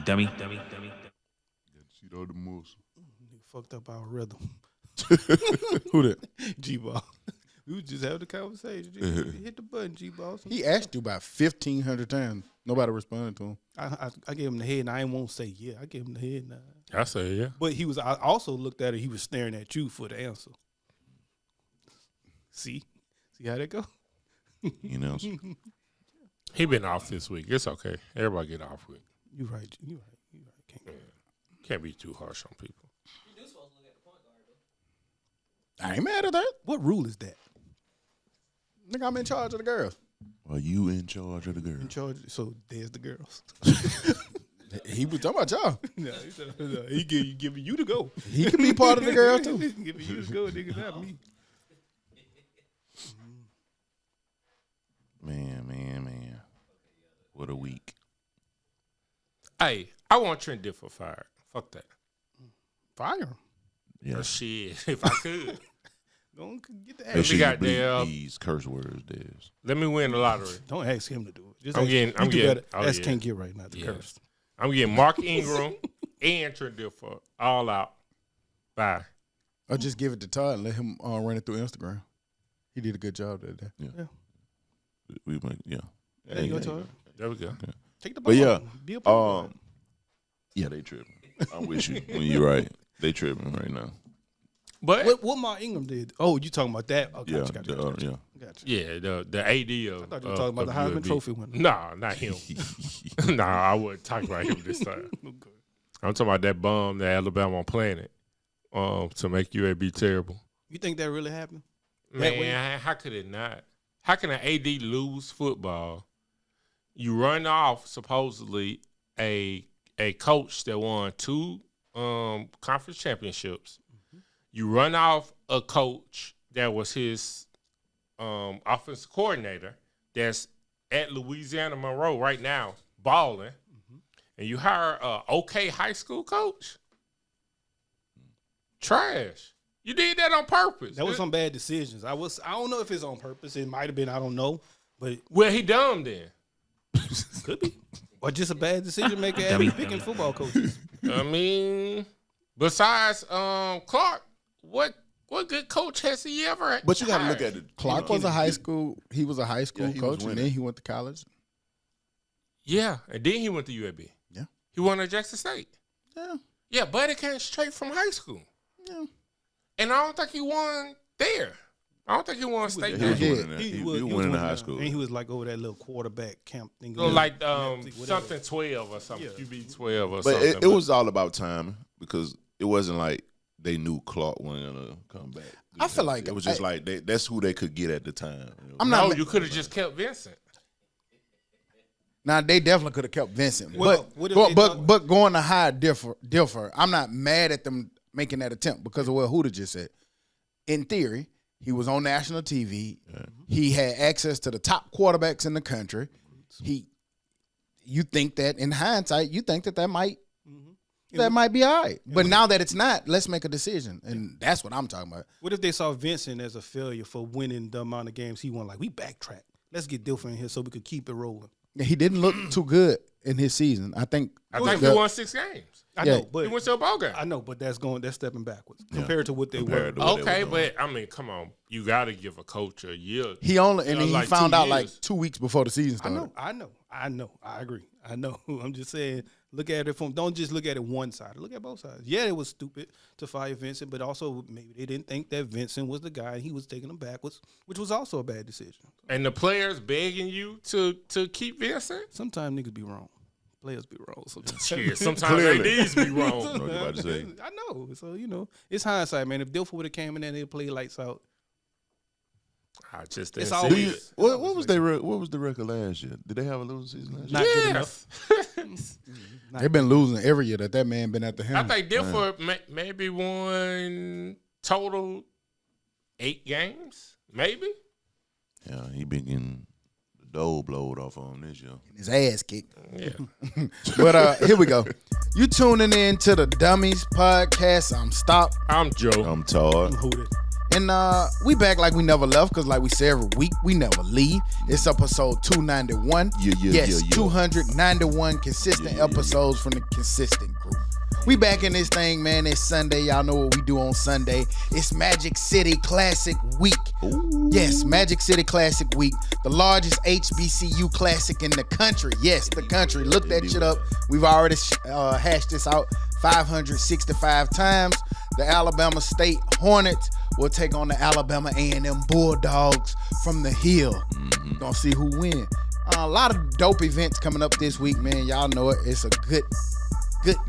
She know the moves. He fucked up our rhythm. Who that? G-Ball. We was just having a conversation. Hit the button, G-Ball. He asked you about 1,500 times. Nobody responded to him. I gave him the head, and I ain't won't say yeah. I gave him the head. Nah. I say yeah. But I also looked at it. He was staring at you for the answer. See how that go? You know. He been off this week. It's okay. Everybody get off with. You right. Can't be too harsh on people. You do supposed to look at the point guard, though. I ain't mad at that. What rule is that? Nigga, I'm in charge of the girls. Are you in charge of the girl? In charge. So there's the girls. He was talking about y'all. No, he said, no, he giving you to go. He can be part of the girl too. Giving you to go, nigga, not me. Man. What a week. Hey, I want Trent Dilfer fired. Fuck that. Fire him. Yeah. Shit, if I could. Don't get the Make ass. sure you goddamn- bleep these curse words, Dez. Let me win the lottery. Don't ask him to do it. Just I'm ask- getting- you I'm do getting- better. oh, That's yeah. can't get right, not the Yeah. curse. I'm getting Mark Ingram and Trent Dilfer all out. Bye. Or just give it to Todd and let him run it through Instagram. He did a good job that day. We might, yeah. There you go, Todd. There we go. Take the But ball. yeah, Be a player. Yeah, they tripping. I'm with you when you're right. They tripping right now. But What Mark Ingram did? Oh, you talking about that? Oh, Yeah, gotcha. yeah. Gotcha. yeah, the AD of I thought you were talking about the Heisman UAB. Trophy winner. Nah, not him. Nah, I wouldn't talk about him this time. Okay. I'm talking about that bum that Alabama planted to make UAB terrible. You think that really happened? Man, how could it not? How can an AD lose football? You run off supposedly a coach that won 2 conference championships. Mm-hmm. You run off a coach that was his offensive coordinator that's at Louisiana Monroe right now balling, and you hire a okay high school coach. Trash. You did that on purpose. That was some bad decisions. I don't know if it's on purpose. It might have been. I don't know. But Well, he dumb then. could be. Or just a bad decision maker after picking football coaches. I mean, besides Clark, what good coach has he ever? But you got to look hired? at it. Clark was a high school. He was a high school Yeah, he was coach, and winning. then he went to college. Yeah, and then he went to UAB. Yeah. He won at Jackson State. Yeah. Yeah, Buddy came straight from high school, Yeah. and I don't think he won there. I don't think he won state. He was there. winning that. He was winning in high school. And he was like over that little quarterback camp thing. Like whatever. something 12 or something, Yeah. QB 12 or But something. it was all about timing because it wasn't like they knew Clark wasn't gonna come back. I feel like it was just like that's who they could get at the time. You know? I'm no, not. you could have just kept Vincent. Now they definitely could have kept Vincent, Well, what if they but going to hire differ. I'm not mad at them making that attempt because of what Huda just said. In theory, he was on national TV. Yeah. He had access to the top quarterbacks in the country. You think that in hindsight, you think that might be all right. But now that it's not, let's make a decision, and that's what I'm talking about. What if they saw Vincent as a failure for winning the amount of games he won? Like, we backtrack. Let's get Dilfer in here so we could keep it rolling. He didn't look too good in his season. I think he won 6 games. I Yeah. know, but He went to a ball game. I know, but that's stepping backwards compared to what they Compared were. to what they Okay, were doing. but I mean, come on. You got to give a coach a year. he only and Yeah, he like found 2 out like years. 2 weeks before the season started. I know. I agree. I know. I'm just saying, look at it don't just look at it one side. Look at both sides. Yeah, it was stupid to fire Vincent, but also maybe they didn't think that Vincent was the guy and he was taking them backwards, which was also a bad decision. And the players begging you to keep Vincent? Sometimes niggas be wrong. Players be wrong sometimes. Shit, sometimes Clearly. ADs be wrong. What you about to say? I know. So, it's hindsight, man. If Dilfer would have came in there and they played lights out, I just It's didn't always- see Do it. you, what was the record last year? Did they have a losing season last year? not good enough. Yes. They've been losing every year that man been at the helm. I think Dilfer maybe won total 8 games, maybe. Yeah, he been getting the dough blowed off on this year. His ass kicked. Yeah. But here we go. You tuning in to the Dummies podcast. I'm Stop. I'm Joe. I'm Todd. Who did? And we back like we never left, because like we say every week, we never leave. It's episode 291. Yes, 291 consistent episodes from the consistent group. We back in this thing, man. It's Sunday. Y'all know what we do on Sunday. It's Magic City Classic Week. Ooh. Yes, Magic City Classic Week. The largest HBCU classic in the country. Yes, the country. Look that shit up. We've already hashed this out 565 times. The Alabama State Hornets will take on the Alabama A&M Bulldogs from the Hill. Mm-hmm. Gonna see who win. A lot of dope events coming up this week, man. Y'all know it. It's a good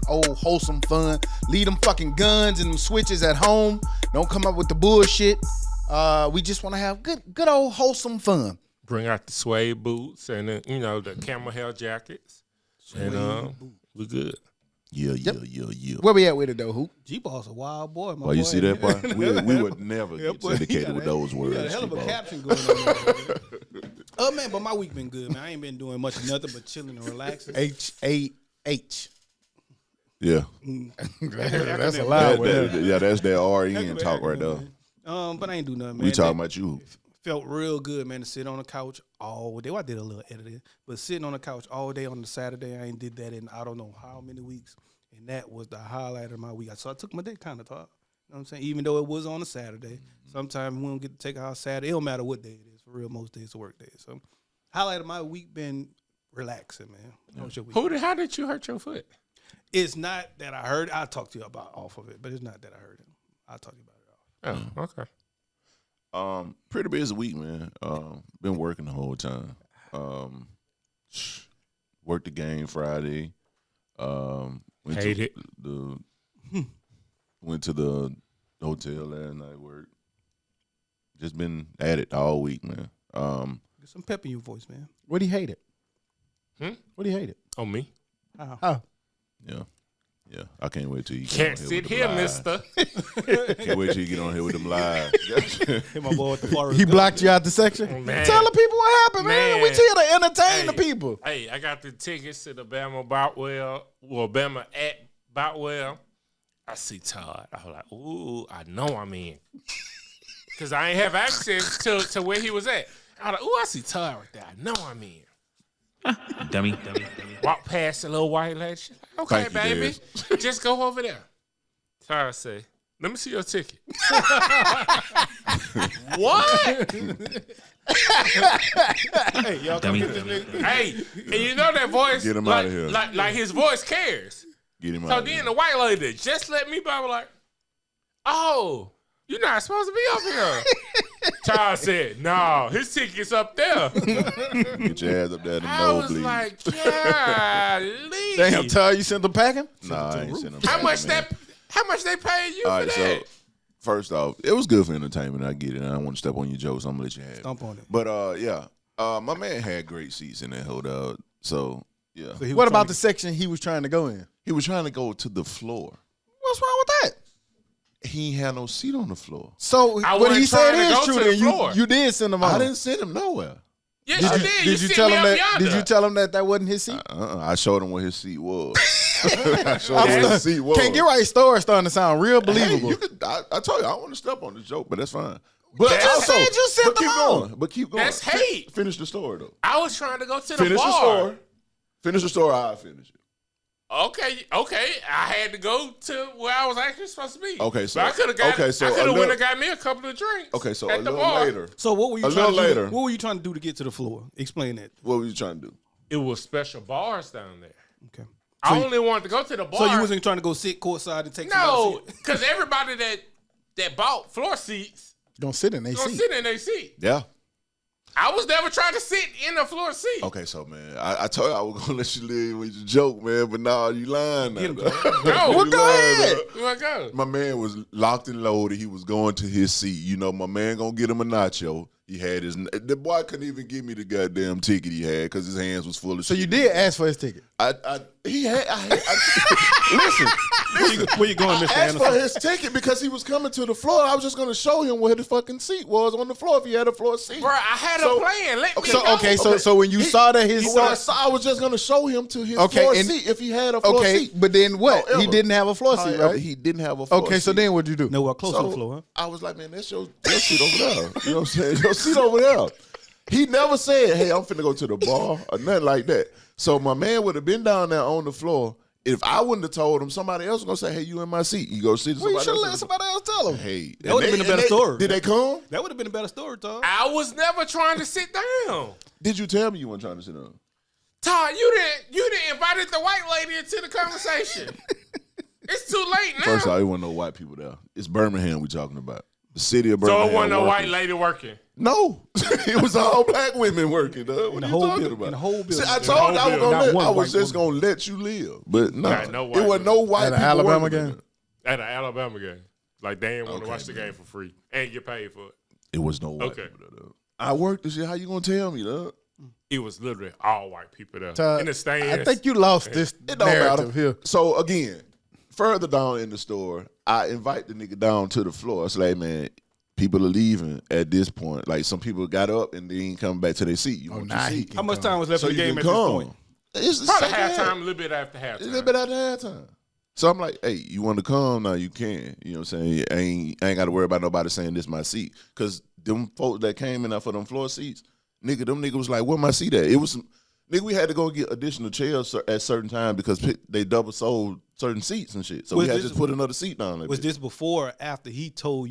old wholesome fun. Leave them fucking guns and them switches at home. Don't come up with the bullshit. We just want to have good old wholesome fun. Bring out the suede boots and the camel hair jackets, and we good. Yeah. Where we at with it though, Hoop? G-Ball's a wild boy, my boy. You see that, boy? We would never get syndicated with those words. You got a hell of a caption going on there. Oh, man, but my week been good, man. I ain't been doing much of nothing but chilling and relaxing. H-A-H. Yeah. That's a loud one. Yeah, that's that RN talk right there. But I ain't do nothing, man. We talking about you. Felt real good, man, to sit on the couch all day. Well, I did a little editing, but sitting on the couch all day on the Saturday, I ain't did that in I don't know how many weeks, and that was the highlight of my week. So I took my day kind of talk. You know what I'm saying? Even though it was on a Saturday, sometimes we don't get to take our Saturday. It don't matter what day it is. For real, most days are work days. So highlight of my week been relaxing, man. How was your week? How did you hurt your foot? It's not that I heard. I'll talk to you about off of it, but it's not that I heard it. I'll talk to you about it off. Oh, okay. Pretty busy week, man. Been working the whole time. Worked the game Friday. Went to the hotel last night. Worked. Just been at it all week, man. Get some pep in your voice, man. What do you hate it? What do you hate it? On me. Oh. Yeah, I can't wait till you can't sit here, mister. Can't wait till you get on here with them live. Hit my boy at the Forest He blocked you out the section? Man. Tell the people what happened, man. We here to entertain the people. Hey, I got the tickets to the Bama Bama at Boutwell. I see Todd. I was like, ooh, I know I'm in. Because I ain't have access to where he was at. I was like, ooh, I see Todd right there. I know I'm in. Dummy. Walk past the little white lady. She's like, okay, baby. Just go over there. Tara say, let me see your ticket. What? Hey, y'all come get this nigga. Hey, and you know that voice. Get him out of here. Like his voice cares. Get him out So of then here. the white lady just let me by like, oh, you're not supposed to be up here. Charles said, no, his ticket's up there. Get your ass up there to I was nosebleed. like, golly. Damn, Todd, you sent them packing? Nah, I ain't sent them. How much they paying you All for right, that? so first off, it was good for entertainment. I get it. I don't want to step on your jokes. I'm gonna let you have it. Stomp on it. But yeah, my man had great seats in that hotel. So yeah, So he was What trying about to- the section he was trying to go in? he was trying to go to the floor. What's wrong with that? He ain't had no seat on the floor. So I what he wasn't said trying to is go true. to the Then floor. you did send him on. I didn't send him nowhere. Yes, you did. You Did you sent tell me him up that? yonder. Did you tell him that wasn't his seat? I showed him where his seat was. I showed him where his seat was. Can't get right. Story starting to sound real Hey, believable. you could, I told you I don't want to step on the joke, but that's fine. But That's- also, said you sent but them keep on. going. But keep going. That's hate. Finish the story though. I was trying to go to the Finish bar. the story. Finish the story. I'll finish it. Okay. I had to go to where I was actually supposed to be. Okay, so But I could have got. okay, so I could a have went little- and got me a couple of drinks. Okay, so at a the little bar. later. So what were you A trying to little do? later. What were you trying to do to get to the floor? Explain that. What were you trying to do? It was special bars down there. Okay. I only wanted to go to the bar. So you wasn't trying to go sit courtside and take some No, other seat? because everybody that bought floor seats Don't sit in their gonna seat. sit in their seat. Yeah. I was never trying to sit in a floor seat. Okay, so man, I told you I was gonna let you live with your joke, man, but now you lying now. Get him, though. No, You go lying ahead. now. Where I go? My man was locked and loaded. He was going to his seat. You know, my man gonna get him a nacho. He had his. The boy couldn't even give me the goddamn ticket he had because his hands was full of So shit. you did ask for his ticket. Listen, Where you going, Mr. asked for Anderson? his ticket because he was coming to the floor. I was just going to show him where the fucking seat was on the floor if he had a floor seat. Bro, I had So- a plan. Let me So go. okay, so when you saw that his When I saw, I was just going to show him to his Okay, floor and- seat if he had a floor okay, seat. but then what? However- He didn't have a floor seat, However, right? He didn't have a floor Okay, so seat. then what'd you do? Nowhere close to So the floor, huh? I was like, man, that's your seat over there. You know what I'm saying? Your seat over there. He never said, hey, I'm finna go to the bar or nothing like that. So my man would have been down there on the floor. If I wouldn't have told him, somebody else was going to say, hey, you in my seat. You go sit to Well, you somebody should else. let somebody else tell him. Hey. That would've been a better story. Did they come? That would have been a better story, Todd. I was never trying to sit down. Did you tell me you weren't trying to sit down? Todd, you didn't invited the white lady into the conversation. It's too late now. First of all, there wasn't no white people there. It's Birmingham we talking about. The city of Birmingham. So it wasn't no working. white lady working. No, it was all black women working. Dog. What the are you whole talking building, about? in the whole building. See, I In the told whole you I was building. gonna Not one I was white just gonna let you live, but no, Not no white it wasn't no white At an people Alabama working game? there. At an Alabama game. Like they didn't want to Okay, watch the man. game for free and get paid for it. It was no white Okay. people there. Dog. I worked this shit. How you gonna tell me, dog? It was literally all white people there. Todd, in the stands. I think you lost this It don't narrative matter. here. So again, further down in the store, I invite the nigga down to the floor. It's like, man, people are leaving at this point. Like some people got up and they ain't coming back to their seat. You want your nah, he seat? can How much time was left So in the you game can at this come. point? It's the Probably second half. halftime, a little bit after halftime. A little bit after halftime. So I'm like, hey, you want to come? Now you can. You know what I'm saying? I ain't got to worry about nobody saying this my seat. Because them folks that came in there for them floor seats, them niggas was like, where my seat at? It was some, nigga, we had to go get additional chairs at certain times because they double sold certain seats and shit. So Was we had to this- just put another seat down there. Was this before or after he told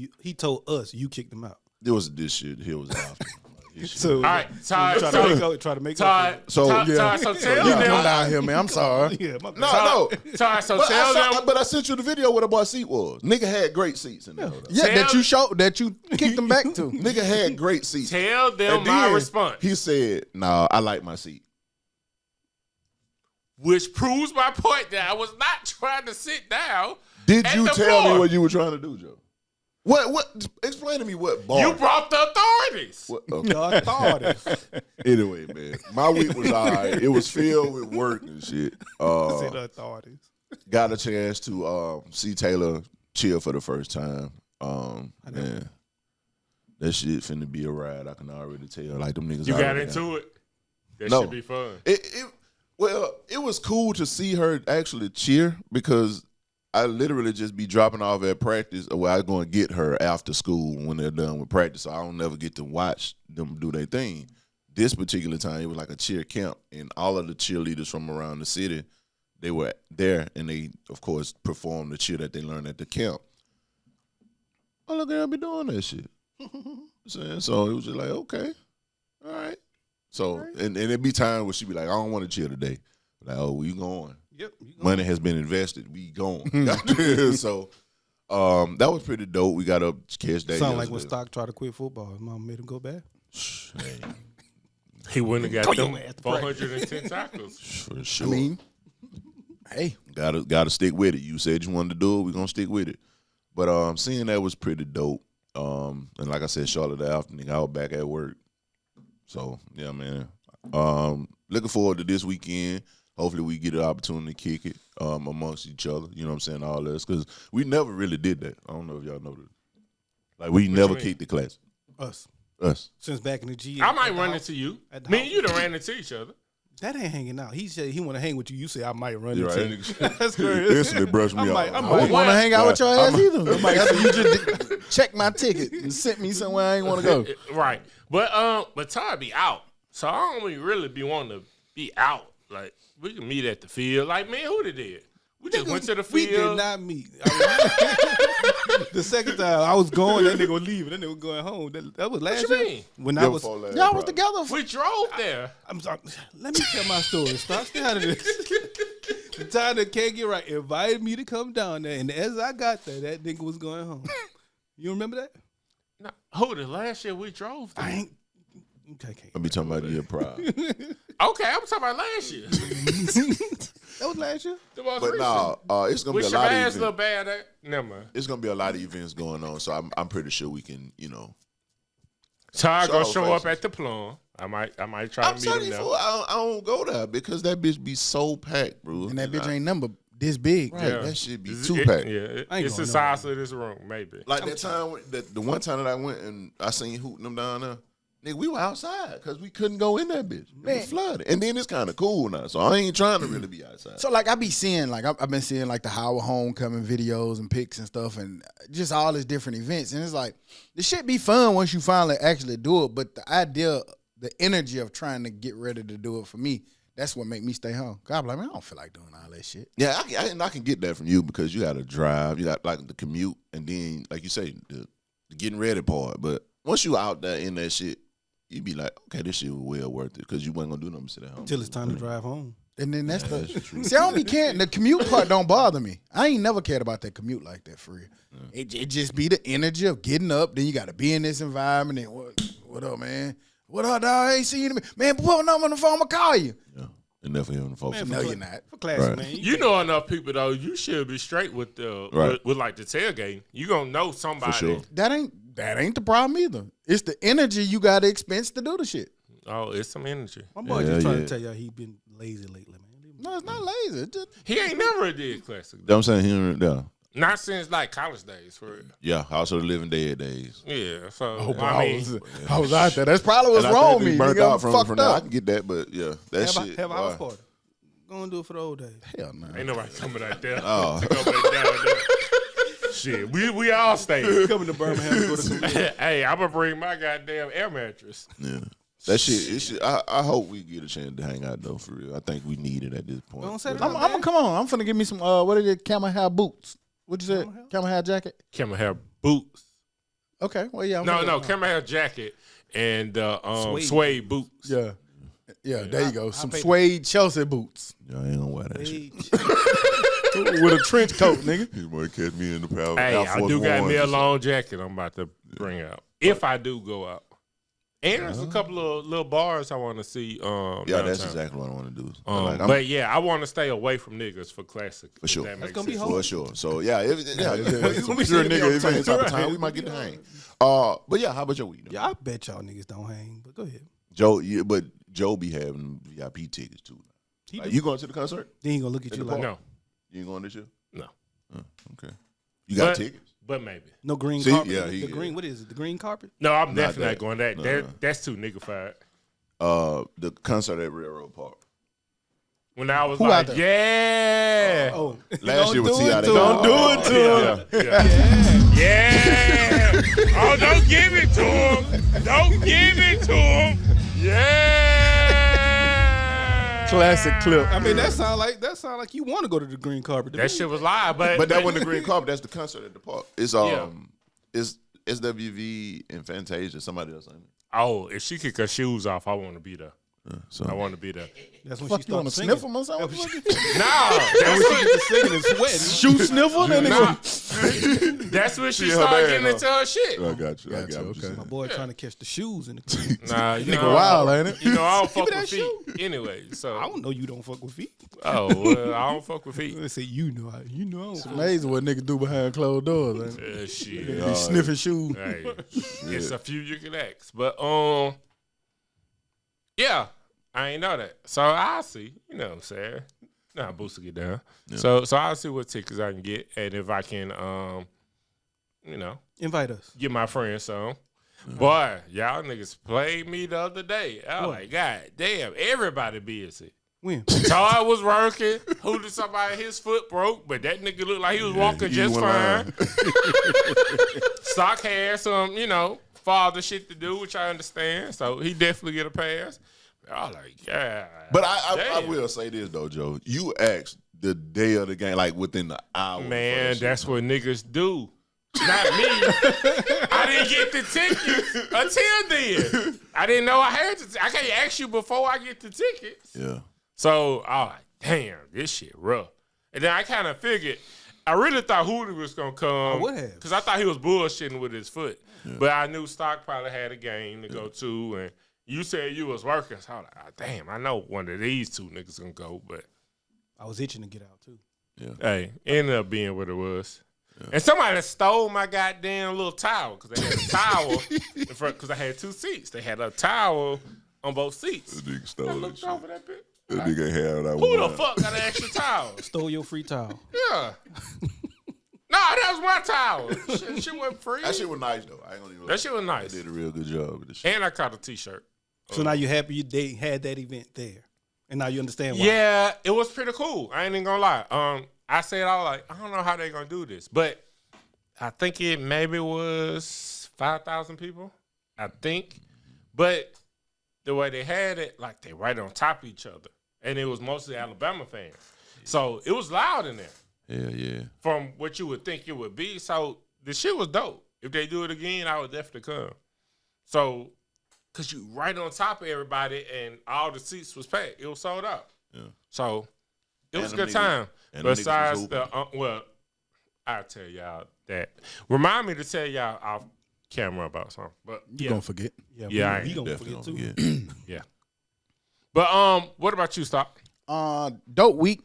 us you kicked him out? There was this shit. Here was after. This shit. So All right, Todd. try to make Todd. up. So, Todd, yeah. Todd, so tell You come them. down here, man. I'm sorry. Yeah, my bad. no. Todd, so But tell them. but I sent you the video where the boy seat was. Nigga had great seats in there. though. Yeah, Tell- that you kicked him back to. Nigga had great seats. Tell them And my then response. He said, nah, I like my seat. Which proves my point that I was not trying to sit down. Did at you the tell floor. me what you were trying to do, Joe? What? Explain to me what bar. You brought the authorities. What, okay. No, I thought it. Anyway, man, my week was all right. It was filled with work and shit. Say the authorities. Got a chance to see Taylor chill for the first time. Man, that shit finna be a ride. I can already tell. Like them niggas. You got already into it. That No. should be fun. It was cool to see her actually cheer because I literally just be dropping off at practice, or I go and get her after school when they're done with practice. So I don't never get to watch them do their thing. This particular time, it was like a cheer camp, and all of the cheerleaders from around the city, they were there, and they, of course, performed the cheer that they learned at the camp. Oh, look, girl, be doing that shit. So it was just like, okay, all right. So, and it'd be times where she'd be like, I don't want to cheer today. Like, oh, we going. Yep. Money has been invested. We going. So that was pretty dope. We got up catch that. Sound like when yesterday. Stock tried to quit football. His mom made him go back. Hey, He wouldn't have got Go them your ass to practice. 410 tackles. for sure. I mean, hey, gotta stick with it. You said you wanted to do it. We're gonna stick with it. But seeing that was pretty dope. And like I said, shortly afternoon, I was back at work. So yeah, man. Looking forward to this weekend. Hopefully we get an opportunity to kick it amongst each other. You know what I'm saying? All this. Because we never really did that. I don't know if y'all know that. Like we never mean? kicked the class. Us. Since back in the G. I might at the run house. into you. At the Me and house. you done ran into each other. That ain't hanging out. He said he want to hang with you. You say I might run You're into right. you. That's crazy. Instantly brushed me I off. might- I I might- wouldn't want to hang out with your ass either. I'm- You just check my ticket and sent me somewhere I ain't want to go. Right. But Todd be out. So I don't really be wanting to be out. Like, we can meet at the field. Like, man, who did it? We just went to the We did field. not meet. The second time I was going, that nigga was leaving. That nigga was going home. That was last What you year. mean? When I Yeah, was, before last, Y'all was probably. together. We drove there. I'm sorry. Let me tell my story. Stay out of this. The time that can't get right invited me to come down there, and as I got there, that nigga was going home. You remember that? No, who the last year we drove there? I ain't. Okay, I be talking about the year prior. Okay, I'm talking about last year. that was last year. The most But recent. nah, it's gonna We be a should lot of ass events. little bad at. Never mind. It's gonna be a lot of events going on, so I'm pretty sure we can, Todd gonna Show show up faces. at the plum. I might try I'm to meet him telling you, there. fool, I don't go there because that bitch be so packed, bro. And that bitch ain't number this big. Right, that should be It's- 2-pack. It's the size of this room, maybe. Like that time, the one time that I went and I seen hooting them down there, nigga, we were outside because we couldn't go in that bitch. It was flooded. And then it's kind of cool now, so I ain't trying to really be outside. So like I be seeing like I've been seeing like the Howard Homecoming videos and pics and stuff and just all these different events, and it's like the shit be fun once you finally actually do it, but the idea, the energy of trying to get ready to do it for me, that's what make me stay home. God, I'm like, man, I don't feel like doing all that shit. Yeah, I can get that from you because you got to drive, you got like the commute, and then like you say the getting ready part. But once you out there in that shit, you be like, okay, this shit was well worth it because you wasn't gonna do nothing sit at home Until it's time to drive home. And then that's see, I don't be caring. The commute part don't bother me. I ain't never cared about that commute like that for real. It just be the energy of getting up. Then you got to be in this environment. And what up, man? What up, dog? I ain't seen you. Man, put my number on the phone. I'ma call you. Yeah, and never hearing the folks. Man, No, you're not. For class, Right. man. You know enough people though. You should be straight with the Right. with like the tailgate. You gonna know somebody. For sure. That ain't the problem either. It's the energy you got to expense to do the shit. Oh, it's some energy. My boy Yeah, just trying yeah. to tell y'all he been lazy lately, man. No, it's not lazy. It's just, He ain't never did classic. You know what I'm saying? Here, yeah. Not since like college days, for real. Yeah, House of the Living Dead days. Yeah, so oh, I mean, I was out there. That's probably what's And I wrong think with we me. burnt Nigga, out I'm from fucked that. I up. can get that, but yeah, that shit. Have a house boy. party. Go and do it for the old days. Hell no. ain't nobody coming out there. Oh. To go back down there. Shit, we all stay. Coming to Birmingham to go to some. Hey, I'm gonna bring my goddamn air mattress. Yeah. That shit, it should, I hope we get a chance to hang out though, for real. I think we need it at this point. Don't say that. I'm gonna come on. I'm finna give me some. What are the camel hair boots? What you said? Camel hair jacket. Camel hair boots. Okay. Well, yeah. I'm No, finna- camel hair jacket and Suede. suede boots. Yeah. Yeah. There you go. Some pay- suede Chelsea boots Y'all ain't gonna wear that shit. with a trench coat, nigga. You might catch me in the power. Hey, Air I Force do got me a Ones. long jacket I'm about to bring out. If I do go out. And there's a couple of little bars I want to see. Yeah, downtown. that's exactly what I want to do. Like, I'm- But yeah, I want to stay away from niggas for classic. For sure. If that makes gonna be sense. hard. For sure. So yeah, if gonna be sure, shit nigga, on if time. it's type of time, we might get to hang. But yeah, how about your week? Yeah, I bet y'all niggas don't hang, but go ahead. Joe, yeah, but Joe be having VIP tickets too. He Like, do. you going to the concert? Then he gonna look at you the like, No, You ain't going this year? no. Okay. You got But- tickets? But maybe. no green See, carpet. yeah, the green, what is it? The green carpet? No, I'm Not definitely that. not going that. No. That's too nigga-fied. The concert at Railroad Park. When I was Who like, out yeah. Oh, Last year with do T.I. it they to got- him. Don't do it to him. Yeah. Oh, don't give it to him. Don't give it to him. Yeah. Classic clip. I mean, that sound like you want to go to the green carpet. That shit was live, But that wasn't the green carpet. That's the concert at the park. It's Yeah. it's SWV and Fantasia. Somebody else. Ain't it? Oh, if she kick her shoes off, I want to be there. So I want to be there. That's when Fuck, she you want to started sniff singing. them or something? No, that's what, Singing and sweating. Shoe sniffer? That nigga. nah, that's when she She her started man, getting into her shit. I got you. I Got got you, what you okay. said. My boy trying to catch the shoes in the club. Nah, you Nigga know, wild, ain't it? You know, I don't fuck me with that feet anyway. So, I don't know you don't fuck with feet. oh, well, I don't fuck with feet. Let's say you know I don't. fuck. Amazing what niggas do behind closed doors. Ain't it? Shit. They sniffing shoes. Hey, it's a few you can ask, but yeah, I ain't know that. So I'll see. You know what I'm saying? Nah, boost to get down. Yeah. So I'll see what tickets I can get, and if I can, Invite us. get my friends some. Boy, y'all niggas played me the other day. I was like, God damn, everybody busy. When? Todd was working. Who did somebody his foot broke, but that nigga looked like he was walking he just went fine. Stock had some, father shit to do, which I understand. So he definitely get a pass. I was like, yeah. But I damn. will say this though, Joe. You asked the day of the game, like within the hour. Man, before that that's shit. what niggas do. Not me. I didn't get the tickets until then. I didn't know I had to. I can't ask you before I get the tickets. Yeah. So I was like, damn, this shit rough. And then I kind of figured, I really thought Hootie was going to come. would have. Because I thought he was bullshitting with his foot. Yeah. But I knew Stock probably had a game to go to. And you said you was working. So I was like, damn, I know one of these two niggas going to go. But I was itching to get out too. Yeah. hey, ended up being what it was. Yeah. And somebody stole my goddamn little towel because they had a towel because I had two seats. They had a towel on both seats. The nigga I stole that looked shit. over that bitch. That nigga had that Who one. the fuck got an extra towel? Stole your free towel. Yeah. Nah, that was my towel. Shit wasn't free. That shit was nice though. I ain't gonna even. That shit was nice. They did a real good job with the shit. And I caught a t-shirt. So now you happy they had that event there, and now you understand why. Yeah, it was pretty cool. I ain't even gonna lie. I said I was like, I don't know how they gonna do this, but I think it maybe was 5,000 people. I think, but the way they had it, like they right on top of each other, and it was mostly Alabama fans. So it was loud in there. Yeah. From what you would think it would be. So the shit was dope. If they do it again, I would definitely come. So, because you right on top of everybody and all the seats was packed. It was sold out. Yeah. So, it was a them good niggas- time. and them niggas Besides was the, well, I'll tell y'all that. Remind me to tell y'all off camera about something. But, You yeah. gonna forget. Yeah, I he ain't gonna Definitely forget don't too. forget. Yeah. But, what about you, Stop? Dope week.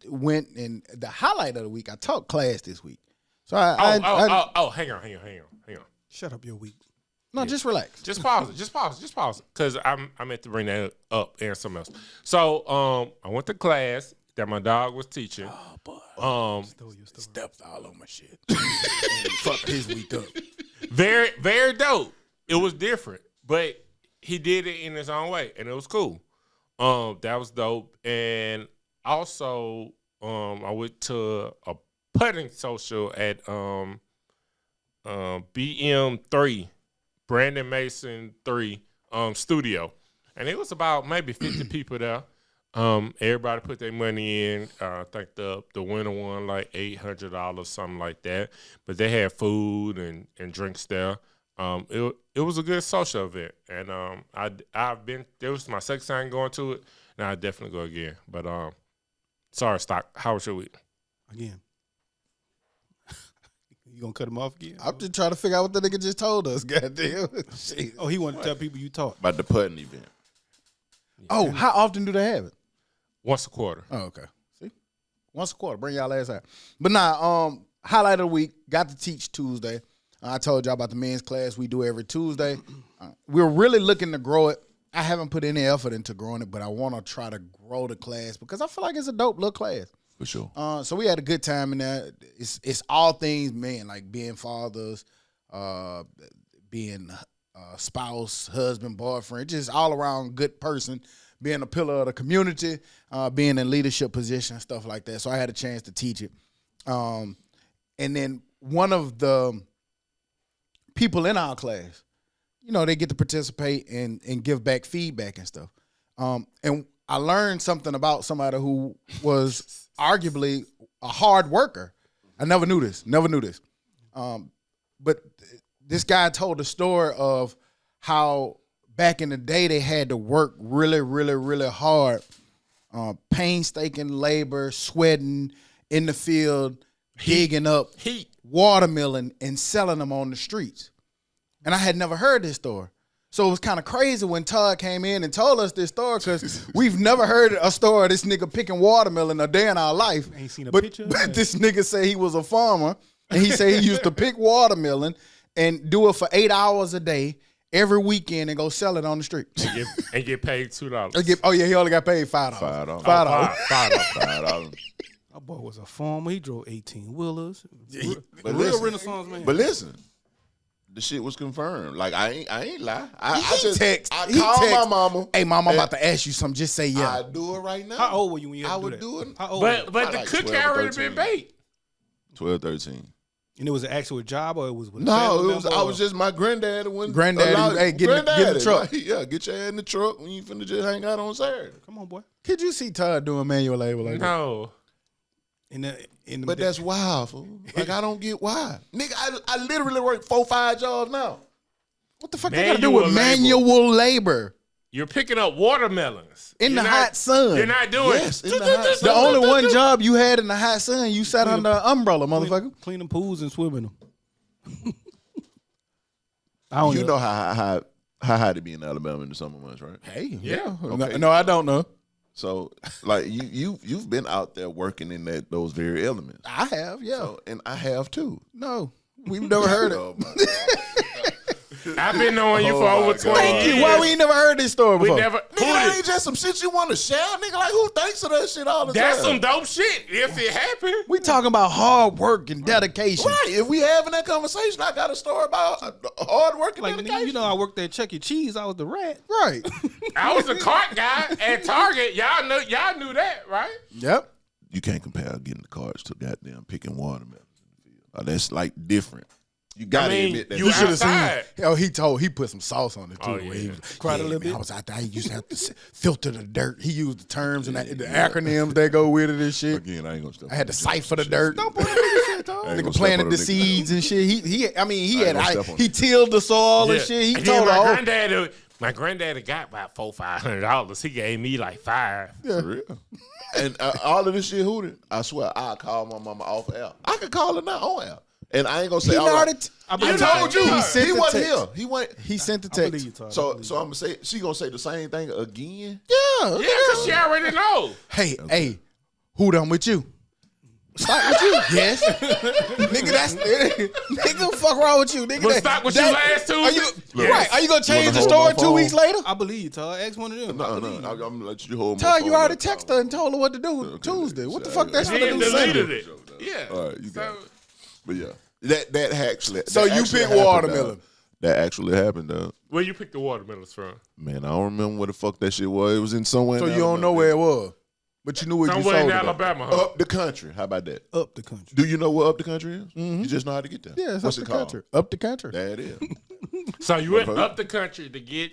Went and the highlight of the week. I taught class this week, so Hang on. Shut up your week. no, just relax. Just pause it. Because I meant to bring that up and something else. So I went to class that my dog was teaching. Oh boy, Stole your story. stepped all on my shit. Fucked his week up. Very, very dope. It was different, but he did it in his own way, and it was cool. That was dope. And also, I went to a putting social at BM3, Brandon Mason 3 studio. And it was about maybe 50 people there. Everybody put their money in. I think the winner won like $800, something like that. But they had food and drinks there. It was a good social event. And I've been, there was my second time going to it, and I'll definitely go again. But sorry, Stock, how was your week? Again. You gonna cut him off again? I'm just trying to figure out what the nigga just told us. Goddamn. Shit. Oh, he wanted to tell people you taught. About the putting event. Oh, how often do they have it? Once a quarter. Oh, okay. See, once a quarter, bring y'all ass out. But nah, highlight of the week. Got to teach Tuesday. I told y'all about the men's class we do every Tuesday. We're really looking to grow it. I haven't put any effort into growing it, but I want to try to grow the class because I feel like it's a dope little class. For sure. So we had a good time in there. It's all things men, like being fathers, being spouse, husband, boyfriend, just all around good person, being a pillar of the community, being in leadership position, stuff like that. So I had a chance to teach it. And then one of the people in our class, you know, they get to participate and give back feedback and stuff. And I learned something about somebody who was arguably a hard worker. I never knew this. But this guy told the story of how back in the day they had to work really, really, really hard, painstaking labor, sweating in the field, digging up Heat. watermelon and selling them on the streets. And I had never heard this story. So it was kind of crazy when Todd came in and told us this story because we've never heard a story of this nigga picking watermelon a day in our life. Ain't seen a but, picture of But that. this nigga said he was a farmer and he said he used to pick watermelon and do it for 8 hours a day every weekend and go sell it on the street. And get paid $2. Oh yeah, he only got paid $5. $5. $5. My boy was a farmer. He drove 18-wheelers. But Real listen, Renaissance man. But listen, the shit was confirmed. Like I ain't lie. I He just text. I He called my text. mama. Hey, mom, I'm about to ask you something. Just say yeah. I do it right now. How old were you when you had I to do would that? do it. How old were you? But the like cookie 12 or already 13. been baked. 12, 13. And it was an actual job or it was with a No, family it was. member I or- was just my granddad. When Granddaddy, hey, get in the truck. Like, yeah, get your ass in the truck when you finna just hang out on Saturday. Come on, boy. Could you see Todd doing manual labor like that? No. In the But that's wild, fool. Like I don't get why, nigga. I literally work 4-5 jobs now. What the fuck they got to do with manual labor You're picking up watermelons. in You're the not- hot sun? You're not doing Yes, in the hot The sun. only one job you had in the hot sun, you sat under an umbrella, motherfucker. cleaning pools and swimming them. I don't You know. know how hot it be in Alabama in the summer months, right? Hey, Yeah. Okay. No, I don't know. So like you've been out there working in those very elements. I have, yeah. So, and I have too. No, we've never heard it. Oh, my God. I've been knowing you for Oh, over my 20 God. Thank years. you. Why we ain't never heard this story We before? never. Nigga, that ain't just some shit you want to share, nigga. Like, who thinks of that shit all the That's time? some dope shit. If it happened, We talking about hard work and dedication. Right. If we having that conversation, I got a story about hard work and Like, dedication. you know, I worked at Chuck E. Cheese. I was the rat. Right. I was a cart guy at Target. Y'all knew that, right? Yep. You can't compare getting the cards to goddamn picking watermelons in the field. That's like different. You gotta admit that. you You should have outside. seen. Oh, he put some sauce on it too. Oh, where yeah. he was, Cried a little man, bit? I was out there. I used to have to filter the dirt. He used the terms and the acronyms that go with it and shit. Again, I ain't gonna stop. I had to cipher the dirt. I ain't gonna Nigga step planted on the nigga. seeds and shit. He gonna step on he it. tilled the soil and Yeah. shit. He And told then her, my granddaddy got about $400-$500. He gave me like $5. For real. And all of this shit hooted. I swear, I call my mama off air. I could call her now on air, and I ain't gonna say. he all right. already. I I believe told you He he, sent the wasn't text. here. He went. He sent the I believe text. you, Todd. I So believe I'm gonna say she gonna say the same thing again. Yeah. Yeah, because she already know. Hey, who done with you? Start with you. Yes. Nigga, that's nigga, fuck wrong with you, nigga. But stop with you last Are Tuesday? you Yes. right? Are you gonna change the hold story my 2 phone? weeks later? I believe you, Todd. Ask one of them. No, I'm gonna let you hold my Todd, phone you already up. texted her and told her what to do Tuesday. What the fuck that's She gonna do deleted Sunday? it. Yeah. All right, you got So, it. But yeah, that actually. So that you actually pick happened, watermelon. dog. That actually happened, though. where you pick the watermelons from? Man, I don't remember what the fuck that shit was. It was in somewhere. So in you don't know Alabama. where it was, but you knew where you Somewhere in sold it. at. Alabama, huh? Up the country. How about that? Up the country. Do you know what up the country is? You just know how to get there. Yeah, it's What's up it the called? country. Up the country. That is. So you went up the country to get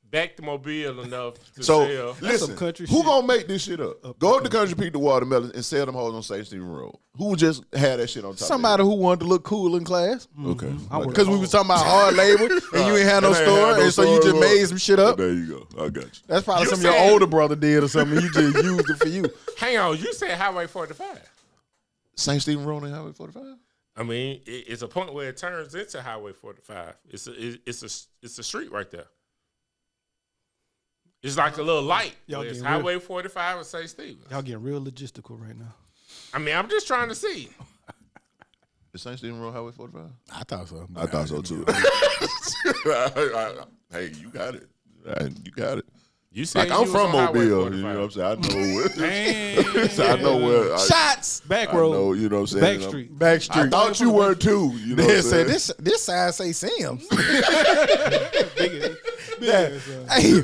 back to Mobile enough to So sell. listen, some country who shit. gonna make this shit up? Go up the country, pick the watermelons, and sell them hoes on St. Stephen Road. Who just had that shit on top? Somebody who wanted to look cool in class. Okay. Because we was talking about hard labor and you ain't had no And I ain't store, had no and so you just store. made some shit up. There you go. I got you. That's probably You something your said- older brother did or something. You just used it for you. Hang on, you said Highway 45. St. Stephen Road and Highway 45. I mean, it's a point where it turns into Highway 45. It's a street right there. It's like a little light. Y'all Where it's getting real- Highway 45 and St. Stephen. Y'all getting real logistical right now. I mean, I'm just trying to see. Is St. Stephen Road Highway 45? I thought so. I thought so too. Hey, you got it. You got it. You said Like you I'm was from on Highway Mobile. 45. You know what I'm saying? I know where. Dang. So I know where. Shots. Back I road. know, you know what I'm saying? Back street. Back I street. thought you were too. You know what They I'm said saying? this sign say Sims. Big, Yeah. Hey,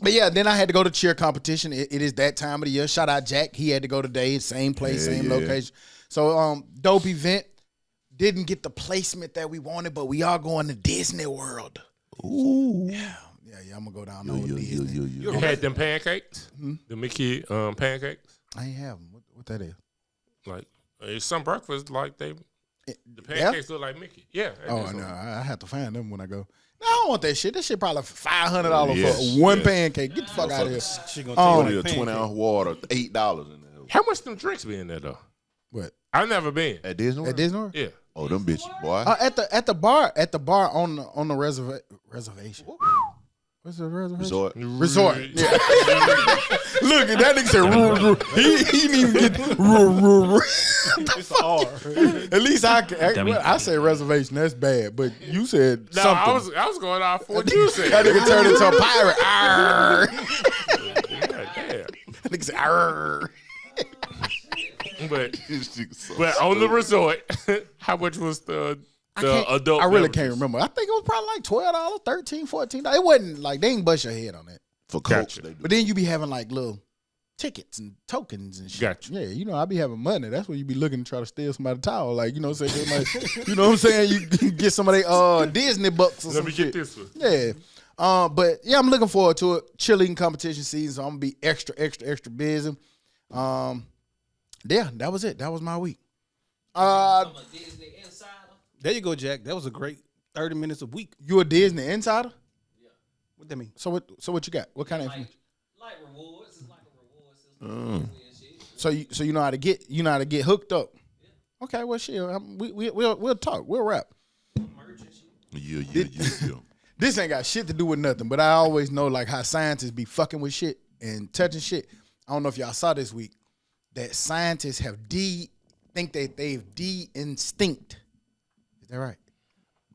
but yeah, then I had to go to cheer competition. It is that time of the year. Shout out Jack. He had to go today. Same place, Yeah, same yeah. location. So dope event. Didn't get the placement that we wanted, but we are going to Disney World. Ooh. Yeah, I'm gonna go down there with Disney. You had them pancakes? The Mickey pancakes? I ain't have them. What that is? Like, it's some breakfast like the Yeah? pancakes look like Mickey. Yeah. Oh no, I have to find them when I go. No, I don't want that shit. That shit probably $500 Yes, for one yes. pancake. Get the fuck out of here. She gonna Oh, take Only you a like 20-ounce water, $8 in there. How much them drinks be in there, though? What? I've never been. At Disney World? At Disney World? Yeah. Oh, them bitches, boy. At the bar on the reservation. What's the reservation? Resort. Resort. Yeah. Look, that nigga said he didn't even get It's hard. At least I said reservation. That's bad, but you said No, something. I was going off what you said. That nigga turned into a pirate. Arr. God damn. That nigga said, arr. But on the resort, how much was the adult? I really beverages? can't remember. I think it was probably like $12, $13, $14. It wasn't like they ain't bust your head on that. For Coke, Gotcha. they do. But then you be having like little tickets and tokens and shit. Gotcha. Yeah, you know, I be having money. That's when you be looking to try to steal somebody's towel. Like, you know what I'm saying? Like, you know what I'm saying? You can get some of their Disney bucks or Let some me shit. get this one. Yeah. But yeah, I'm looking forward to it. Cheerleading competition season, so I'm gonna be extra busy. Yeah, that was it. That was my week. I'm a Disney insider. There you go, Jack. That was a great 30 minutes a week. You a Disney insider? What that mean? So what you got? What kind of information? Like rewards. It's like a reward system. So you know how to get hooked up. Okay, well shit, we'll talk. We'll rap. Yeah. This ain't got shit to do with nothing, but I always know like how scientists be fucking with shit and touching shit. I don't know if y'all saw this week that scientists have think that they've de-instinct. Is that right?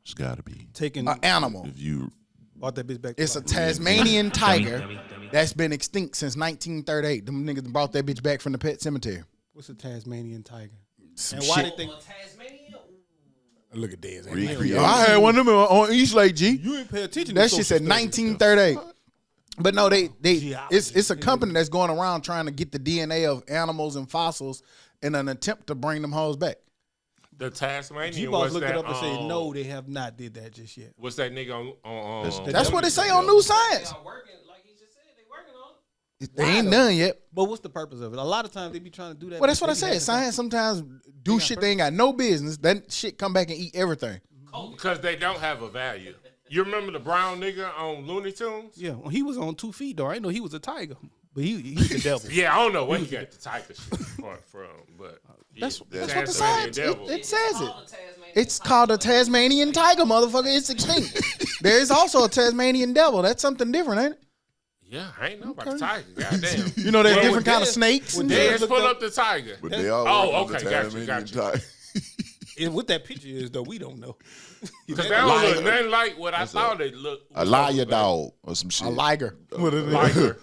It's got to be taking An animal. if you. brought that bitch back. To It's a life. Tasmanian tiger that's been extinct since 1938. Them niggas brought that bitch back from the pet cemetery. What's a Tasmanian tiger? Some And why shit. they think Tasmania? Look at this. Recreate. I had one of them on East Lake, G. you ain't pay attention? That to shit social said studies. 1938. But no, they Geology. it's a company that's going around trying to get the DNA of animals and fossils in an attempt to bring them hoes back. The Tasmanian. G-Boss What's looked that? it up and said, no, they have not did that just yet. What's that nigga on? That's what they say on New They Science. are working, like he just said, they working on it. They ain't done yet. But what's the purpose of it? A lot of times they be trying to do that. Well, that's what I They be said. having- Science sometimes do shit they ain't got no business. That shit come back and eat everything. Because they don't have a value. You remember the brown nigga on Looney Tunes? Yeah, well, he was on 2 feet though. I didn't know he was a tiger, but he's the devil. Yeah, I don't know where he got the tiger shit from, but yeah, That's what the Tasmanian science devil. it says it. All the Tasmanian It's tigers called a are- Tasmanian tiger, motherfucker. It's extinct. There is also a Tasmanian devil. That's something different, ain't it? Yeah, I ain't know about the tiger. Goddamn. You know, there's Well, different with kind of that- snakes. with and that- shit. Let's pull up the tiger. But they all Oh, work on the okay, got you, Tasmanian got you. tiger. And what that picture is though, we don't know. Because they don't look nothing like what I thought they looked. A liar dog or some shit. A liger. What it is. Liger.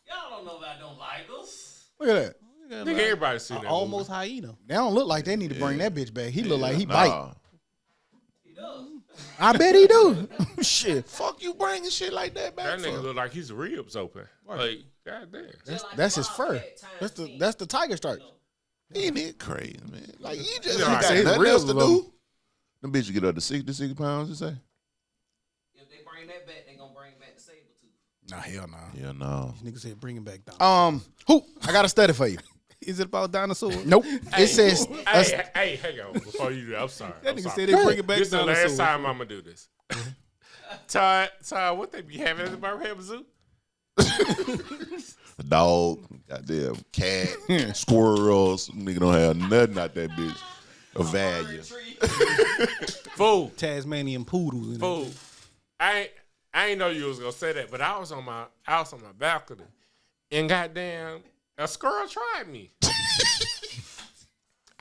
Y'all don't know about them ligers. Look at that. Think everybody seen that Almost hyena. They don't look like they need to bring that bitch back. He look like he Nah. bite. He does. I bet he do. Shit. Fuck you bringing shit like that back That nigga for? look like his ribs open. Like, goddamn. That's his fur. That's the tiger stripes. Ain't it crazy, man? Like you just Yeah, you right. got His nothing ribs else to was do. Them bitches get up to 60 pounds, you say? If they bring that back, they gonna bring back the saber tooth. Nah, hell no. Yeah, no. Nigga said bring him back down. Who? I got a study for you. Is it about dinosaurs? Nope. It says Hey, hang on. Before you do that, I'm sorry. That I'm nigga sorry. said they bring it back This is the dinosaurs. last time I'm going to do this. Todd, what they be having at the Birmingham Zoo? A dog, goddamn cat, squirrels. Some nigga don't have nothing out that bitch of value. Fool. Tasmanian poodles. In Fool. I ain't know you was going to say that, but I was on my balcony, and goddamn, a squirrel tried me.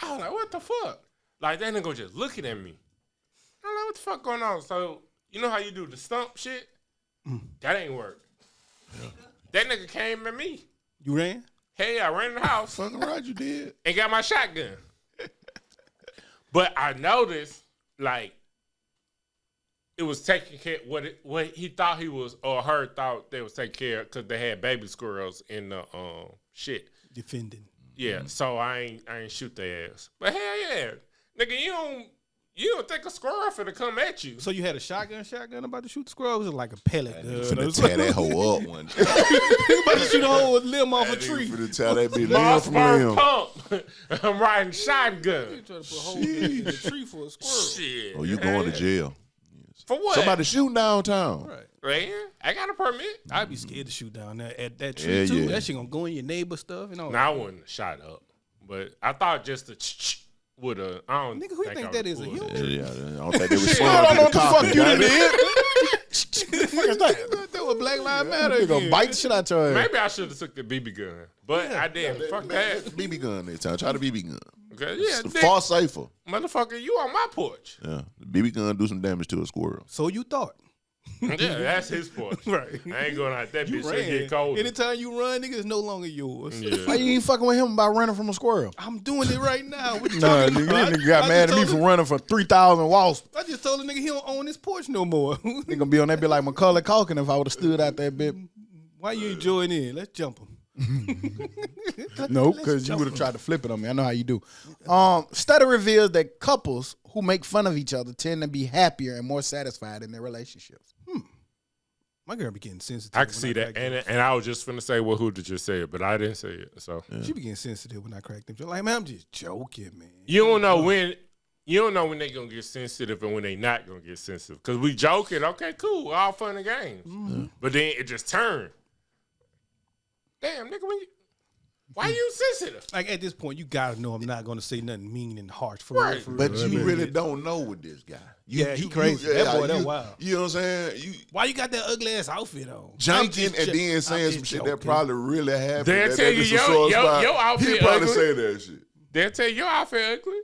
I was like, what the fuck? Like, that nigga just looking at me. I'm like, what the fuck going on? So, you know how you do the stump shit? That ain't work. That nigga came at me. You ran? Hey, I ran in the house Fucking right, you did. and got my shotgun. But I noticed, like, it was taking care what he thought he was or her thought they was taking care of because they had baby squirrels in the shit. Defending. Yeah, so I ain't shoot their ass. But hell yeah, nigga, you don't think a squirrel finna come at you? So you had a shotgun about to shoot the squirrel? Or was it like a pellet gun? Finna tear that hoe up one day. You about to shoot a whole limb off a Nigga tree. finna tear that bitch limb Moss from burn limb. pump. I'm riding shotgun. Trying to put a hole in the tree for a squirrel. Shit. Oh, you going to jail. For what? Somebody shooting downtown. Right. Man, I got a permit. I'd be scared to shoot down there at that tree Yeah, too. yeah. That shit gonna go in your neighbor stuff. You know. Now I wouldn't have shot up, but I thought just the would have. I don't. Nigga, who you think I that is, a would've pulled human? Yeah, I don't think they was Shit, swearing I don't know to what the the fuck cop. you done did. That was Black Lives Matter. They gonna again. bite the shit out your ass. Maybe I should have took the BB gun, but I didn't. Fuck that. BB gun next time. Try the BB gun. Okay, yeah, It's dick, far safer. motherfucker, you on my porch. Yeah, the BB gun do some damage to a squirrel. So you thought. Yeah, that's his porch. Right. I ain't going out that You bitch. It ran. get cold. Anytime you run, nigga, it's no longer yours. Why Yeah. you ain't fucking with him about running from a squirrel? I'm doing it right now. What you Nah, talking nigga, about? that nigga got mad at me for running for 3,000 wasps. I just told the nigga he don't own his porch no more. They gonna be on that bit like Macaulay Culkin if I would have stood out that bit. Why you ain't join in? Let's jump him. No, because you would have tried to flip it on me. I know how you do. Study reveals that couples who make fun of each other tend to be happier and more satisfied in their relationships. My girl be getting sensitive. I can when see that, crack them. and I was just finna say what who did just say it, but I didn't say it. So She be getting sensitive when I crack them. She's like, man, I'm just joking, man. you don't know when they gonna get sensitive and when they not gonna get sensitive. Cause we joking, okay, cool, all fun and games, but then it just turned. Damn, nigga, why you sensitive? Like at this point, you gotta know I'm not gonna say nothing mean and harsh for Right. real. For But real. you really don't know with this guy. Yeah, he crazy. That boy, that wild. You know what I'm saying? You Why you got that ugly ass outfit on? I'm janking just and jo- then I'm saying just some shit joking. that probably really happened. They'll That tell you just a your- sore your- spot. your outfit He probably ugly. say that shit. They'll tell you your outfit ugly.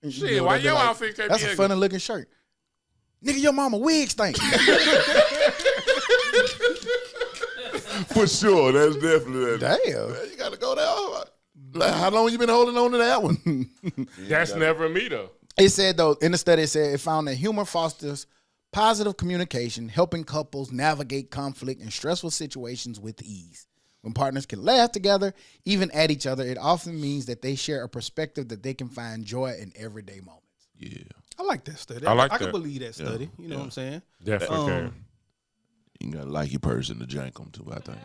You Shit, know, why they be your like, outfit can't That's be a ugly? funny looking shirt. Nigga, your mama wig stink. For sure, that's definitely that. Damn. You gotta go there. Like, how long you been holding on to that one? That's never me though. It said, though, in the study, it said it found that humor fosters positive communication, helping couples navigate conflict and stressful situations with ease. When partners can laugh together, even at each other, it often means that they share a perspective that they can find joy in everyday moments. Yeah. I like that study. I like I can that. believe that study. You know what I'm saying? Definitely can. You gotta like your person to jank them too, I think.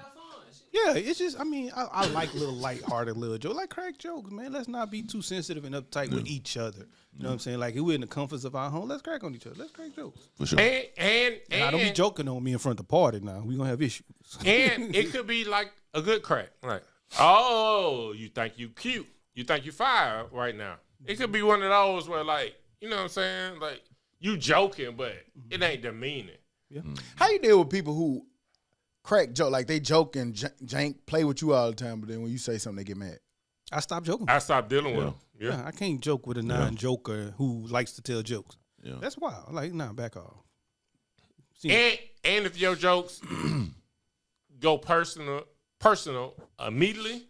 Yeah, it's just, I mean, I like little lighthearted little jokes, like crack jokes, man. Let's not be too sensitive and uptight with each other. You know what I'm saying? Like, if we're in the comforts of our home, let's crack on each other. Let's crack jokes. For sure. And Now, don't be joking on me in front of the party now. We're going to have issues. And it could be like a good crack. Like, oh, you think you cute. You think you fire right now. It could be one of those where, like, you know what I'm saying? Like, you joking, but it ain't demeaning. Yeah. How you deal with people who crack joke, like they joke and jank, play with you all the time, but then when you say something, they get mad? I stopped joking. I stopped dealing with them. Yeah, Yeah. I can't joke with a non-joker who likes to tell jokes. Yeah. That's wild. Like, nah, back off. See, And if your jokes go personal immediately,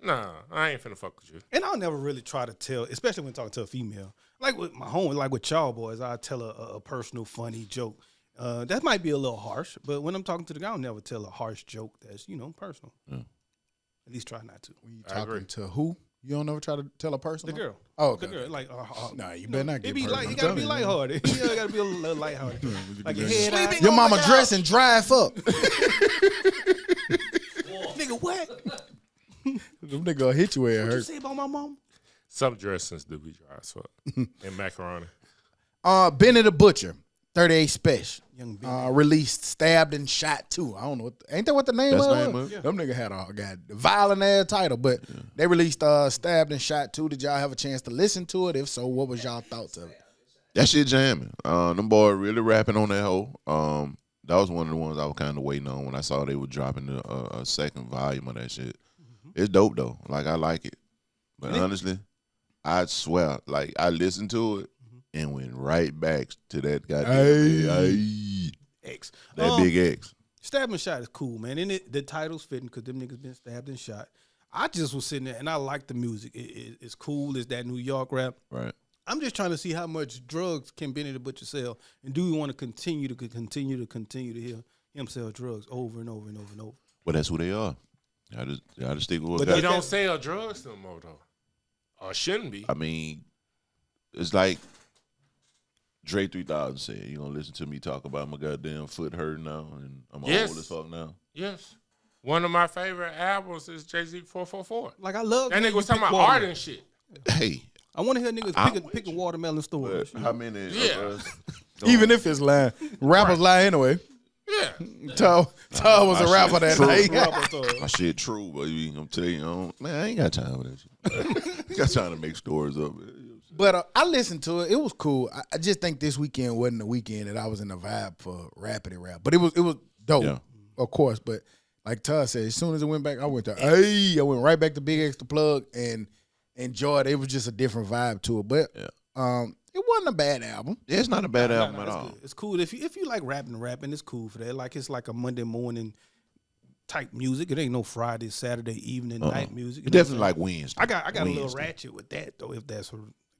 nah, I ain't finna fuck with you. and I'll never really try to tell, especially when talking to a female. Like with my home, like with y'all boys, I tell a personal, funny joke. That might be a little harsh, but when I'm talking to the guy, I'll never tell a harsh joke that's, personal. Yeah. At least try not to. When you I agree. talking to who? You don't ever try to tell a person? The girl. Oh, okay. The girl. Like, Nah, you better not get it be personal. like, I'm it gotta telling be you. lighthearted. You gotta be a little lighthearted. Like your head out. Your mama dress and drive up. Nigga, what? Them nigga gonna hit you where it What you hurts. say about my mom? Some dressings do be dry as fuck. And macaroni. Benny the Butcher, 38 Special. Young Benny. Released Stabbed and Shot 2. I don't know. Ain't that what the name That's was? the name of it? Yeah. Them nigga had a violent ass title, but they released Stabbed and Shot 2. Did y'all have a chance to listen to it? If so, what was y'all thoughts of it? That shit jamming. Them boys really rapping on that hoe. That was one of the ones I was kind of waiting on when I saw they were dropping a second volume of that shit. It's dope though. Like, I like it. But honestly, I swear, like, I listened to it and went right back to that goddamn X. that big X. Stab and Shot is cool, man. And the title's fitting because them niggas been stabbed and shot. I just was sitting there and I like the music. It's cool. It's that New York rap. Right. I'm just trying to see how much drugs can Benny the Butcher sell, and do we want to continue to hear him sell drugs over and over and over and over? Well, that's who they are. I just stick with what But got- You don't sell drugs no more, though. Or shouldn't be. I mean, it's like Dre 3000 said, you gonna listen to me talk about my goddamn foot hurting now and I'm Yes. old as fuck now. Yes. One of my favorite albums is Jay-Z 444. Like, I love That when nigga you was talking pick about art watermelon. and shit. Hey, I want to hear niggas I'm picking watermelon stores. but how many of Yeah. us Even if it's lying. Rappers lie anyway. Yeah. Todd was a my rapper shit that true. night. my shit true, baby. I'm telling you, man, I ain't got time for that shit. got time to make stories up. But I listened to it. It was cool. I just think this weekend wasn't the weekend that I was in the vibe for rappity rap. But it was dope, Yeah. of course. But like Todd said, as soon as it went back, I went right back to Big X the Plug and enjoyed it. It was just a different vibe to it. But it wasn't a bad album. Yeah, it's not a bad album at That's all. good. It's cool if you like rapping, it's cool for that. Like, it's like a Monday morning type music. It ain't no Friday, Saturday evening night music. You know Definitely what like Wednesday. I'm saying? I got a little Wednesday. ratchet with that though. If that's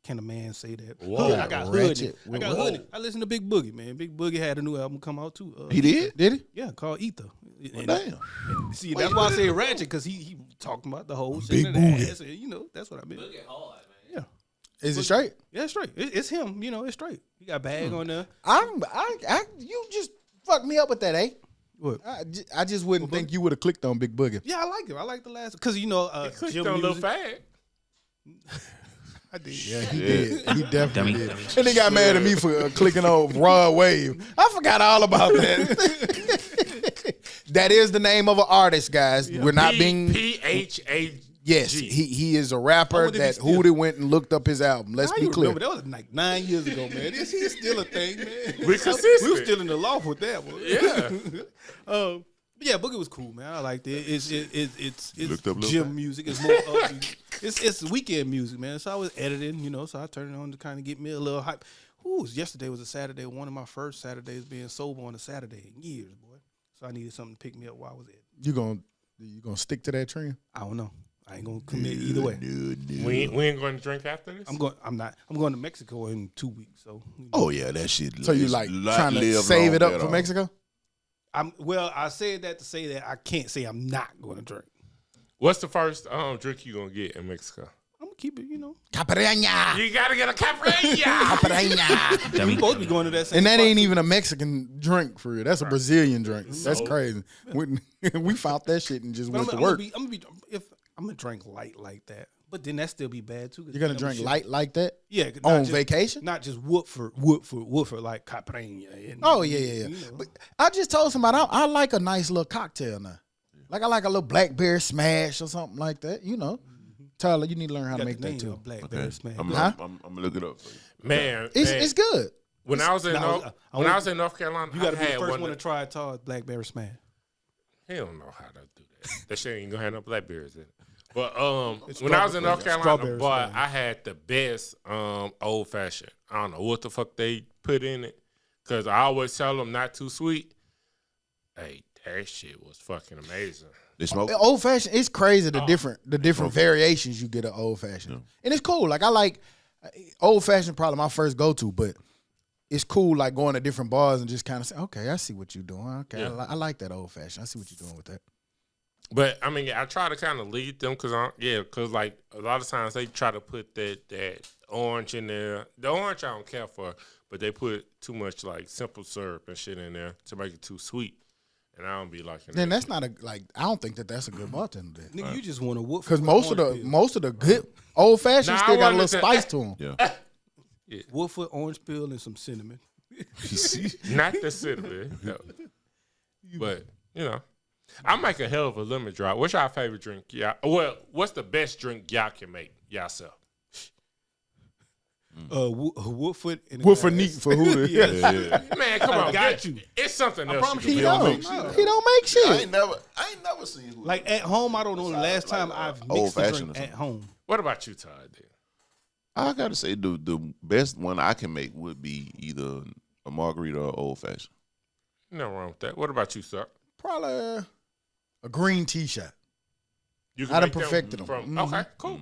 can a man say that? Whoa. Hood, I got hood. Ratchet I got with hood. I listen to Big Boogie, man. Big Boogie had a new album come out too. He did? Did he? Yeah, called Ether. And- Damn. See, that's why I say ratchet, because he talking about the whole Big shit. Boogie. That's what I mean. Look at hard, man. Yeah, Is it straight? yeah, it's straight. It's him. It's straight. He got bag on there. You just fucked me up with that, eh? What? I just wouldn't think you would have clicked on Big Boogie. Yeah, I like him. I like the last because Clicked Jim on Lil Music. Fag. I did. Yeah, he did. He definitely did. Dummy. And he got mad at me for clicking on Raw Wave. I forgot all about that. That is the name of an artist, guys. We're not being. PHAG. Yes, he is a rapper wonder if that he's still- Hootie went and looked up his album. Let's How be you clear. remember? That was like 9 years ago, man. This is still a thing, man. We consistent. We were still in the loft with that one. Yeah. But yeah, Boogie was cool, man. I liked it. It's Looked up Lil gym Fat. music. It's more upbeat. It's weekend music, man. So I was editing, so I turned it on to kind of get me a little hype. Yesterday was a Saturday. One of my first Saturdays being sober on a Saturday in years, boy. So I needed something to pick me up while I was at it. You gonna stick to that trend? I don't know. I ain't gonna commit either way. We ain't going to drink after this? I'm going to Mexico in 2 weeks. So Oh yeah, that shit. So you is like lot trying to live save long it up that for off. Mexico? I said that to say that I can't say I'm not going to drink. What's the first drink you going to get in Mexico? I'm gonna keep it, Capiranha. You got to get a Capriña. Capiranha. We supposed to be going to that same And that spot. ain't even a Mexican drink for real. That's a Brazilian drink. That's crazy. We found that shit and just But went to work. I'm gonna drink light like that. But then that still be bad too. 'Cause You're gonna you know drink shit- light like that? Yeah, On vacation? not just Woodford like Caipirinha. And, Oh yeah. you know. But I just told somebody I like a nice little cocktail now. Like I like a little blackberry smash or something like that. You know, Tyler, you need to learn how to Got make the that name too. of Blackberry Smash. I'm Huh? gonna look it up for you. Man, It's good. when I was in Now, I was in North Carolina, You got to I be the had first one one to try it. Tall Blackberry Smash. He don't know how to do that. That shit ain't gonna have no blackberries in it. But It's when I was in strawberry- North Carolina, strawberry boy, flavor. I had the best old fashioned. I don't know what the fuck they put in it, cause I always tell them not too sweet. Hey, that shit was fucking amazing. They smoke. Old fashioned, it's crazy the different variations you get of old fashioned, and it's cool. Like I like old fashioned, probably my first go to, but it's cool like going to different bars and just kind of say, okay, I see what you're doing. Okay, Yeah. I like that old fashioned. I see what you're doing with that. But I mean, I try to kind of lead them because like a lot of times they try to put that orange in there. The orange I don't care for, but they put too much like simple syrup and shit in there to make it too sweet, and I don't be liking Then that. that's not I don't think that's a good bartender. Nigga, you just want to Woodford. Because most of the good old fashioned Nah, still I got a little wanted to- spice to them. Yeah. Woodford orange peel and some cinnamon. Not the cinnamon, no. But you know, I make a hell of a lemon drop. What's your favorite drink? Yeah. Well, what's the best drink y'all can make yourself? Woodford and Woodford neat for who? Yeah. Yeah. Man, come on, got you. It's something else. promise you He can you make. don't. He don't make shit. I ain't never seen who. Like at home, I don't know the last time I've mixed a old-fashioned drink or at something. home. What about you, Todd? Then? I gotta say the best one I can make would be either a margarita or old fashioned. Nothing wrong with that. What about you, sir? Probably a green tea shot. You I done make them perfected 'em. From, Mhm. Okay, cool.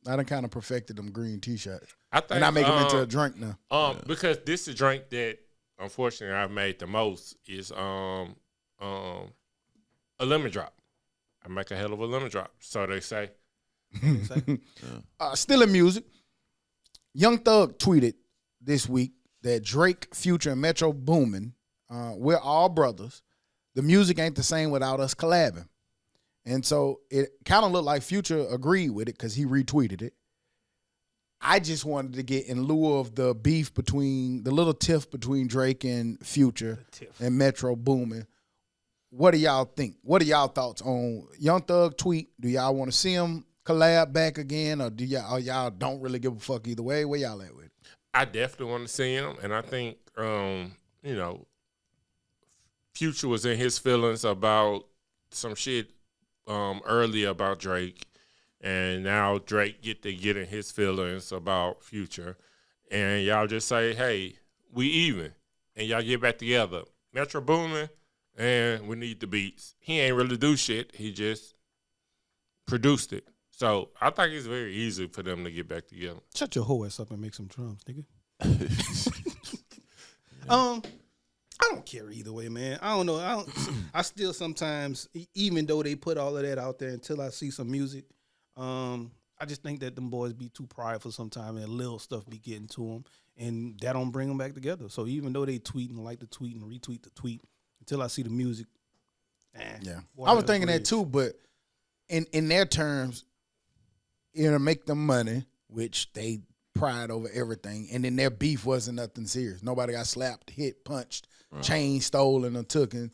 I done kind of perfected them green tea shots. I think, And I make them into a drink now. Because this is a drink that unfortunately I've made the most is a lemon drop. I make a hell of a lemon drop, so they say. Still in music. Young Thug tweeted this week that Drake, Future, and Metro Boomin, we're all brothers. The music ain't the same without us collabing. And so it kind of looked like Future agreed with it because he retweeted it. I just wanted to get in lieu of the beef between the little tiff between Drake and Future and Metro Boomin. What do y'all think? What are y'all thoughts on Young Thug tweet? Do y'all want to see him collab back again, or do y'all don't really give a fuck either way? Where y'all at with it? I definitely want to see him, and I think Future was in his feelings about some shit earlier about Drake, and now Drake get in his feelings about Future, and y'all just say, hey, we even, and y'all get back together. Metro Boomin, and we need the beats. He ain't really do shit. He just produced it. So I think it's very easy for them to get back together. Shut your whole ass up and make some drums, nigga. I don't care either way, man. I don't know. I still sometimes, even though they put all of that out there, until I see some music, I just think that them boys be too prideful sometimes, and little stuff be getting to them, and that don't bring them back together. So even though they tweet and like to tweet and retweet the tweet, until I see the music, Yeah, water I was under the thinking that bridge. too, but in their terms, it'll make them money, which they pride over everything, and then their beef wasn't nothing serious. Nobody got slapped, hit, punched, chain stolen, or taken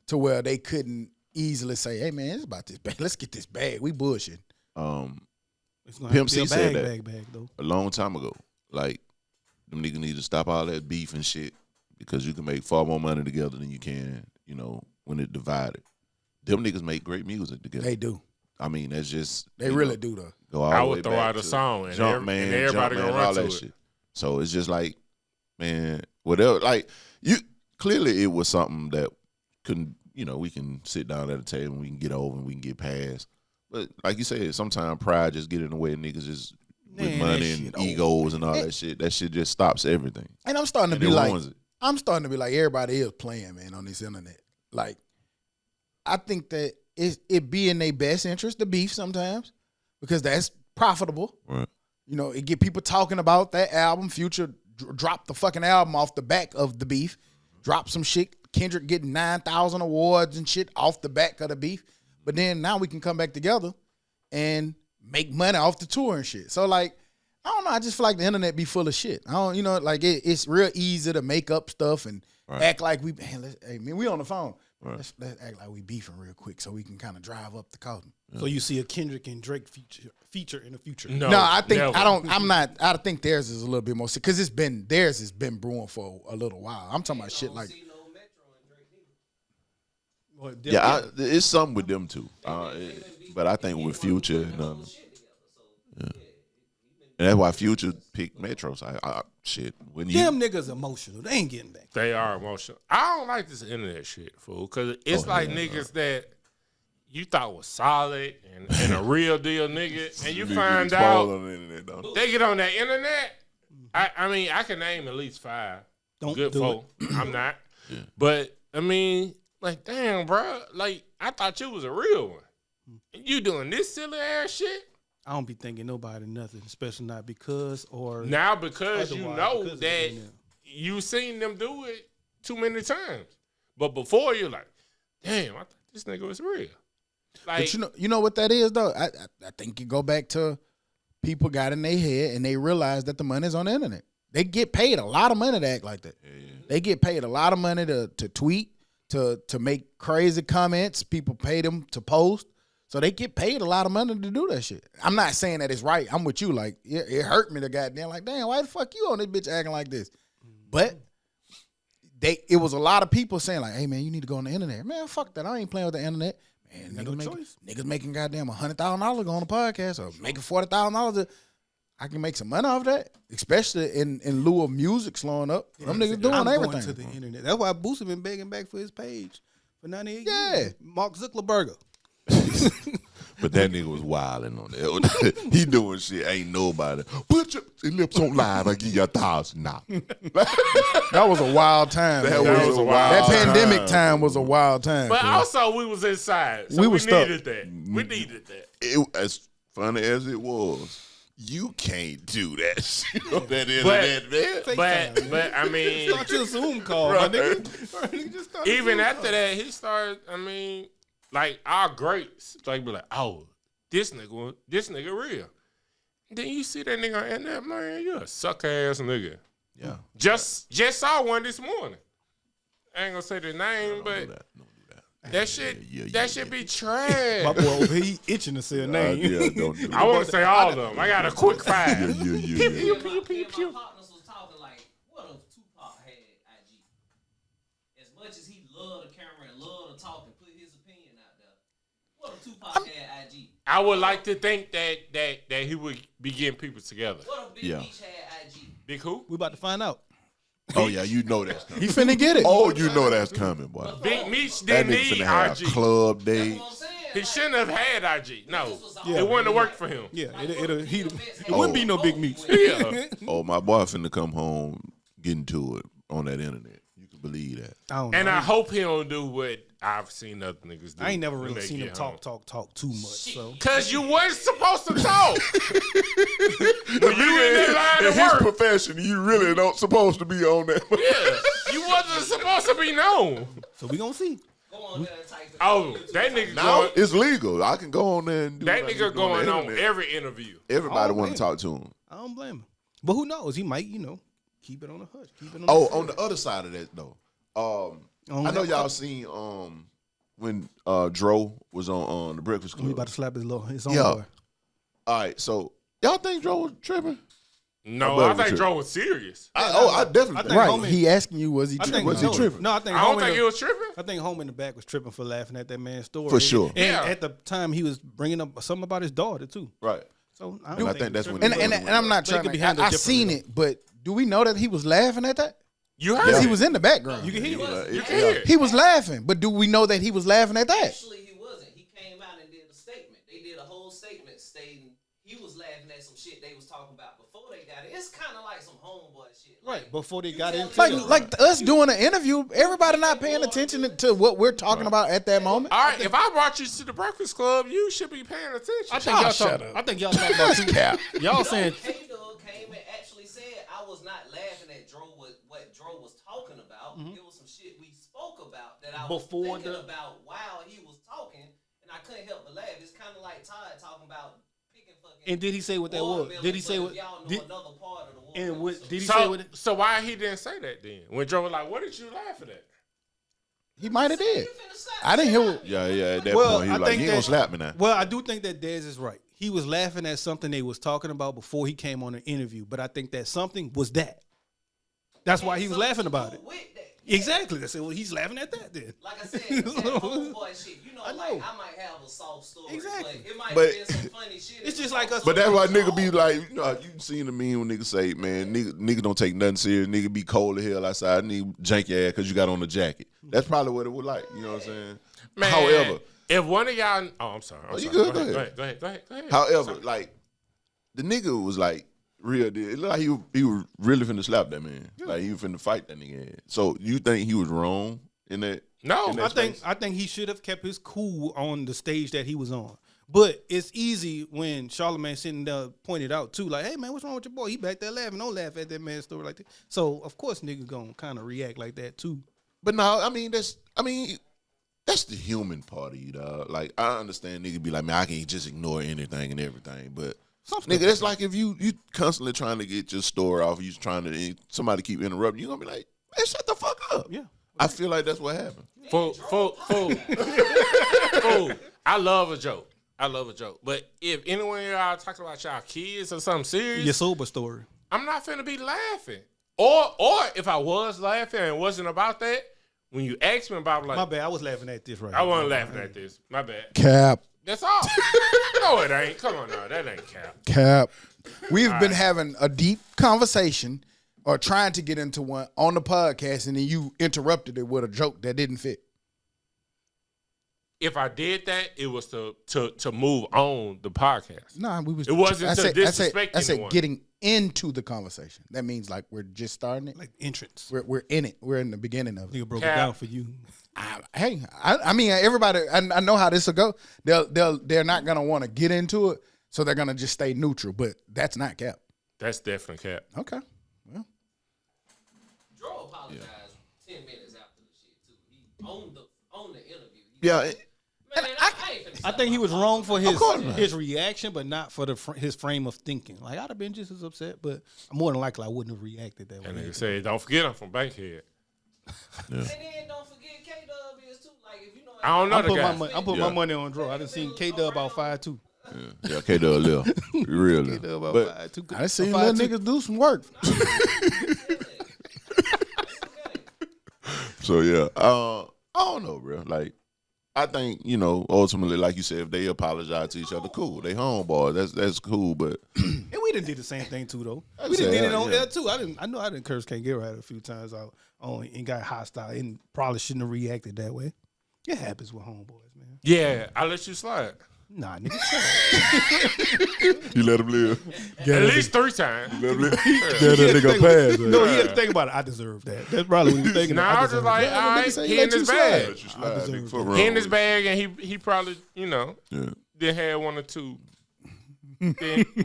to where they couldn't easily say, "Hey man, it's about this bag. Let's get this bag. We bullshit." It's gonna Pimp have to be C a said bag that though. a long time ago. Like, them niggas need to stop all that beef and shit because you can make far more money together than you can, when it divided. Them niggas make great music together. They do. I mean, that's just They really do though. Go all I the would way throw back out a to song and Jumpman, everybody gonna run all to that it. shit. So it's just like man, whatever. Like you, clearly it was something that couldn't, we can sit down at a table and we can get over and we can get past. But like you said, sometimes pride just get in the way of niggas just with Man, money that and shit egos and all that shit. That shit just stops everything. And I'm starting to And be it like, ruins it. everybody is playing, man, on this internet. Like, I think that it be in their best interest to beef sometimes because that's profitable. Right. It get people talking about that album. Future dropped the fucking album off the back of the beef. Drop some shit. Kendrick getting 9,000 awards and shit off the back of the beef. But then now we can come back together and make money off the tour and shit. So like, I don't know. I just feel like the internet be full of shit. I don't, it's real easy to make up stuff and act like we, we on the phone. Right. Let's act like we beefing real quick so we can kind of drive up the cost. So you see a Kendrick and Drake feature in the future? No, I think never. I don't. I'm not. I think theirs is a little bit more because theirs has been brewing for a little while. I'm talking about shit like. See no Metro and Drake neither. Well, Yeah, it's something with them too. But I think with Future, Shit together. So and that's why Future picked Metros. Shit. When you them niggas emotional. They ain't getting back. They are emotional. I don't like this internet shit, fool, because it's like niggas that you thought was solid and a real deal nigga, and you find out on the internet, though. they get on that internet. I mean, I can name at least 5 Don't good do folk. I'm not. But, I mean, like, damn, bro. Like, I thought you was a real one. And you doing this silly ass shit? I don't be thinking nobody nothing, especially not because or Now because you otherwise, know because of that the internet. you seen them do it too many times. But before you're like, damn, I thought this nigga was real. Like, But you know what that is though. I think you go back to people got in their head and they realize that the money's on the internet. They get paid a lot of money to act like that. They get paid a lot of money to tweet, to make crazy comments. People pay them to post. So they get paid a lot of money to do that shit. I'm not saying that it's right. I'm with you. Like, it hurt me to goddamn, like, damn, why the fuck you on this bitch acting like this? But it was a lot of people saying, like, hey, man, you need to go on the internet. Man, fuck that. I ain't playing with the internet. Man, niggas making goddamn $100,000 go on a podcast or making $40,000. I can make some money off that, especially in lieu of music slowing up. Them niggas doing I'm everything. going to the internet. That's why Boosie been begging back for his page for 98 Yeah. years. Mark Zuckerberg. But that nigga was wilding on that. He doing shit ain't nobody. Put your lips on live. I give you 1,000 now. That was a wild time. That man. was a wild That time. pandemic time was a wild time. but man. also we was inside. So We we, was stuck. needed that. We needed that. As funny as it was, you can't do that shit on that internet, man. But I mean, Start your Zoom call, Right. my nigga. Just start a even Zoom after call. that, he started. I mean, like our greats, like be like, oh, this nigga real. Then you see that nigga on the internet, man, you a suck ass nigga. Yeah. Just saw one this morning. I ain't gonna say the name, but Don't do that. that shit, Yeah, that shit be trash. My boy over here, he itching to say a name. Yeah, don't do I that. want to say all of them. I got a quick Yeah, five. yeah, yeah, yeah. me and my partners was talking like, what if Tupac had IG? As much as he loved the camera and loved to talk and put his opinion out there, what if Tupac had IG? I would like to think that he would be getting people together. What if Big Yeah. Meech had IG? Big who? We about to find out. Oh, yeah, you know that's coming. He finna get it. Oh, you know that's coming, boy. Big Meech That didn't nigga need finna have IG. club That's day. what I'm saying. He shouldn't have had IG. No, Yeah. it wouldn't have worked for him. Yeah, it wouldn't be no big meat. Yeah. Oh, my boy finna come home getting to it on that internet. You can believe that. I don't know. And I hope he don't do what I've seen other niggas do. I ain't never when really they seen him get talk home. too much. So Cause you wasn't supposed to talk. When you in that line In of his work, profession, you really don't supposed to be on that. yeah, you wasn't supposed to be known. we gonna see. Go on there and type it. Oh, that nigga Now going, it's legal. I can go on there and do that what I nigga need to do going the on internet. every interview. Everybody Oh, want man. to talk to him. I don't blame him. But who knows? He might, keep it on the hush. Keep it on. Oh, the on the other side of that though, On I know that- y'all seen when Dro was on the Breakfast He Club. about to slap his own Yeah. boy. All right, so y'all think Dro was tripping? No, My I brother think was Dro was serious. I definitely I think. think Right. homie- He asking you, was he I tripping? think Was he tripping? No, I think I don't homie think in he the- was tripping. I think home in the back was tripping for laughing at that man's story. For sure. And Yeah. at the time, he was bringing up something about Right. So And I think that's when And I'm not They trying could be to. handled I seen differently, it, but Do we know that he was laughing at that? You heard Because it. he was in the background. You can hear it. You can hear it. He was laughing, but do we know that he was laughing at that? Actually, he wasn't. He came out and did a statement. They did a whole statement stating he was laughing at some shit they was talking about before they got it. It's kind of like some homeboy shit. Right, before they got into Like us doing an interview, everybody not paying attention to what we're talking about at that moment. All right, if I brought you to the Breakfast Club, you should be paying attention. I think y'all talking about two cap. Y'all saying K-Dub came and actually said I was not laughing at what Dro was talking about. It was some shit we spoke about that I was Before thinking the- about while he was talking, and I couldn't help but laugh. It's kind of like Todd talking about picking fucking. And did he say what that was? watermelon, Did he say but what? if y'all know Did, another part of the and watermelon, what, did he say So, what? so why he didn't say that then? When Joe was like, "What did you laughing at?" He might have did. You finna slap I didn't hear me. what. Yeah. At that Well, point, he I was like, think "You ain't gonna that- slap me now." Well, I do think that Dez is right. He was laughing at something they was talking about before he came on the interview, but I think that something was that. That's why he was laughing about it. With that. Exactly. I said, well, he's laughing at that then. Like I said, that homeboy shit. You know, I know. like I might have a soft story, Exactly. but it might But- be some funny shit. It's just like us. But that's why nigga be like, you know, you seen the meme when niggas say, man, nigga don't take nothing serious. Nigga be cold as hell outside. Nigga jank your ass because you got on a jacket. That's probably what it was like. You know what I'm saying? Man, However, if one of y'all, I'm sorry. I'm you sorry. good? Go Go ahead. Go ahead. however, like the nigga was like real deal. It looked like he was really finna slap that man. Like he was finna fight that nigga ass. So you think he was wrong in that? No, in that space? I think he should have kept his cool on the stage that he was on. But it's easy when Charlamagne sitting there pointed out too, like, hey man, what's wrong with your boy? He back there laughing. Don't laugh at that man's story like that. So of course niggas gonna kind of react like that too. But no, I mean that's the human part of you, dog. Like I understand nigga be like, man, I can't just ignore anything and everything, but nigga, that's like if you constantly trying to get your story off, you trying to somebody keep interrupting, you gonna be like, man, shut the fuck up. Yeah. I feel like that's what happened. Fool. I love a joke. But if anyone of y'all talking about y'all kids or something serious, Your sober story. I'm not finna be laughing. Or if I was laughing and it wasn't about that, when you ask me about like, My bad. I was laughing at this right I now. wasn't laughing at this. My bad. Cap. That's all. No, it ain't. Come on now. That ain't cap. Cap. We've been having a deep conversation or trying to get into one on the podcast, and then you interrupted it with a joke that didn't fit. If I did that, it was to move on the podcast. No, we was. It wasn't to disrespect I said anyone. getting into the conversation. That means like we're just starting it. Like entrance. We're in it. We're in the beginning of it. Nigga broke Cap. it down for you. I mean, everybody. I know how this will go. They're not gonna want to get into it, so they're gonna just stay neutral. But that's not cap. That's definitely cap. Okay. Well, Dro apologized 10 minutes after the shit too. He on the interview. Yeah, Man, I ain't finna I think he was wrong for course not. his reaction, but not for his frame of thinking. Like I'd have been just as upset, but more than likely I wouldn't have reacted that And way. nigga said, don't forget I'm from Bankhead. And then don't forget K-Dub is too. Like if you know. I don't know I'm the guy. putting my money on draw. I done seen K-Dub about 5'2". yeah, K-Dub left. Real left. K-Dub about But 5'2". I seen little niggas do some work. so yeah, I don't know, bro. Like, I think ultimately, like you said, if they apologize to each other, cool. They homeboys. That's cool. But And we done did the same thing too, though. I'd We done say did it that, on yeah. air too. I know I didn't curse Can't Get Right a few times out on and got hostile and probably shouldn't have reacted that way. It happens with homeboys, man. Yeah, I let you slide. Nah, nigga, shut up. you let him live. At least 3 times. Let him live. That nigga pass. No, he had to think about it. I deserve that. That's probably what he was thinking. Nah, I was just like, all right, say he let in you his slide. bag. Let you slide, deserve nigga. that. Fuck wrong He in his with bag, and he probably, you. Yeah. did have 1 or 2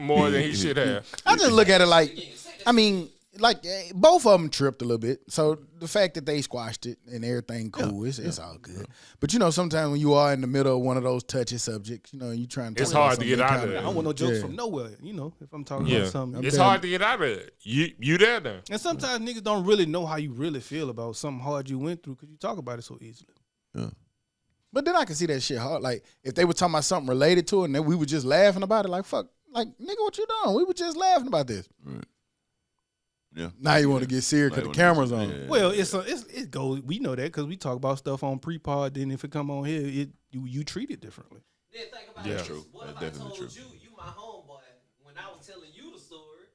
more than he should have. I just look at it like, I mean, like both of them tripped a little bit. So the fact that they squashed it and everything cool, it's all good. But sometimes when you are in the middle of one of those touchy subjects, you trying to. It's talk about hard to get something, out of kinda- I don't want no jokes Yeah. from nowhere, if I'm talking Yeah, about something. it's down. hard to get out of it. You there then? And sometimes niggas don't really know how you really feel about something hard you went through because you talk about it so easily. Yeah. But then I can see that shit hard. Like if they were talking about something related to it and then we were just laughing about it, like fuck, like nigga, what you doing? We were just laughing about this. Right. Yeah. Now you want to get serious because the camera's on. Yeah. Well, it goes. We know that because we talk about stuff on pre-pod. Then if it come on here, you treat it differently. Then think about Yeah. this. True. What That's if I definitely told true. you my homeboy, when I was telling you the story,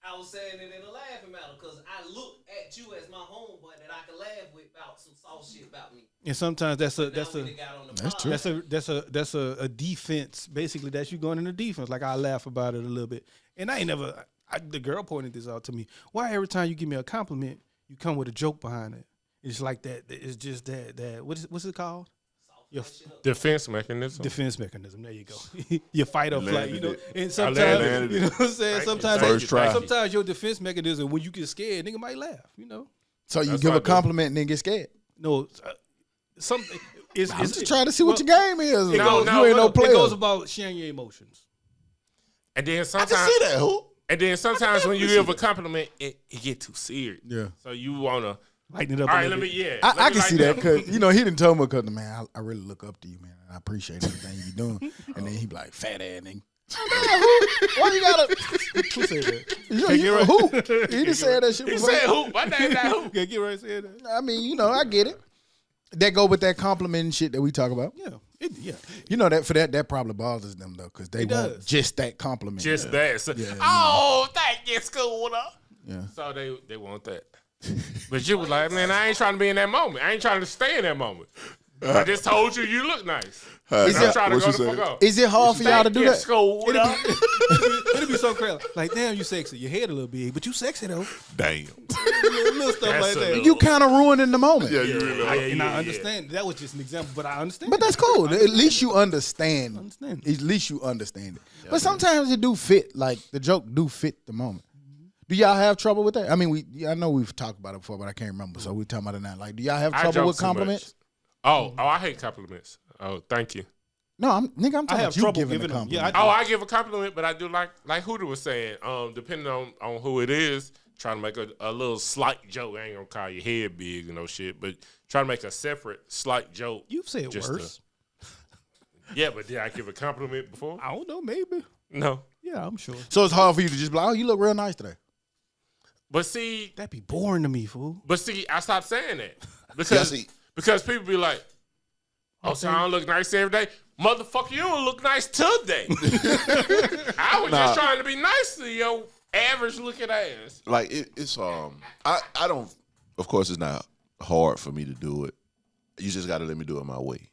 I was saying it in a laughing matter because I look at you as my homeboy that I can laugh with about some soft shit about me. And sometimes that's Now we got on the pod. that's a defense. Basically, that's you going into defense. Like I laugh about it a little bit, and I ain't never. The girl pointed this out to me. Why every time you give me a compliment, you come with a joke behind it? It's like that. It's just that. What's it called? Your Defense mechanism. defense mechanism. There you go. Your fight or flight. You know, Landed and it. sometimes landed you know it. what I'm saying. Sometimes First try. Sometimes your defense mechanism when you get scared, nigga might laugh. You know. So you That's give what a I do. compliment and then get scared. No, something. I'm just trying to see what your game is. It goes, You ain't no player. It goes about sharing your emotions. And then I sometimes, can see that. Who? and then sometimes when you give a compliment, it get too serious. Yeah. So you wanna. Lighten it up. All a right, little let me. bit. Yeah. I can see that because he didn't tell me because man, I really look up to you, man. I appreciate everything you doing. And then he be like, fat ass nigga. Why you gotta? Who said that? Who? He just said that shit He before. said who? My name not who. Yeah, get right said that. I mean, I get it. That go with that compliment and shit that we talk about. Yeah, yeah. You know that probably bothers them though, because they It want does. just that compliment. Just that. So, Yeah, oh, thank you, Scooter. Yeah. So they want that. But you was like, man, I ain't trying to be in that moment. I ain't trying to stay in that moment. I just told you you look nice. Is I'm it- trying to what go you the say? fuck off. Is it hard for y'all to do that? Scooter. It'll be so crazy. Like, damn, you sexy. Your head a little big, but you sexy though. Damn. Little stuff That's like a that. little- You kind of ruining the moment. Yeah, you really. And I understand. That was just an example, but I understand. But that's cool. At least you understand. Understand. At least you understand it. But sometimes it do fit. Like the joke do fit the moment. Do y'all have trouble with that? I mean, I know we've talked about it before, but I can't remember. So we talking about it now. Like, do y'all have I trouble joke with too much. compliments? Oh, I hate compliments. Oh, thank you. No, I'm talking I about have you trouble giving a giving them. compliment. Yeah, Oh, I give a compliment, but I do like Hooter was saying, depending on who it is, trying to make a little slight joke. I ain't gonna call your head big and no shit, but try to make a separate slight joke. You've said just worse. Yeah, but did I give a compliment before? I don't know, maybe. No. Yeah, I'm sure. So it's hard for you to just be like, oh, you look real nice today. But see, That'd be boring to me, fool. I stopped saying that Yeah, see. because people be like, "Oh, so I don't look nice every day, motherfucker. You don't look nice today." I was just trying to be nice to your average looking ass. Like it's I don't. Of course, it's not hard for me to do it. You just got to let me do it my way,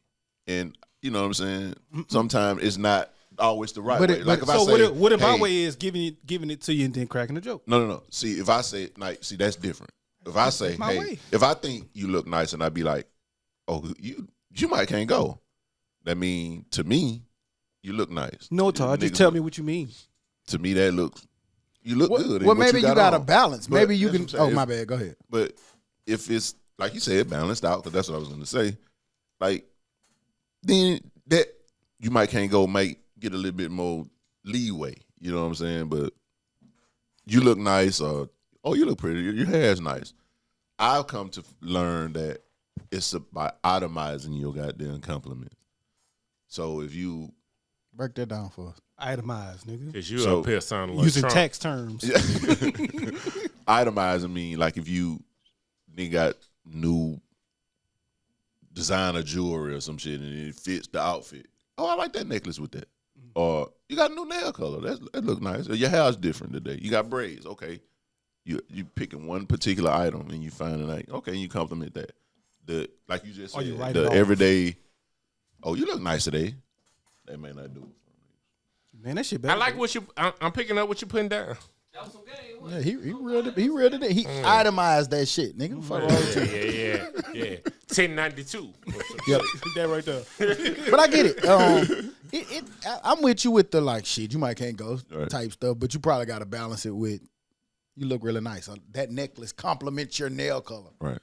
and you know what I'm saying. Sometimes it's not always the right But way. it- Like but- if I So say, what if my hey, way is giving it to you and then cracking a joke? No. See, if I say, like, see, that's different. If I say, My hey, way. if I think you look nice, and I be like, oh, you might can't go. That mean to me, you look nice. No, Todd. Just Niggas tell look- me what you mean. To me, that looks. You look good. in Well, what maybe you got a on. balance. But Maybe you that's can. what I'm saying. Oh, my bad. Go ahead. But if it's like you said, balanced out, because that's what I was going to say. Like then that you might can't go make get a little bit more leeway. You know what I'm saying? But you look nice, or oh, you look pretty. Your hair's nice. I've come to learn that it's about itemizing your goddamn compliments. So if you Break that down for us. Itemized, nigga. Cause you So, up here sounding like Using Trump. tax terms. itemizing mean like if you got new designer jewelry or some shit and it fits the outfit. Oh, I like that necklace with that. Or you got a new nail color. That look nice. Or your hair's different today. You got braids. Okay. You picking one particular item and you finding like, okay, you compliment that. The like you just Or said, you write it the off. everyday, oh, you look nice today. They may not do it. Man, that shit I better. like what you. I'm picking up what you putting down. That was some game. Yeah, he reeled it. He reeled it. He itemized that shit, nigga. Fuck wrong with you. Yeah. 1092. Yep. that right there. But I get it. I'm with you with the like shit. You might can't go Right. type stuff, but you probably got to balance it with. You look really nice. That necklace complements your nail color. Right.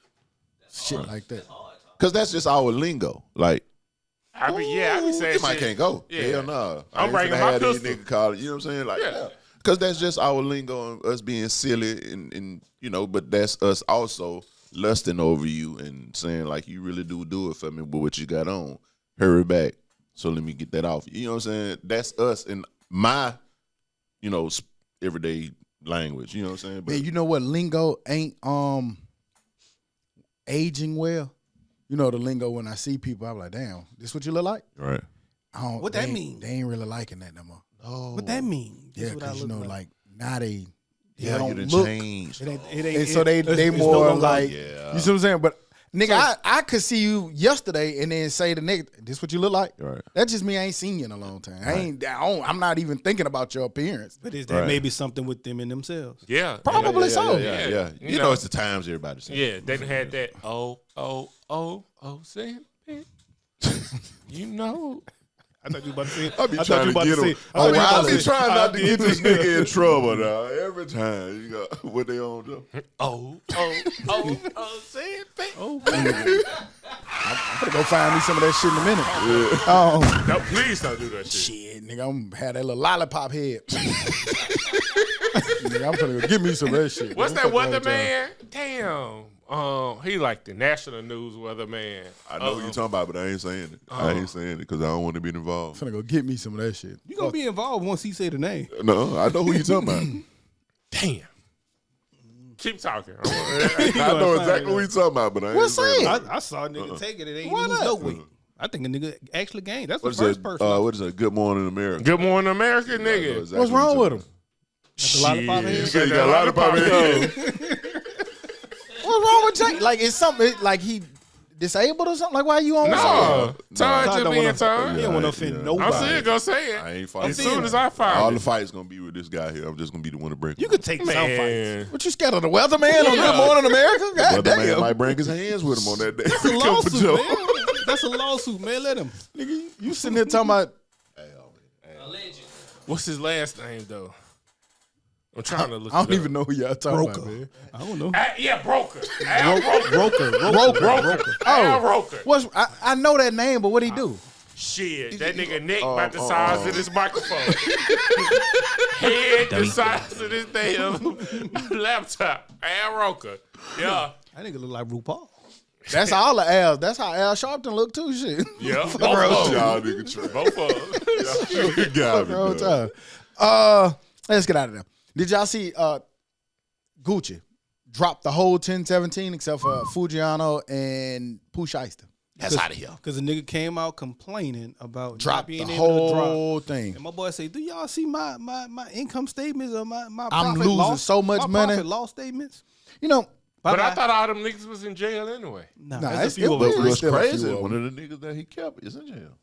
Shit like that. Because that's just our lingo. Like, I be saying you might shit. can't go. Yeah. Hell no. I'm ain't bringing finna my have these pistol. nigga call it, you know what I'm saying? Like, Yeah. because that's just our lingo and us being silly and you know, but that's us also lusting over you and saying like, you really do it for me with what you got on. Hurry back. So let me get that off. You know what I'm saying? That's us in my, you know, everyday language. You know what I'm saying? But Man, you know what lingo ain't aging well? You know the lingo when I see people, I'm like, damn, this what you look like? right. What that mean? They ain't really liking that no more. Oh. What that mean? This Yeah, what I because you look know, like. like now they Yeah, don't you done look. changed. It ain't. And so they it's no more longer- like, Yeah. you see what I'm saying? But nigga, I could see you yesterday and then say the nigga, this what you look like? Right. That just mean I ain't seen you in a long time. I'm not even thinking about your appearance. But is that Right. maybe something with them in themselves? Yeah. Probably so. Yeah. You know, it's the times everybody's saying. Yeah, they done had that. Saying, you know. I thought you about to say. I be trying to get him. I be trying not to get this nigga in trouble now. Every time you got what they on though. Saying, Oh, I'm gonna go find me some of that shit in a minute. no, please don't do that shit. Shit, nigga, I'm gonna have that little lollipop head. Nigga, I'm gonna go get me some of that shit. What's Don't that fuck around with weatherman? Damn. He like the national news weatherman. I know what you're talking about, but I ain't saying it. I ain't saying it because I don't want to be involved. y'all. I'm gonna go get me some of that shit. you gonna be involved once he say the name. No, I know who you talking about. Damn. Keep talking. I know exactly who you talking about, but I ain't What's saying that? it. I saw a nigga take it. It ain't Why lose not? no weight. I think a nigga actually gained. That's What the is first that? person. What is that? Good Morning America. Good morning, America, I know nigga. exactly What's what wrong you with talking him? The lollipop head? about. You got a lollipop in here. What's wrong with Jake? Like, it's something like he disabled or something? Like, why you on? No, something? Todd Todd just don't being wanna- Todd. He don't want to offend nobody. I'm still gonna say I it. ain't fighting. As soon as I find All it. the fights gonna be with this guy here. I'm just gonna be the one to break. You could take some fights. Man. What, you scared of the weatherman on Good Morning America? God But the man damn. might break his hands with him on that day. That's a lawsuit, man. That's a lawsuit, man. Let him. Nigga, you sitting there talking about, Alleged. What's his last name though? I'm trying to look. I don't it up. even know who y'all talking about, Broker. man. I don't know. Yeah, Broker. Al Broker. Roker. Al Oh, Roker. what's, I know that name, but what he do? Shit, that nigga neck about the size of this microphone. Head the size of this damn laptop. Al Roker. Yeah. That nigga look like RuPaul. That's all the L's. That's how Al Sharpton look too, shit. Yeah. Both Y'all of them. nigga trash. Both of them. You got me, All dog. time. Let's get out of there. Did y'all see Gucci dropped the whole 1017 except for Fujiano and Pooh Shiesty? That's out of here. Because the nigga came out complaining about not Dropped the being able to drop. whole thing. And my boy say, "Do y'all see my income statements or my I'm profit losing loss, so much my money." profit loss statements?" You know, But I Bye-bye. thought all them niggas was in jail anyway. Nah, Nah, there's it's- a few it of was- them. What's Still a crazy? few of One them. of the niggas that he kept is in jail.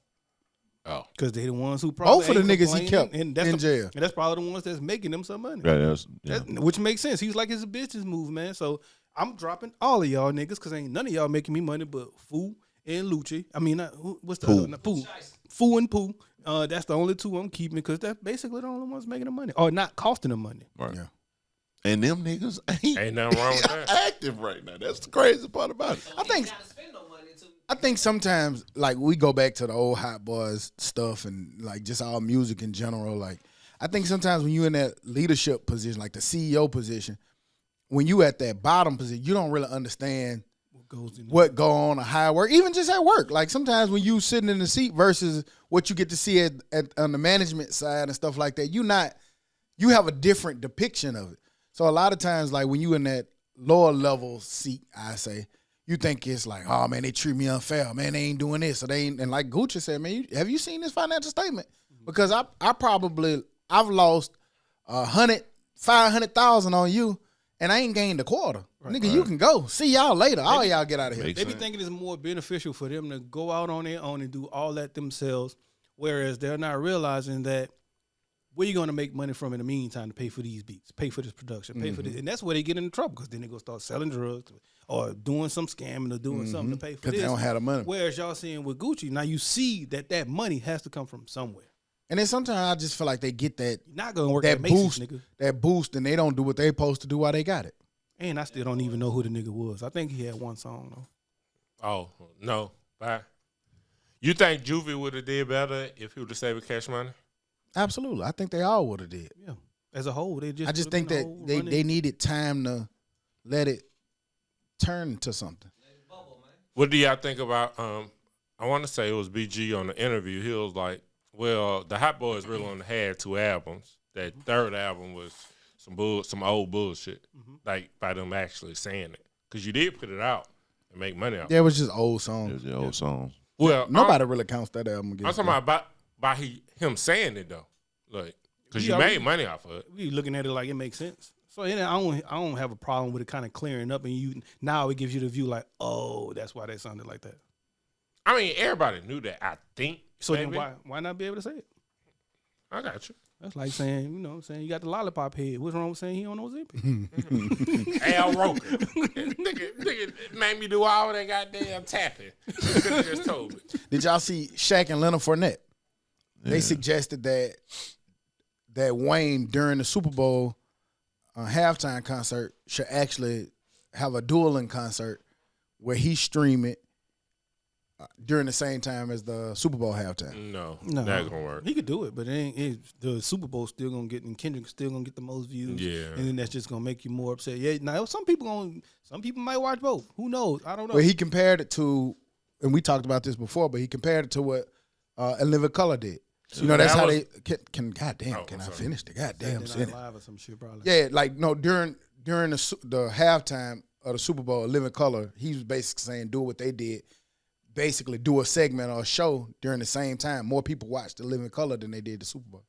Oh, Because they the ones who probably Both of the ain't niggas he complaining, kept and that's in the- jail. and that's probably the ones that's making them some money. yeah, yeah. Which makes sense. He's like, it's a business move, man. So I'm dropping all of y'all niggas because ain't none of y'all making me money but Fu and Lucci. I mean, what's the Pooh. other one? Pooh. Fu and Pooh. That's the only two I'm keeping because that's basically the only ones making the money or not costing them money. Right. Yeah. And them niggas Ain't nothing wrong with that. active right now. That's the crazy part about it. So I think- he gotta spend no money too. I think sometimes like we go back to the old Hot Boys stuff and like just our music in general. Like I think sometimes when you in that leadership position, like the CEO position, when you at that bottom position, you don't really understand What goes in what go on or how it work, even just at work. Like sometimes when you sitting in the seat versus what you get to see at on the management side and stuff like that, you have a different depiction of it. So a lot of times, like when you in that lower level seat, I say, you think it's like, oh man, they treat me unfair. Man, they ain't doing this. So they ain't, and like Gucci said, man, have you seen this financial statement? Because I've lost 500,000 on you, and I ain't gained a quarter. Nigga, you can go. See y'all later. All y'all get out of here. Makes They be sense. thinking it's more beneficial for them to go out on their own and do all that themselves, whereas they're not realizing that where you going to make money from in the meantime to pay for these beats, pay for this production, pay for this. And that's where they get into trouble because then they go start selling drugs or doing some scamming or doing something to pay for Because this. they don't have the money. Whereas y'all seeing with Gucci, now you see that money has to come from somewhere. And then sometimes I just feel like they get that You're not going to work that at Macy's, boost, nigga. that boost, and they don't do what they supposed to do while they got it. And I still don't even know who the nigga was. I think he had one song, though. Oh, no. Bye. You think Juvie would have did better if he would have saved Cash Money? Absolutely, I think they all would have did. Yeah. As a whole, they just I just would've think been a that whole they running- needed time to let it turn to something. Bubble, man. What do y'all think about, I want to say it was BG on the interview. He was like, well, the Hot Boys really only had 2 albums. That third album was some old bullshit, like by them actually saying it. Because you did put it out and make money off it. Yeah, it was just old It songs. was the old song. Well, Nobody really counts that album. I'm against talking that. about by him saying it, though. Like, because you Yeah, made money off of it. We looking at it like it makes sense. So I don't have a problem with it kind of clearing up, and now it gives you the view like, oh, that's why they sounded like that. I mean, everybody knew that. I think. So maybe. then why not be able to say it? I got you. That's like saying, you got the lollipop head. What's wrong with saying he don't know Zippy? Al Roker. nigga made me do all that goddamn tapping. Nigga just told me. Did y'all see Shaq and Leonard Fournette? Yeah. They suggested that Wayne during the Super Bowl halftime concert should actually have a dueling concert where he stream it during the same time as the Super Bowl halftime. No, that's gonna work. He could do it, but the Super Bowl still gonna get, and Kendrick still gonna get the most views. Yeah, and then that's just gonna make you more upset. Yeah, now some people might watch both. Who knows? I don't know. Well, he compared it to, and we talked about this before, but he compared it to what A Living Color did. So, that's how they can. Goddamn, can I finish the goddamn sentence? Live or some shit, probably. Yeah, like no, during the halftime of the Super Bowl, A Living Color, he was basically saying do what they did. Basically do a segment or a show during the same time. More people watched The Living Color than they did the Super Bowl.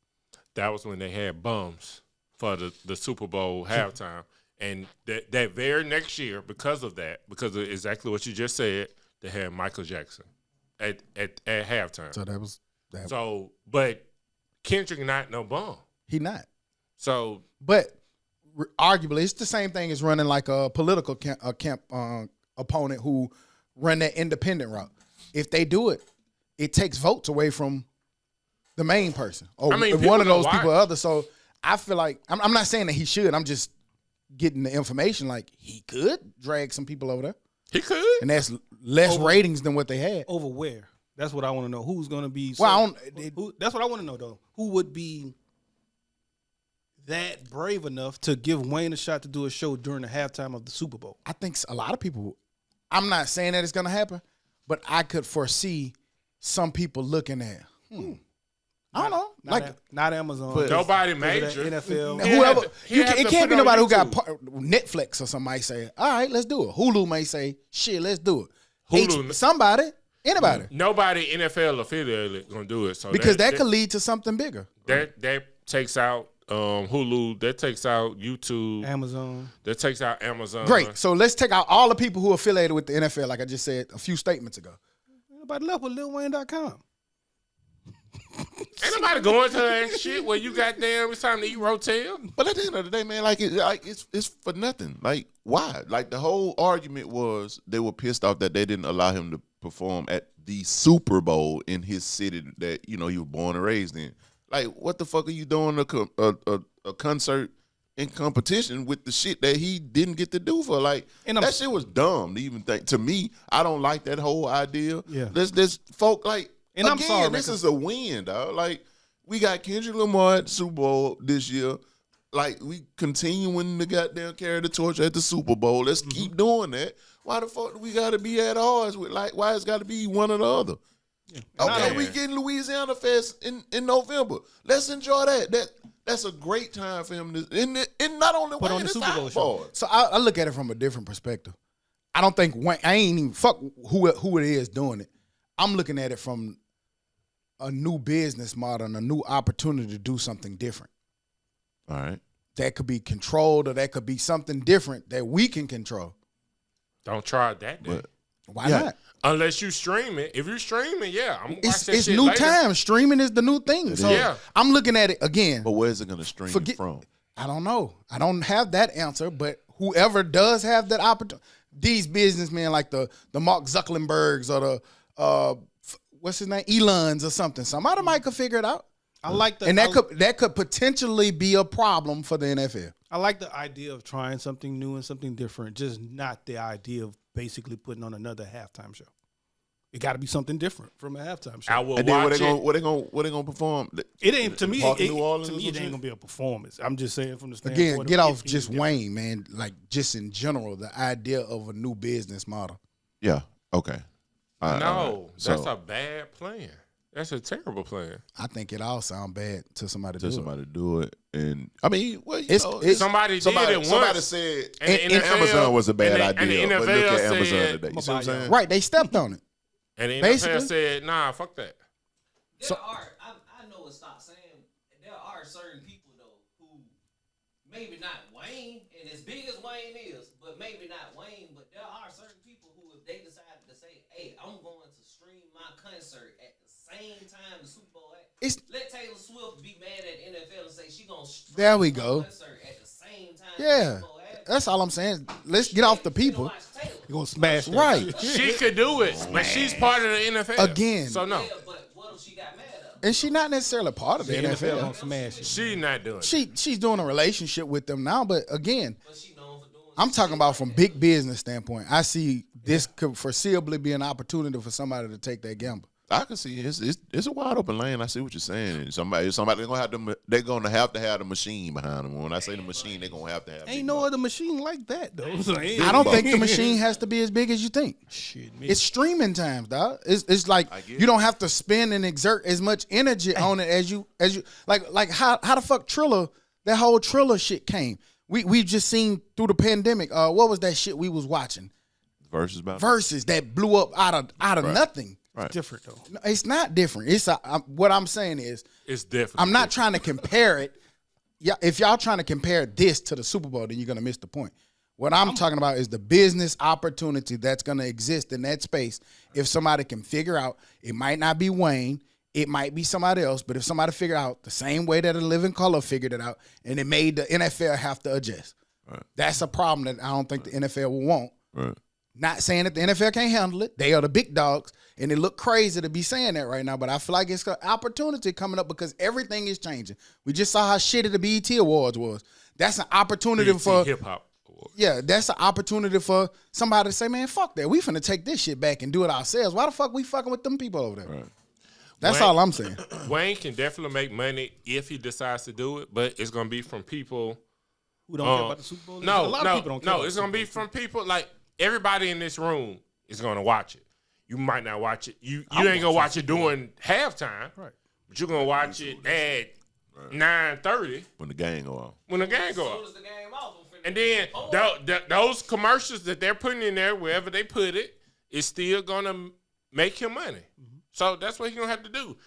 That was when they had bums for the Super Bowl halftime. And that very next year, because of exactly what you just said, they had Michael Jackson at halftime. So that was that. So, but Kendrick not no bum. He not. So, but arguably, it's the same thing as running like a political opponent who run that independent route. If they do it, it takes votes away from the main person or one of those people or other. So I feel like I'm not saying that he should. I'm just getting the information. Like he could drag some people over there. He could, and that's less ratings than what they had. Over where? That's what I want to know. Who's going to be? That's what I want to know though. Who would be that brave enough to give Wayne a shot to do a show during the halftime of the Super Bowl? I think a lot of people. I'm not saying that it's going to happen, but I could foresee some people looking at, I don't know. Not Amazon. Nobody major. NFL. Whoever. It can't be nobody who got Netflix or somebody say, all right, let's do it. Hulu may say, shit, let's do it. Hulu. Somebody, anybody. Nobody NFL affiliate going to do it. So because that could lead to something bigger. That takes out Hulu, that takes out YouTube, Amazon, that takes out Amazon. Great. So let's take out all the people who are affiliated with the NFL, like I just said a few statements ago. Nobody left with LilWayne.com. Ain't nobody going to that shit where you goddamn it's time to eat Rotel. But at the end of the day, man, it's for nothing. Like why? Like the whole argument was they were pissed off that they didn't allow him to perform at the Super Bowl in his city that he was born and raised in. Like, what the fuck are you doing a concert in competition with the shit that he didn't get to do for? Like, that shit was dumb to even think. To me, I don't like that whole idea. Yeah. This folk, like, and again, I'm sorry, this is a win, dog. Like, we got Kendrick Lamar at the Super Bowl this year. Like, we continuing to goddamn carry the torch at the Super Bowl. Let's keep doing that. Why the fuck do we got to be at odds with, like, why it's got to be one or the other? Yeah. Okay, we getting Louisiana Fest in November. Let's enjoy that. That's a great time for him to, and not only put on the Super Bowl show. So I look at it from a different perspective. I don't think Wayne, I ain't even fuck who it is doing it. I'm looking at it from a new business model and a new opportunity to do something different. All right. That could be controlled or that could be something different that we can control. Don't try that day. Why not? Unless you stream it. If you're streaming, I'm gonna watch that it's shit new later. Time. Streaming is the new thing. So I'm looking at it again. But where's it gonna stream from? I don't know. I don't have that answer, but whoever does have that opportunity, these businessmen like the Mark Zuckerbergs or the what's his name? Elons or something. Somebody might could figure it out. I like and that could potentially be a problem for the NFL. I like the idea of trying something new and something different, just not the idea of basically putting on another halftime show. It got to be something different from a halftime show. I will and then watch what they gonna perform? It ain't to me. It ain't shit? gonna be a performance. I'm just saying from the standpoint. Again, get off just Wayne, man. Like just in general, the idea of a new business model. Yeah. Okay. No, that's a bad plan. That's a terrible plan. I think it all sound bad to somebody do it. And I mean, well, somebody did it once. Somebody said and Amazon was a bad idea. And the but NFL look at said, Amazon today. You see what I'm saying? Right, they stepped on it. And the Basically, NFL said, nah, fuck that. I know what stop saying. There are certain people though who maybe not Wayne, and as big as Wayne is, but maybe not Wayne, but there are certain people who, if they decided to say, hey, I'm going to stream my concert at the same time the Super Bowl let Taylor Swift be mad at NFL and say she going to stream there we my go. concert at the same time Yeah. the Super Bowl That's all I'm saying. Let's get off the people. You're gonna smash that. Right. She could do it, but she's part of the NFL. Again. So no. Yeah, but what if she got mad at her? And she's not necessarily part of the NFL gonna NFL. smash it. She's not doing it. She's doing a relationship with them now, but again, But she known for doing I'm talking about from big business standpoint. I see this could foreseeably be an opportunity for somebody to take that gamble. I can see it's a wide open lane. I see what you're saying. And somebody they're gonna have to have the machine behind them. When I say the machine, they're gonna have to have. Ain't no other machine like that though. So I don't think the machine has to be as big as you think. Shit, It's streaming times, dog. It's like get you don't have to spend and exert as much energy on it as you like how the fuck that whole Triller shit came. We've just seen through the pandemic. What was that shit we was watching? Versus That blew up out of nothing. right. different though. No, it's not different. What I'm saying is It's different. I'm not trying to compare it. Yeah, if y'all trying to compare this to the Super Bowl, then you're gonna miss the point. What I'm talking about is the business opportunity that's gonna exist in that space. If somebody can figure out, it might not be Wayne, it might be somebody else, but if somebody figure out the same way that a Living Color figured it out, and it made the NFL have to adjust, that's a problem that I don't think the NFL will want. Right. Not saying that the NFL can't handle it. They are the big dogs, and it look crazy to be saying that right now, but I feel like it's an opportunity coming up because everything is changing. We just saw how shitty the BET Awards was. That's an opportunity for hip hop. yeah, that's an opportunity for somebody to say, man, fuck that. We finna take this shit back and do it ourselves. Why the fuck we fucking with them people over there? Right. That's Wayne- all I'm saying. Wayne can definitely make money if he decides to do it, but it's gonna be from people. Who don't care about the Super Bowl? A No, lot of people don't care. no. about It's the gonna be Super Bowl. from people like everybody in this room is gonna watch it. You might not watch it. You ain't gonna watch it during halftime, Right. but you're gonna watch it at 9:30 When the gang go off. when the game go As soon off. as the game off, I'm finna And then those commercials that they're putting in there, wherever they put it, is still gonna make him money. So that's what he's gonna have to do.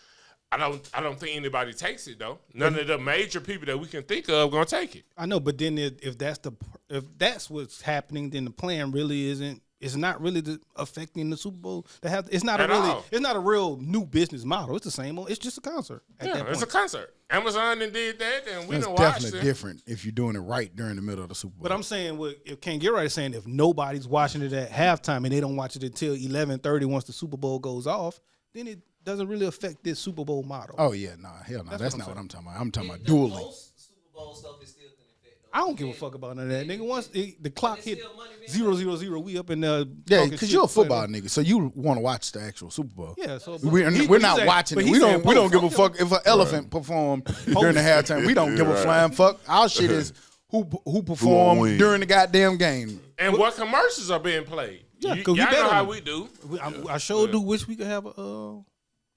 I don't think anybody takes it though. None of the major people that we can think of gonna take it. I know, but then if that's what's happening, then the plan really isn't. It's not really affecting the Super Bowl. It's not At all. It's not a real new business model. It's the same old. It's just a concert. At Yeah, that it's a point. concert. Amazon done did that, and we It's done watched definitely it. different if you're doing it right during the middle of the Super Bowl. But I'm saying, if Can't Get Right is saying if nobody's watching it at halftime and they don't watch it until 11:30 once the Super Bowl goes off, then it doesn't really affect this Super Bowl model. Oh yeah, nah, hell no. That's That's what not I'm what I'm talking about. I'm talking about the dueling. most Super Bowl stuff is still gonna affect. I don't give a fuck about none of that, nigga. Once the clock it's hit still money being 0-0-0, we up in there. Yeah, talking because shit, you're a playing football nigga, so you want to watch the actual Super Bowl. Yeah, so We're but not he's watching but it. he's saying We don't give a post. fuck if an elephant performed during the halftime. We don't give a flying fuck. Our shit is who performed win? during the goddamn game. And what commercials are being played? Yeah, You 'cause we y'all bet know on how them. we do. I sure do wish we could have a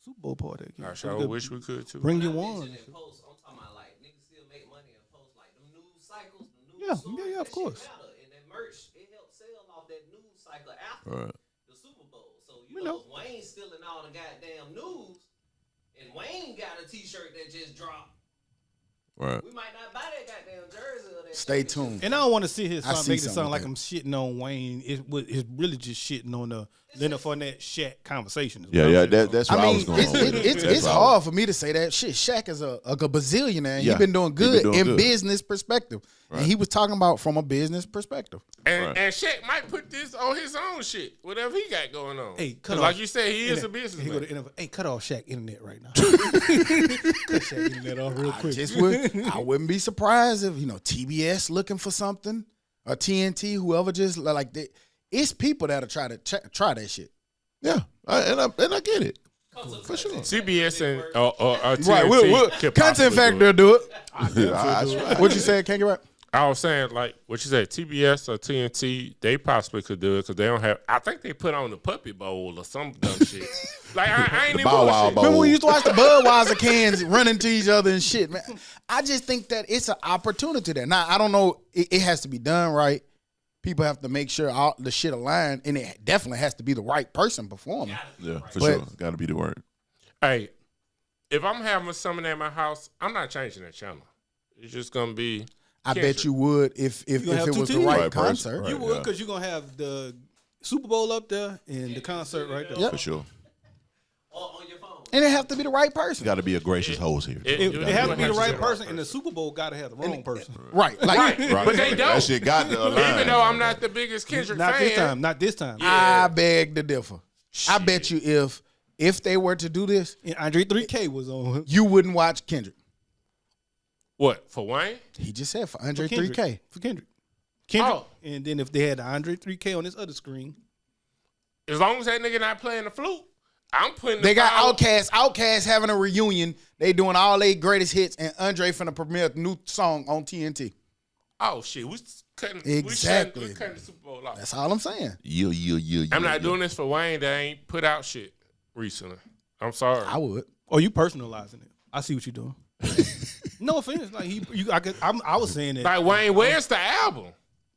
Super Bowl party. I sure wish we could too. Bring you I one. mentioned in post, I'm talking about like niggas still make money in post, like them news cycles, the news Yeah, stories, yeah, of that course. shit matter. And that merch, it helps sell off that news cycle after Right. the Super Bowl. So We you know, know. if Wayne's stealing all the goddamn news, and Wayne got a T-shirt that just dropped, Right. we might not buy that goddamn jersey or that. Stay championship. tuned. And I don't want to sit here I sound, see make it something sound with like that. I'm shitting on Wayne. It's really just shitting on the Leonard Fournette Shaq conversation. is Yeah, what I'm yeah. shitting on. That's I where I mean, was going. it's That's where I hard for me to say that. Shit, Shaq is a bazillionaire. Yeah, He been doing he been good doing in good. business perspective. And he was talking about from a business perspective. And Shaq might put this on his own shit, whatever he got going on. Hey, cut Because off. like you said, he is a He go businessman. to NFL. Hey, cut off Shaq internet right now. cut Shaq internet off real quick. I wouldn't be surprised if TBS looking for something or TNT, whoever just like that. It's people that'll try to try that shit. Yeah, and I get it. For sure. CBS and TNT Right, could Content possibly Factor do will it. do it. I swear. What you said? Can't get right. I was saying, like, what you said, TBS or TNT, they possibly could do it because they don't have, I think they put on the Puppy Bowl or some dumb shit. Like, I ain't even Bow Wow bullshit. Bowl. Remember we used to watch the Budweiser cans running to each other and shit, man. I just think that it's an opportunity there. Now, I don't know. It has to be done right. People have to make sure all the shit aligned, and it definitely has to be the right person performing. Yeah, for But- sure. Got to be the word. Hey, if I'm having something at my house, I'm not changing that channel. It's just going to be, I bet you would if gonna have it two was the teams? right Right person, concert. right. You would yeah. because you're gonna have the Super Bowl up there and the concert right there. Yep. For sure. Or on your phone. And it have to be the right person. Got to be a gracious host here. It You has to be the have right the person, and the Super Bowl got to have the wrong person. Right. Like Right. But they don't. That shit got to align. Even though I'm not the biggest Kendrick Not fan, this time. Not this time. I beg to differ. I bet you if they were to do this, And Andre 3K was on. you wouldn't watch Kendrick. what for Wayne? He just said for Andre Kendrick. 3K. For Kendrick. Kendrick. Oh. And then if they had the Andre 3K on this other screen, As long as that nigga not playing the flute, I'm putting. They got power- Outkast. Outkast having a reunion. They doing all their greatest hits, and Andre finna premiere a new song on TNT. Oh shit, we cutting Exactly. We cutting the Super Bowl off. That's all I'm saying. Yeah. I'm not doing this for Wayne. That ain't put out shit recently. I'm sorry. I would. or you personalizing it. I see what you're doing. No offense. Like I was saying that. Like Wayne, where's the album?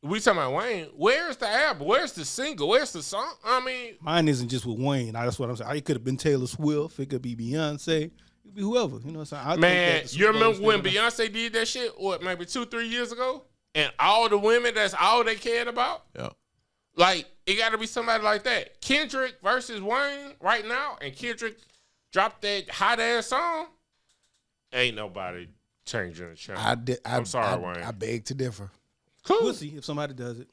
We talking about Wayne. Where's the album? Where's the single? Where's the song? I mean, Mine isn't just with Wayne. That's what I'm saying. It could have been Taylor Swift. It could be Beyonce. It could be whoever. You know what I'm saying? I think man, that the Super you Bowl remember is when still- Beyonce did that shit? What, maybe 2-3 years ago? And all the women, that's all they cared about? Yeah. Like, it got to be somebody like that. Kendrick versus Wayne right now, and Kendrick dropped that hot ass song. Ain't nobody changing the channel. I'm sorry, Wayne. I beg to differ. Cool. We'll see if somebody does it.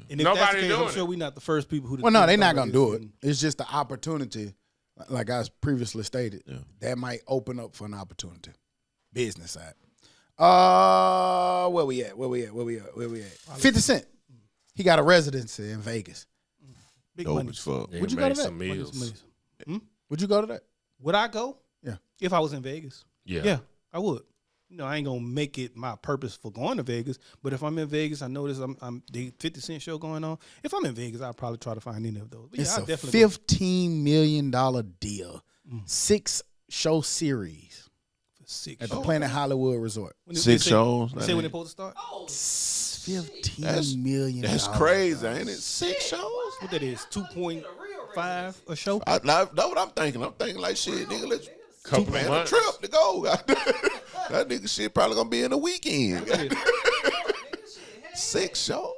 And if Nobody that's the case, I'm doing sure it. we're not the first people who. Well, no, they're not about gonna do this. it. It's just the opportunity, like I previously stated. Yeah. That might open up for an opportunity, business side. Where we at? 50 Cent. He got a residency in Vegas. Big Dope money. as fuck. Yeah, Would you made go to that? some meals. Would you go to that? Would I go? Yeah. If I was in Vegas. Yeah. Yeah, I would. You know, I ain't gonna make it my purpose for going to Vegas. But if I'm in Vegas, I notice I'm the 50 Cent show going on. If I'm in Vegas, I'll probably try to find any of those. But It's yeah, a I'll definitely go $15 million deal, 6-show series for 6 at the shows. Planet Hollywood Resort. When they 6 say- shows. They say when they're supposed to start. Oh, $15 million. That's crazy, ain't it? 6 shows. What that is? 2.5 a show. That's what I'm thinking. I'm thinking like shit, nigga. Let's Couple plan a months. trip to go. That nigga shit probably gonna be in the weekend. 6 shows.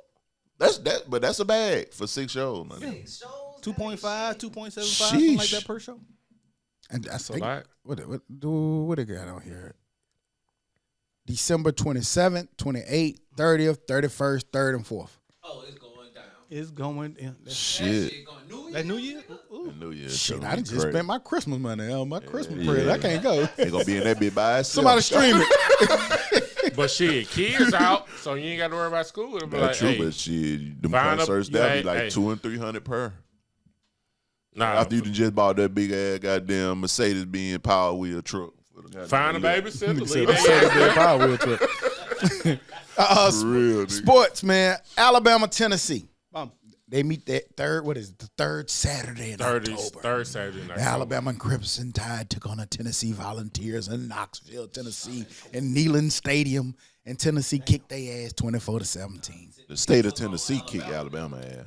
But that's a bag for 6 shows, man. 2.5, 2.75, something like Sheesh. that per show. And that's a lot. What they got on here? December 27th, 28th, 30th, 31st, 3rd, and 4th. Oh, it's going down. It's going. Yeah, that's Shit. Shit going New Year. that New Year. Ooh. New Year Shit, show I done be just great. spent my Christmas money on my Christmas yeah. present. I can't go. They gonna be in that bitch by itself. Somebody stream it. But shit, kids out, so you ain't got to worry about school. It'll be That's like, true, hey, but shit, them find up- concerts that hey, be like hey. 200 and 300 per. nah, After you done just bought that big ass goddamn Mercedes Benz Power Wheel truck. For the goddamn find a little- babysitter. Said Leave I said that it did Power Wheel truck. For real, nigga. Sports, man. Alabama, Tennessee. Bum. They meet that third Saturday in October. third Saturday night. The Alabama Crimson Tide took on the Tennessee Volunteers in Knoxville, Tennessee, in Neyland Stadium, and Tennessee kicked their ass 24-17. The state of Tennessee kicked Alabama ass.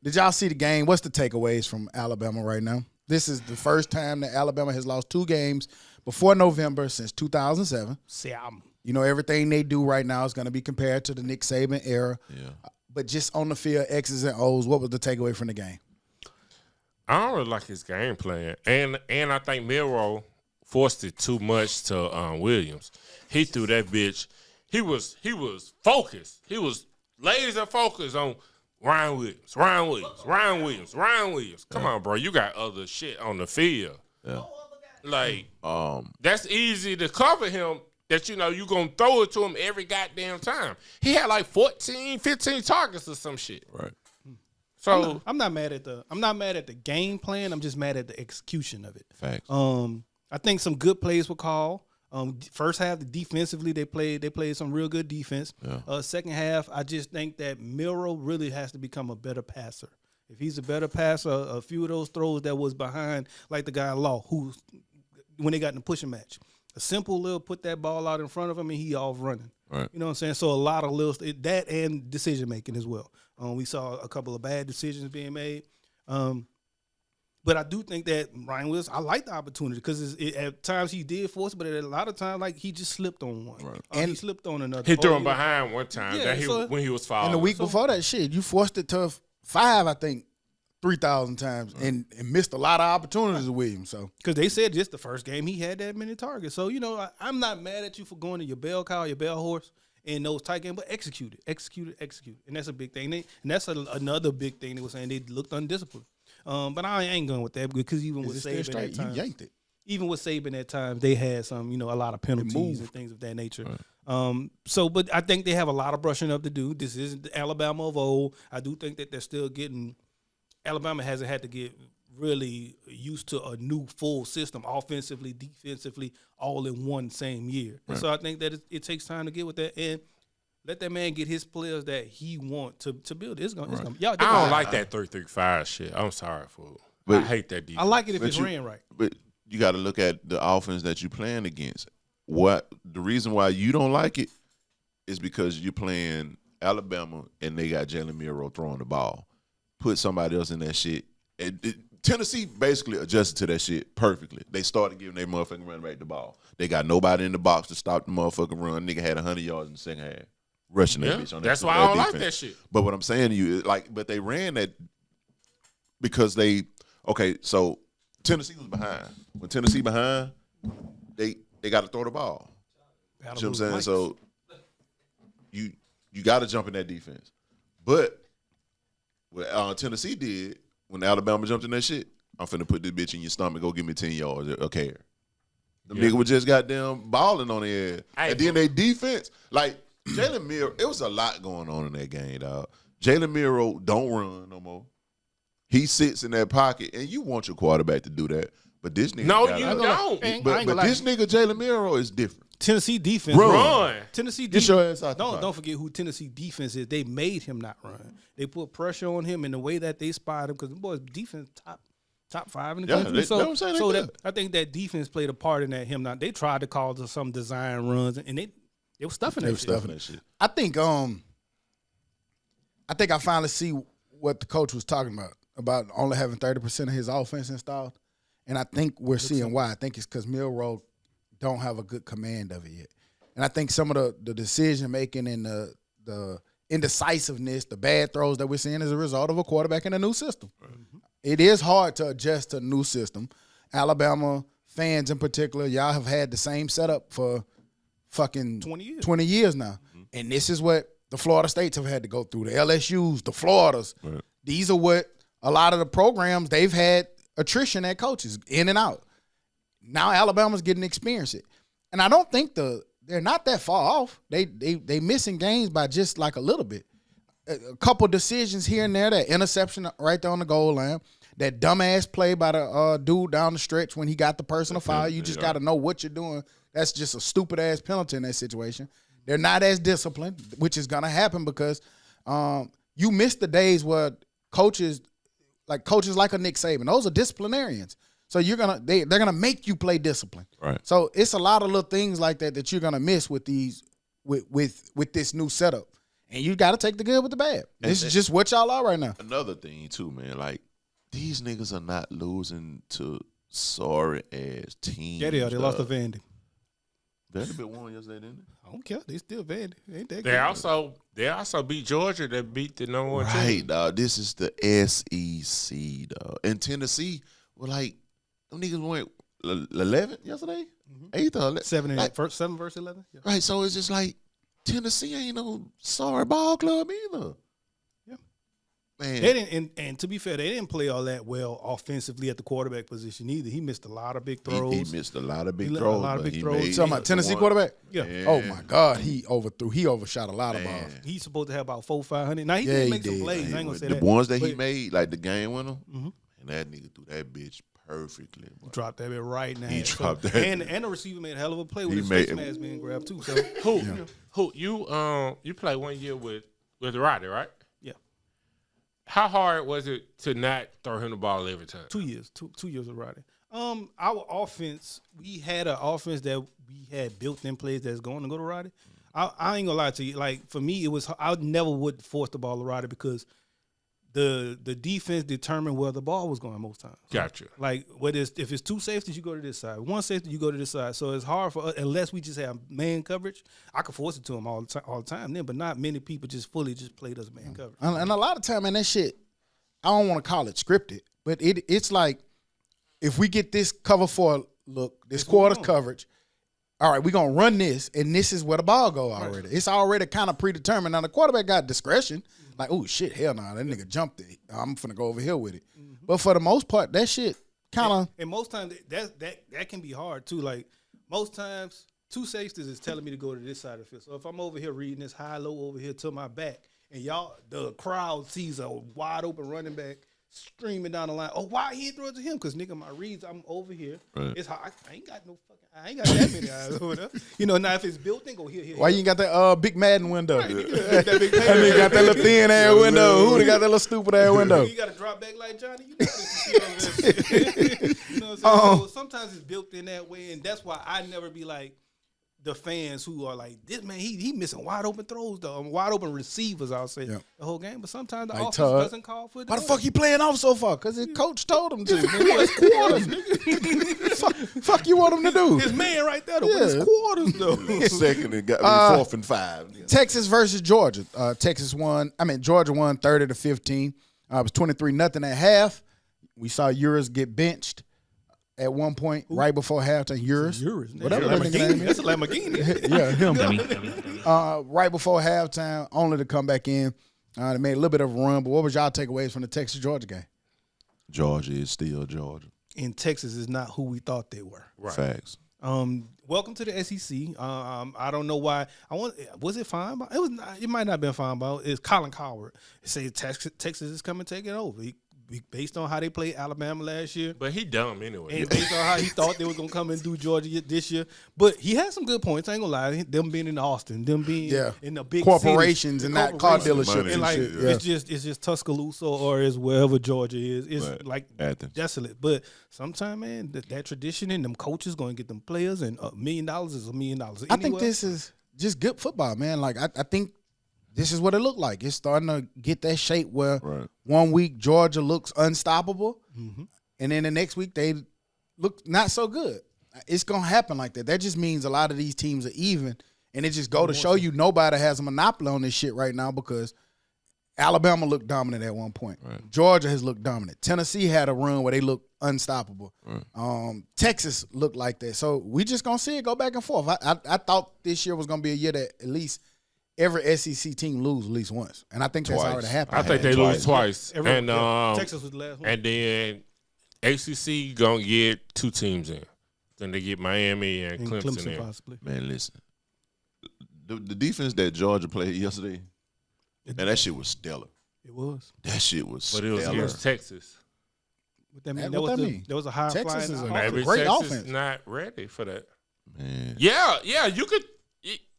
Did y'all see the game? What's the takeaways from Alabama right now? This is the first time that Alabama has lost 2 games before November since 2007. Sam. You know, everything they do right now is going to be compared to the Nick Saban era. Yeah. But just on the field, X's and O's, what was the takeaway from the game? I don't really like his game plan, and I think Milroe forced it too much to Williams. He threw that bitch. He was focused. He was laser focused on Ryan Williams. Come on, bro. You got other shit on the field. Yeah. Like, that's easy to cover him. That you going to throw it to him every goddamn time. He had like 14, 15 targets or some shit. Right. So I'm not mad at the game plan. I'm just mad at the execution of it. Facts. I think some good plays were called. First half, defensively, they played some real good defense. Yeah. Second half, I just think that Milroe really has to become a better passer. If he's a better passer, a few of those throws that was behind, like the guy Law, who when they got in the pushing match, a simple little put that ball out in front of him and he off running. Right. You know what I'm saying? So a lot of little that and decision making as well. We saw a couple of bad decisions being made. But I do think that Ryan Willis, I like the opportunity because at times he did force it, but at a lot of times, like he just slipped on one. Right. And he slipped on another. He threw him behind one time when he was falling. And the week before that shit, you forced it to 5, I think, 3,000 times and missed a lot of opportunities with him. So because they said just the first game he had that many targets. So I'm not mad at you for going to your bell cow, your bell horse in those tight games, but execute it, and that's a big thing. And that's another big thing they were saying they looked undisciplined. But I ain't going with that because even with Saban at times, you yanked it. Even with Saban at times, they had some, a lot of penalties and things of that nature. Right. But I think they have a lot of brushing up to do. This isn't the Alabama of old. I do think that they're still getting. Alabama hasn't had to get really used to a new full system, offensively, defensively, all in one same year. Right. And so I think that it takes time to get with that and let that man get his players that he want to build. It's gonna. I don't like that 3-3-5 shit. I'm sorry for. But I hate that defense. I like it if it's ran right. But you got to look at the offense that you're playing against. The reason why you don't like it is because you're playing Alabama and they got Jalen Miro throwing the ball. Put somebody else in that shit. Tennessee basically adjusted to that shit perfectly. They started giving their motherfucking running back the ball. They got nobody in the box to stop the motherfucking run. Nigga had 100 yards in the second half. Rushing that bitch on that. That's why I don't defense. like that shit. But what I'm saying to you, but they ran that because so Tennessee was behind. When Tennessee behind, they got to throw the ball. You know what I'm saying? So you got to jump in that defense. But what Tennessee did when Alabama jumped in that shit, I'm finna put this bitch in your stomach. Go give me 10 yards. Okay. The nigga was just goddamn balling on their ass. And then they defense, like Jalen Miro, it was a lot going on in that game, dog. Jalen Miro don't run no more. He sits in that pocket, and you want your quarterback to do that. But this nigga don't. But this nigga Jalen Miro is different. Tennessee defense. Run. Tennessee defense. Get your ass out don't forget who Tennessee defense is. They made him not run. They put pressure on him in the way that they spotted him because the boys defense top 5 in the country. I think that defense played a part in that him not. They tried to call to some design runs and they were stuffing that shit. I think I finally see what the coach was talking about only having 30% of his offense installed. And I think we're seeing why. I think it's because Milroe don't have a good command of it yet. And I think some of the decision-making and the indecisiveness, the bad throws that we're seeing is a result of a quarterback in a new system. Mm-hmm. It is hard to adjust to a new system. Alabama fans in particular, y'all have had the same setup for fucking 20 years now. Mm-hmm. And this is what the Florida States have had to go through, the LSUs, the Floridas. Right. These are what a lot of the programs, they've had attrition at coaches, in and out. Now Alabama's getting to experience it. And I don't think they're not that far off. They missing games by just like a little bit. A couple decisions here and there, that interception right there on the goal line, that dumbass play by the dude down the stretch when he got the personal foul. You just got to know what you're doing. That's just a stupid-ass penalty in that situation. They're not as disciplined, which is going to happen because you miss the days where coaches like a Nick Saban, those are disciplinarians. So they're gonna make you play discipline. Right. So it's a lot of little things like that you're gonna miss with these with this new setup. And you gotta take the good with the bad. This is just what y'all are right now. Another thing too, man, like these niggas are not losing to sorry ass teams. Yeah, they are. They lost to Vandy. Vanderbilt won yesterday, didn't they? I don't care. They still Vandy. Ain't that good? They also beat Georgia that beat the number one team. Right, dog. This is the SEC, dog. And Tennessee were like, them niggas went 11 yesterday? 8th or 11? 7 versus 11? Yeah. Right, so it's just like Tennessee ain't no sorry ball club either. Yeah. Man. They didn't, and to be fair, they didn't play all that well offensively at the quarterback position either. He missed a lot of big throws. He missed a lot of big throws. A lot of big throws. Talking about Tennessee quarterback? Yeah. Oh, my God. He overthrew. He overshot a lot of balls. He's supposed to have about 400-500. Now, he did make some plays. I ain't going to say that. The ones that he made, like the game winner, and that nigga threw that bitch perfectly. He dropped that bit right now. He dropped that. And the receiver made a hell of a play with his face mask being grabbed, too. So Who you played 1 year with Roddy, right? Yeah. How hard was it to not throw him the ball every time? 2 years. 2 years with Roddy. Our offense, we had an offense that we had built-in plays that's going to go to Roddy. I ain't gonna lie to you. Like for me, I never would force the ball to Roddy because the defense determined where the ball was going most times. Gotcha. Like if it's two safeties, you go to this side. One safety, you go to this side. So it's hard for us, unless we just have man coverage. I could force it to them all the time then, but not many people just fully just played us man coverage. And a lot of time, man, that shit, I don't want to call it scripted, but it's like if we get this cover for look, this quarter's coverage, all right, we're going to run this, and this is where the ball go already. Right. It's already kind of predetermined. Now, the quarterback got discretion. Like, oh, shit, hell no, that nigga jumped it. I'm finna go over here with it. Mm-hmm. But for the most part, that shit kind of. And most times, that can be hard, too. Like, most times, two safeties is telling me to go to this side of the field. So if I'm over here reading this high-low over here to my back, and the crowd sees a wide-open running back streaming down the line. Oh, why he throw it to him? Because, nigga, my reads, I'm over here. Right. It's hard. I ain't got that many eyes over there. You know, now if it's built in, go here. Why you ain't got that big Madden window? Right, that big that nigga got that little thin ass window. Who got that little stupid ass window? You got to drop back like Johnny. You know what I'm saying? So sometimes it's built in that way, and that's why I never be like the fans who are like, this man, he missing wide open throws though, wide open receivers. I'll say the whole game, but sometimes the offense doesn't call for it. Why the fuck he playing off so far? Because his coach told him to. It's quarters, nigga. fuck you want him to do? His man right there, it's quarters though. Second and got 4th and 5. Yeah. Texas versus Georgia. Georgia won 30-15. It was 23-0 at half. We saw Urias get benched at one point, right before halftime. Urias. Whatever that nigga name is. That's a Lamborghini. Yeah, him. Right before halftime, only to come back in. They made a little bit of a run, but what was y'all takeaways from the Texas-Georgia game? Georgia is still Georgia. And Texas is not who we thought they were. Right. Facts. Welcome to the SEC. I don't know why. Was it fine? It was. It might not have been fine. But it's Colin Cowherd. It says Texas is coming to take it over. Based on how they played Alabama last year. But he dumb anyway. And based on how he thought they were going to come and do Georgia this year. But he had some good points. I ain't going to lie. Them being in Austin, them being in the big corporations cities, and not car dealerships. And like, it's just Tuscaloosa or it's wherever Georgia is. It's like Athens. Desolate. But sometimes, man, that tradition and them coaches going to get them players, and $1 million is $1 million. I think this is just good football, man. Like, I think this is what it looked like. It's starting to get that shape where 1 week Georgia looks unstoppable, and then the next week they look not so good. It's going to happen like that. That just means a lot of these teams are even, and it just go to show you nobody has a monopoly on this shit right now because Alabama looked dominant at one point. Right. Georgia has looked dominant. Tennessee had a run where they looked unstoppable. Right. Texas looked like that. So we just going to see it go back and forth. I thought this year was going to be a year that at least – every SEC team lose at least once, and I think that's already happened. I think they lose twice, and Texas was the last one. And then ACC gonna get 2 teams in. Then they get Miami and Clemson in. Possibly. Man, listen, the defense that Georgia played yesterday, man, that shit was stellar. It was. That shit was stellar. But it was against Texas. What that mean? That was a high Texas flying. Is a maybe great Texas offense. Not ready for that. Man. Yeah, you could.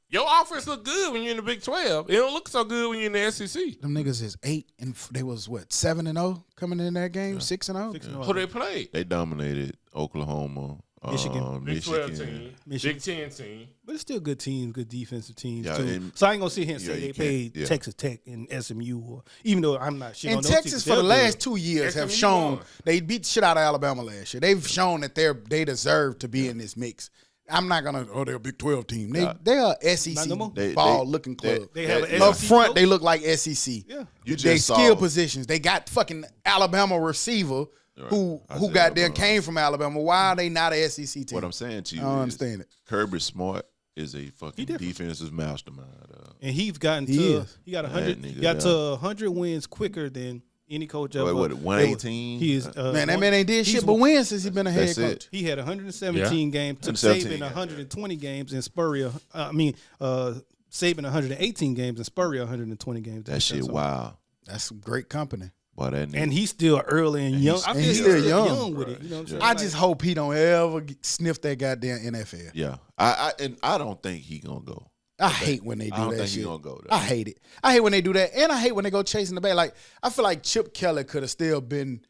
Your offense look good when you're in the Big 12. It don't look so good when you're in the SEC. Them niggas is 8 and they was 7-0 coming in that game, 6-0. Who they played? They dominated Oklahoma, Michigan, Big 12 team, Big 10 team. But it's still good teams, good defensive teams too. And, so I ain't gonna sit here and say they played Texas Tech and SMU, or even though I'm not shit on and those Texas teams, for the last 2 years have shown won. They beat the shit out of Alabama last year. They've shown that they deserve to be in this mix. I'm not gonna. They're a Big 12 team. They are SEC ball looking club. They have an up SEC front. coach? They look like SEC. Yeah, They skill positions. They got fucking Alabama receiver who goddamn came from Alabama. Why are they not a SEC team? What I'm saying to you, I don't understand it. Kirby Smart is a fucking defensive mastermind. And he got 100. He got to 100 wins quicker than any coach ever. What 118? He is man. That man ain't did shit but win since he been a head coach. He had 117 games. Took Saban 120 games, and Spurrier. Saban 118 games, and Spurrier 120 games. That shit, wow. That's some great company. Boy, that nigga. And he's still early and young. I feel he's still young with it. You know what I'm saying? I just hope he don't ever sniff that goddamn NFL. Yeah, I don't think he gonna go. I hate when they do I don't that think shit. he gonna go there. I hate it. I hate when they do that, and I hate when they go chasing the bag. Like I feel like Chip Kelly could have still been.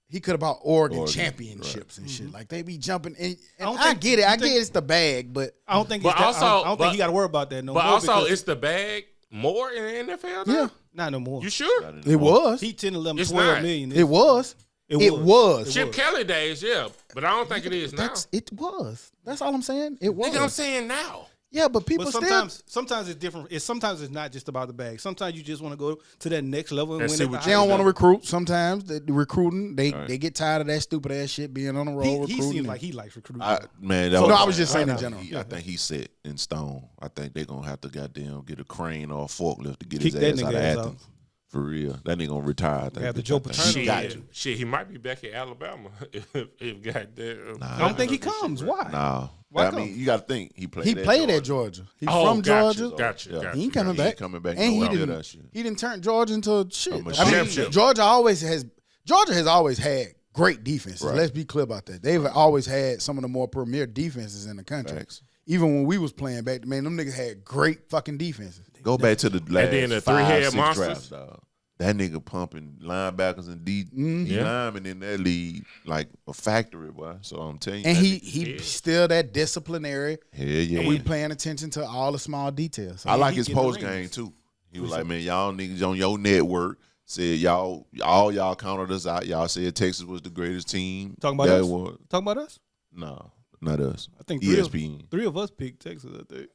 He could have bought Oregon championships and shit. Like they be jumping. And I get it. I get it's the bag, but I don't think. I don't think he got to worry about that no more. But also, it's the bag. more in the NFL now? Yeah, Not no more. You sure? it was. He 10, 11, It's 12 not. million. It was. It was. Chip Kelly days, yeah. But I don't think it is now. It was. That's all I'm saying. It was. Nigga, I'm saying now. Yeah, but people But still. sometimes it's different. Sometimes it's not just about the bag. Sometimes you just want to go to that next level and And win see at the what They highest don't want to level. recruit. Sometimes the recruiting, they get tired of that stupid ass shit being on the road. He recruiting. seems like he likes recruiting. Man, No, I was just saying in general. I think he's set in stone. I think they're gonna have to goddamn get a crane or a forklift to get Kick his that ass nigga out of ass Athens. out. For real, that nigga gonna retire. I think. Have the Joe I think Paterno he got shit. to. Shit, he might be back in Alabama if goddamn. I don't think he comes. Why? Nah, Why I mean, come? you got to think he played. He played at Georgia. He's Oh, from gotcha, Georgia. Gotcha. Yeah. Gotcha. He ain't coming He back. ain't coming back. And he nowhere near didn't. that shit. He didn't turn Georgia into shit. A I mean, championship. Georgia has always had great defenses. Right. Let's be clear about that. They've always had some of the more premier defenses in the country. Facts. Even when we was playing back, man, them niggas had great fucking defenses. Go back to the last then the 5, three-head 6 monsters. drafts, dog. That nigga pumping linebackers and D Yeah. linemen in that league like a factory, boy. So I'm telling you, And that he still that disciplinary. hell yeah. And we paying attention to all the small details. So I like he his get the post rings. game too. He was like, man, y'all niggas on your network said y'all counted us out. Y'all said Texas was the greatest team. Talking about that us? was Talking about us? no, not us. I think ESPN. three of us picked Texas. I think.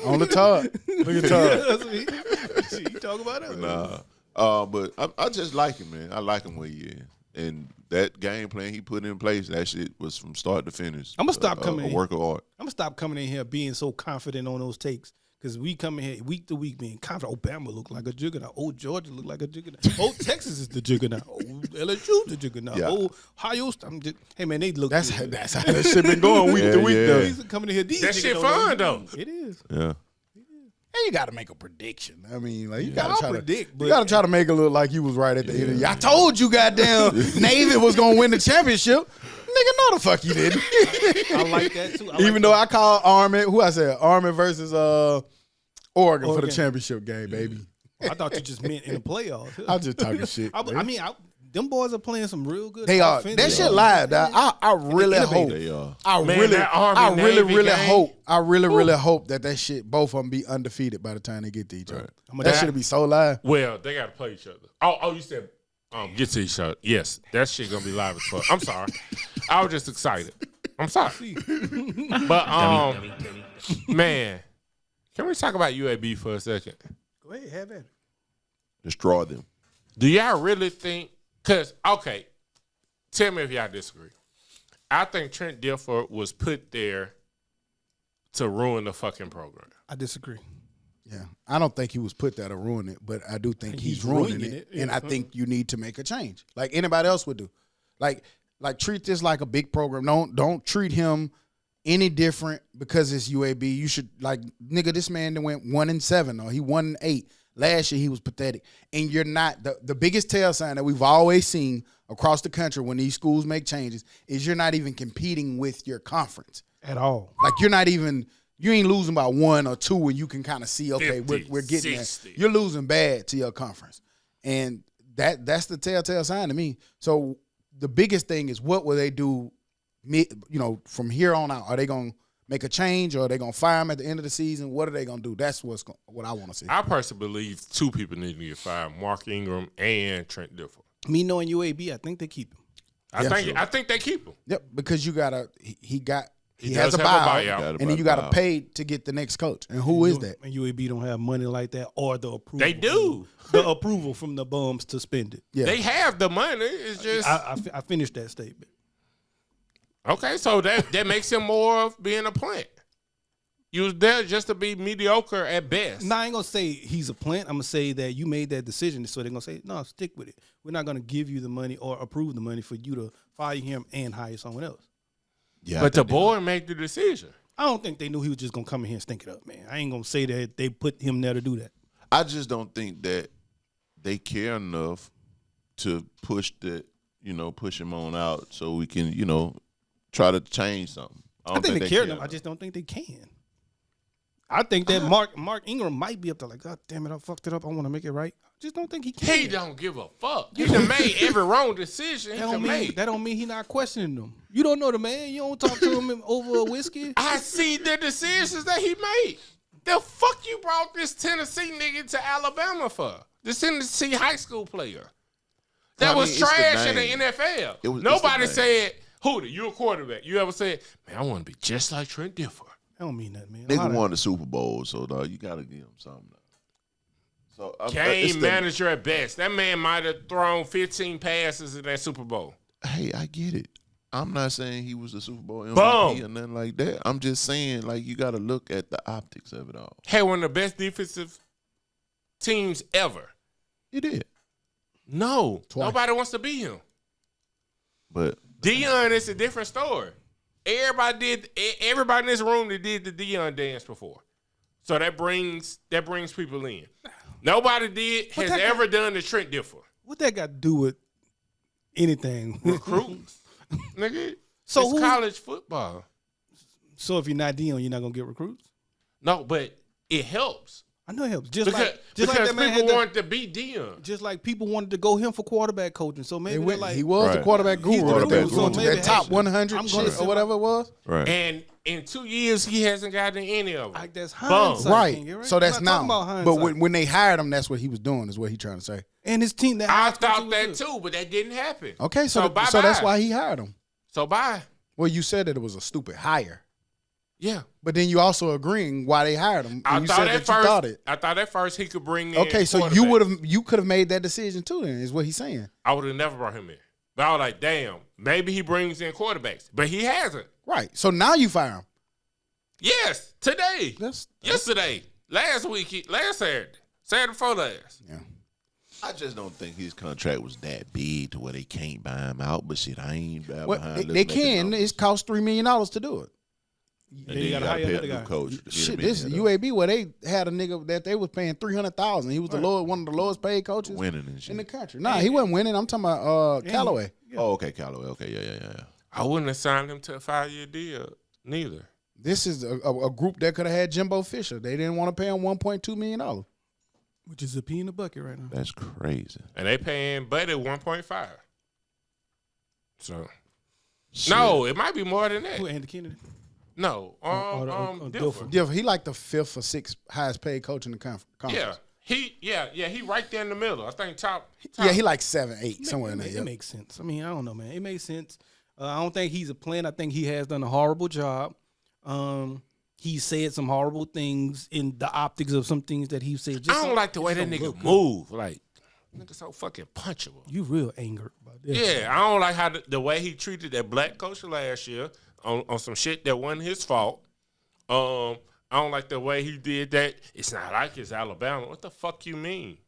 on the Todd. Look at Todd. That's what he you talk about us? But I just like him, man. I like him where he is. And that game plan he put in place, that shit was from start to finish. I'ma stop coming a in. work of art. I'm gonna stop coming in here being so confident on those takes. Because we come in here week to week being confident. Obama look like a juggernaut. Oh, Georgia look like a juggernaut. Oh, Texas is the juggernaut. Oh, LSU the juggernaut. Yeah. Oh, Ohio State. Hey, man, they look That's good. how that shit been going week to week yeah. though. He's coming in here. These That niggas shit don't fun, know. though. It is. Yeah. And you got to make a prediction. I mean, like you I'll got to try predict, to but- you got to try to make it look like you was right at the end. Of the year. I told you, goddamn, Navy was gonna win the championship. Nigga, no, the fuck you didn't. I like that too. Even though I called Army, who I said Army versus Oregon for the Oregon. championship game, baby. I thought you just meant in the playoffs. I'm just talking shit. I mean, them boys are playing some real good. They are. offense. That shit live. Dog. I really hope. They are. I Man, really, that Army I really, Navy really game. hope. I really hope that shit, both of them be undefeated by the time they get to each other. I'ma That die. should be so live. Well, they got to play each other. Oh, you said get to each other. Yes, that shit gonna be live as fuck. I'm sorry. I was just excited. I'm sorry. But man, can we talk about UAB for a second? Go ahead, have at it. Destroy them. Do y'all really think? Cause okay, tell me if y'all disagree. I think Trent Dilfer was put there to ruin the fucking program. I disagree. Yeah, I don't think he was put there to ruin it, but I do think he's he's ruining ruining it, it. and I think you need to make a change, like anybody else would do. Like treat this like a big program. Don't treat him any different because it's UAB. You should nigga. This man that went 1-7 or he 1-8 last year. He was pathetic, and you're not the biggest tell sign that we've always seen across the country when these schools make changes is you're not even competing with your conference At all. Like you're not even. You ain't losing by 1 or 2 and you can kind of see, okay, 50, we're getting 60. there. You're losing bad to your conference. And that's the telltale sign to me. So the biggest thing is what will they do from here on out? Are they going to make a change or are they going to fire him at the end of the season? What are they going to do? That's what I want to see. I personally believe two people need to get fired: Mark Ingram and Trent Dilfer. Me knowing UAB, I think they keep him. I think they keep him. Yep, because you got to he does has a have a buyout, buyout. and then you got to pay to get the next coach. And who is that? And UAB don't have money like that or the approval. They do. The approval from the bums to spend it. Yeah. They have the money. It's just I finished that statement. okay. So that makes him more of being a plant. You was there just to be mediocre at best. Now, I ain't going to say he's a plant. I'm going to say that you made that decision. So they're going to say, no, stick with it. We're not going to give you the money or approve the money for you to fire him and hire someone else. Yeah, But the board made the decision. I don't think they knew he was just going to come in here and stink it up, man. I ain't going to say that they put him there to do that. I just don't think that they care enough to push him on out so we can, try to change something. I think they care enough. I just don't think they can. I think that Mark Ingram might be up there like, God damn it, I fucked it up. I want to make it right. I just don't think he can. He don't give a fuck. He done made every wrong decision he can make. That don't mean he not questioning them. You don't know the man. You don't talk to him over a whiskey. I see the decisions that he made. The fuck you brought this Tennessee nigga to Alabama for? This Tennessee high school player. That was trash in the NFL. Nobody said, Hootie, you a quarterback. You ever said, man, I want to be just like Trent Dilfer. I don't mean that, man. Nigga won the Super Bowl, so dog, you got to give him something. So game manager at best. That man might have thrown 15 passes in that Super Bowl. Hey, I get it. I'm not saying he was the Super Bowl MVP or nothing like that. I'm just saying, like, you got to look at the optics of it all. Had one of the best defensive teams ever. He did. No. Twice. Nobody wants to be him. But Deion is a different story. Everybody in this room that did the Deion dance before. So that brings people in. Nobody has ever done the Trent Dilfer. What that got to do with anything? Recruits. Nigga, so it's college football. So if you're not Deion, you're not gonna get recruits? No, but it helps. I know it helps. Because like that people wanted to beat Deion. Just like people wanted to go him for quarterback coaching. So maybe he was the quarterback guru. That top 100 shit or whatever it was. Right. And in 2 years, he hasn't gotten any of them. Like that's hindsight. Right. So that's now. But when they hired him, that's what he was doing, is what he trying to say. And his team. I thought that too, but that didn't happen. Okay, so that's why he hired him. So bye. Well, you said that it was a stupid hire. Yeah. But then you also agreeing why they hired him. I thought at first he could bring in. Okay, so you could have made that decision too. Then is what he's saying. I would have never brought him in. But I was like, damn, maybe he brings in quarterbacks, but he hasn't. Right. So now you fire him. Yes, today. Yesterday, last week, last Saturday before last. Yeah. I just don't think his contract was that big to where they can't buy him out. But shit, I ain't behind. They can. It's cost $3 million to do it. And then you got to pay a new coach. Shit, this UAB where they had a nigga that they was paying $300,000. He was one of the lowest paid coaches winning and shit in the country. Nah, he wasn't winning. I'm talking about Callaway. Yeah. Oh, okay, Callaway. Okay, yeah. I wouldn't have signed him to a 5-year deal, neither. This is a group that could have had Jimbo Fisher. They didn't want to pay him $1.2 million. Which is a pea in the bucket right now. That's crazy. And they paying Buddy 1.5. So, no, it might be more than that. Who, Andy Kennedy? No, Dilfer. He like the 5th or 6th highest paid coach in the conference. Yeah, he right there in the middle. I think top. Yeah, he like 7, 8 somewhere in there. It makes sense. I mean, I don't know, man. It makes sense. I don't think he's a plan. I think he has done a horrible job. He said some horrible things in the optics of some things that he said. I don't like the way that nigga move. Like, nigga so fucking punchable. You real angry about that. Yeah, I don't like how the way he treated that black coach last year on some shit that wasn't his fault. I don't like the way he did that. It's not like it's Alabama. What the fuck you mean?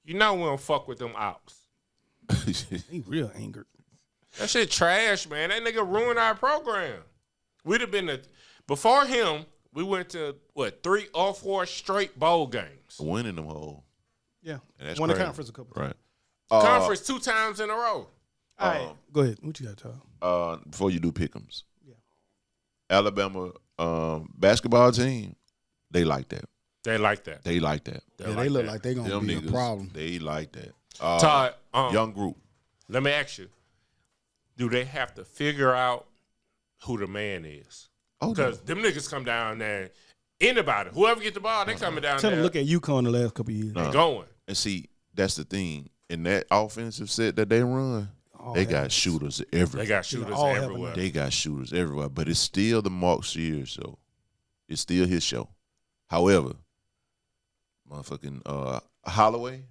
You know we don't fuck with them ops. He real angry. That shit trash, man. That nigga ruined our program. We'd have been before him. We went to, 3 or 4 straight bowl games. Winning them all. Yeah. Won the conference a couple times. Right. Conference 2 times in a row. All right. Go ahead. What you got, Tom? Before you do pick'ems. Yeah. Alabama basketball team, they like that. They like that. They like that. They look like they're going to be a problem. They like that. Todd, young group. Let me ask you, do they have to figure out who the man is? Because them niggas come down there, anybody, whoever get the ball, they coming down there. Tell them look at UConn the last couple of years. They going. And see, that's the thing. In that offensive set that they run, they got shooters everywhere. They got shooters everywhere. But it's still the Mark Sears show. It's still his show. However, motherfucking Holloway,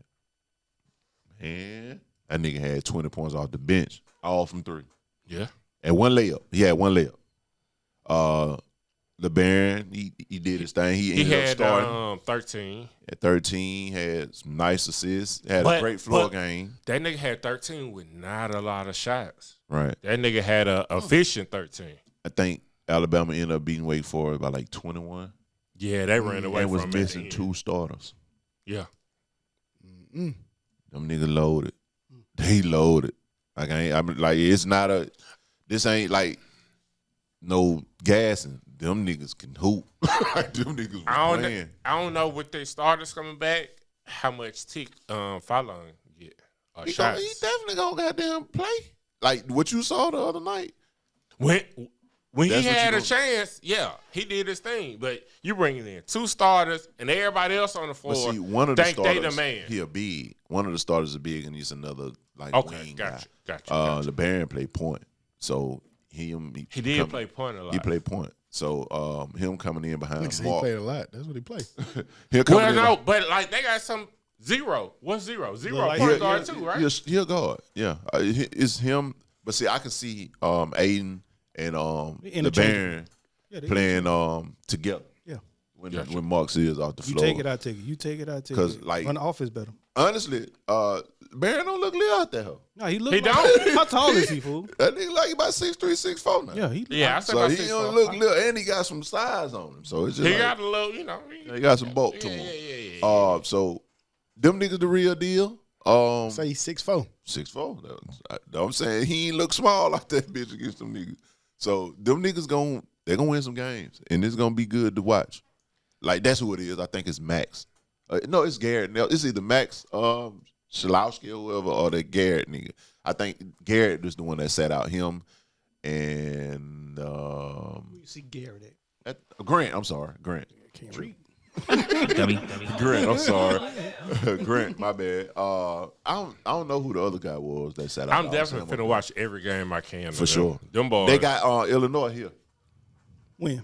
man, that nigga had 20 points off the bench, all from 3. Yeah. And one layup. He had one layup. LeBaron, he did his thing. He ended up starting. 13. At 13, had some nice assists. Had a great floor game. That nigga had 13 with not a lot of shots. Right. That nigga had a efficient 13. I think Alabama ended up beating Wake Forest by like 21. Yeah, they ran away from it. And was missing 2 starters. Yeah. Them niggas loaded. They loaded. Like it's not this ain't like no gassing. Them niggas can hoop. Them niggas playing. I don't know with their starters coming back, how much Fallon get. He definitely gonna goddamn play. Like what you saw the other night. When That's he what you had a gonna- chance, yeah, he did his thing. But you bringing in 2 starters and everybody else on the floor. But see, one of the think they starters, the man. he a big. One of the starters is big, and he's another like Okay, wing gotcha, guy. gotcha. LeBaron played point, so he did play point a lot. He played point, so him coming in behind He Mark. played a lot. That's what he played. He'll come Well, in. no, but like they got some zero. What's zero? Zero like point he- guard too, right? He'll guard. Yeah, it's him. But see, I can see Aiden and LeBaron Yeah, they- playing together. Yeah. When Mark is off the You floor. take it, I take it. You take it, I take it. 'Cause, like- Run the offense better. Honestly, Barron don't look little out there. No, he look. He like, don't. How tall is he, fool? That nigga like about 6'3", 6'4" now. Yeah, he. Yeah, I said So about he 6'4". don't look little, and he got some size on him. So it's just He like, got a little, you know. he got some bulk to him. So them niggas the real deal. Say he's 6'4". 6'4". I'm saying he ain't look small like that bitch against them niggas. So them niggas they're gonna win some games, and it's gonna be good to watch. Like that's who it is. I think it's Max. No, it's Garrett. No, it's either Max, Shalowski or whoever, or the Garrett nigga. I think Garrett is the one that sat out him and You see Garrett at Grant. I'm sorry, Grant. can't read. Dummy. Grant. I'm sorry, Grant. My bad. I don't know who the other guy was that sat out. I'm definitely finna watch every game I can. For sure. Them boys. They got Illinois here When?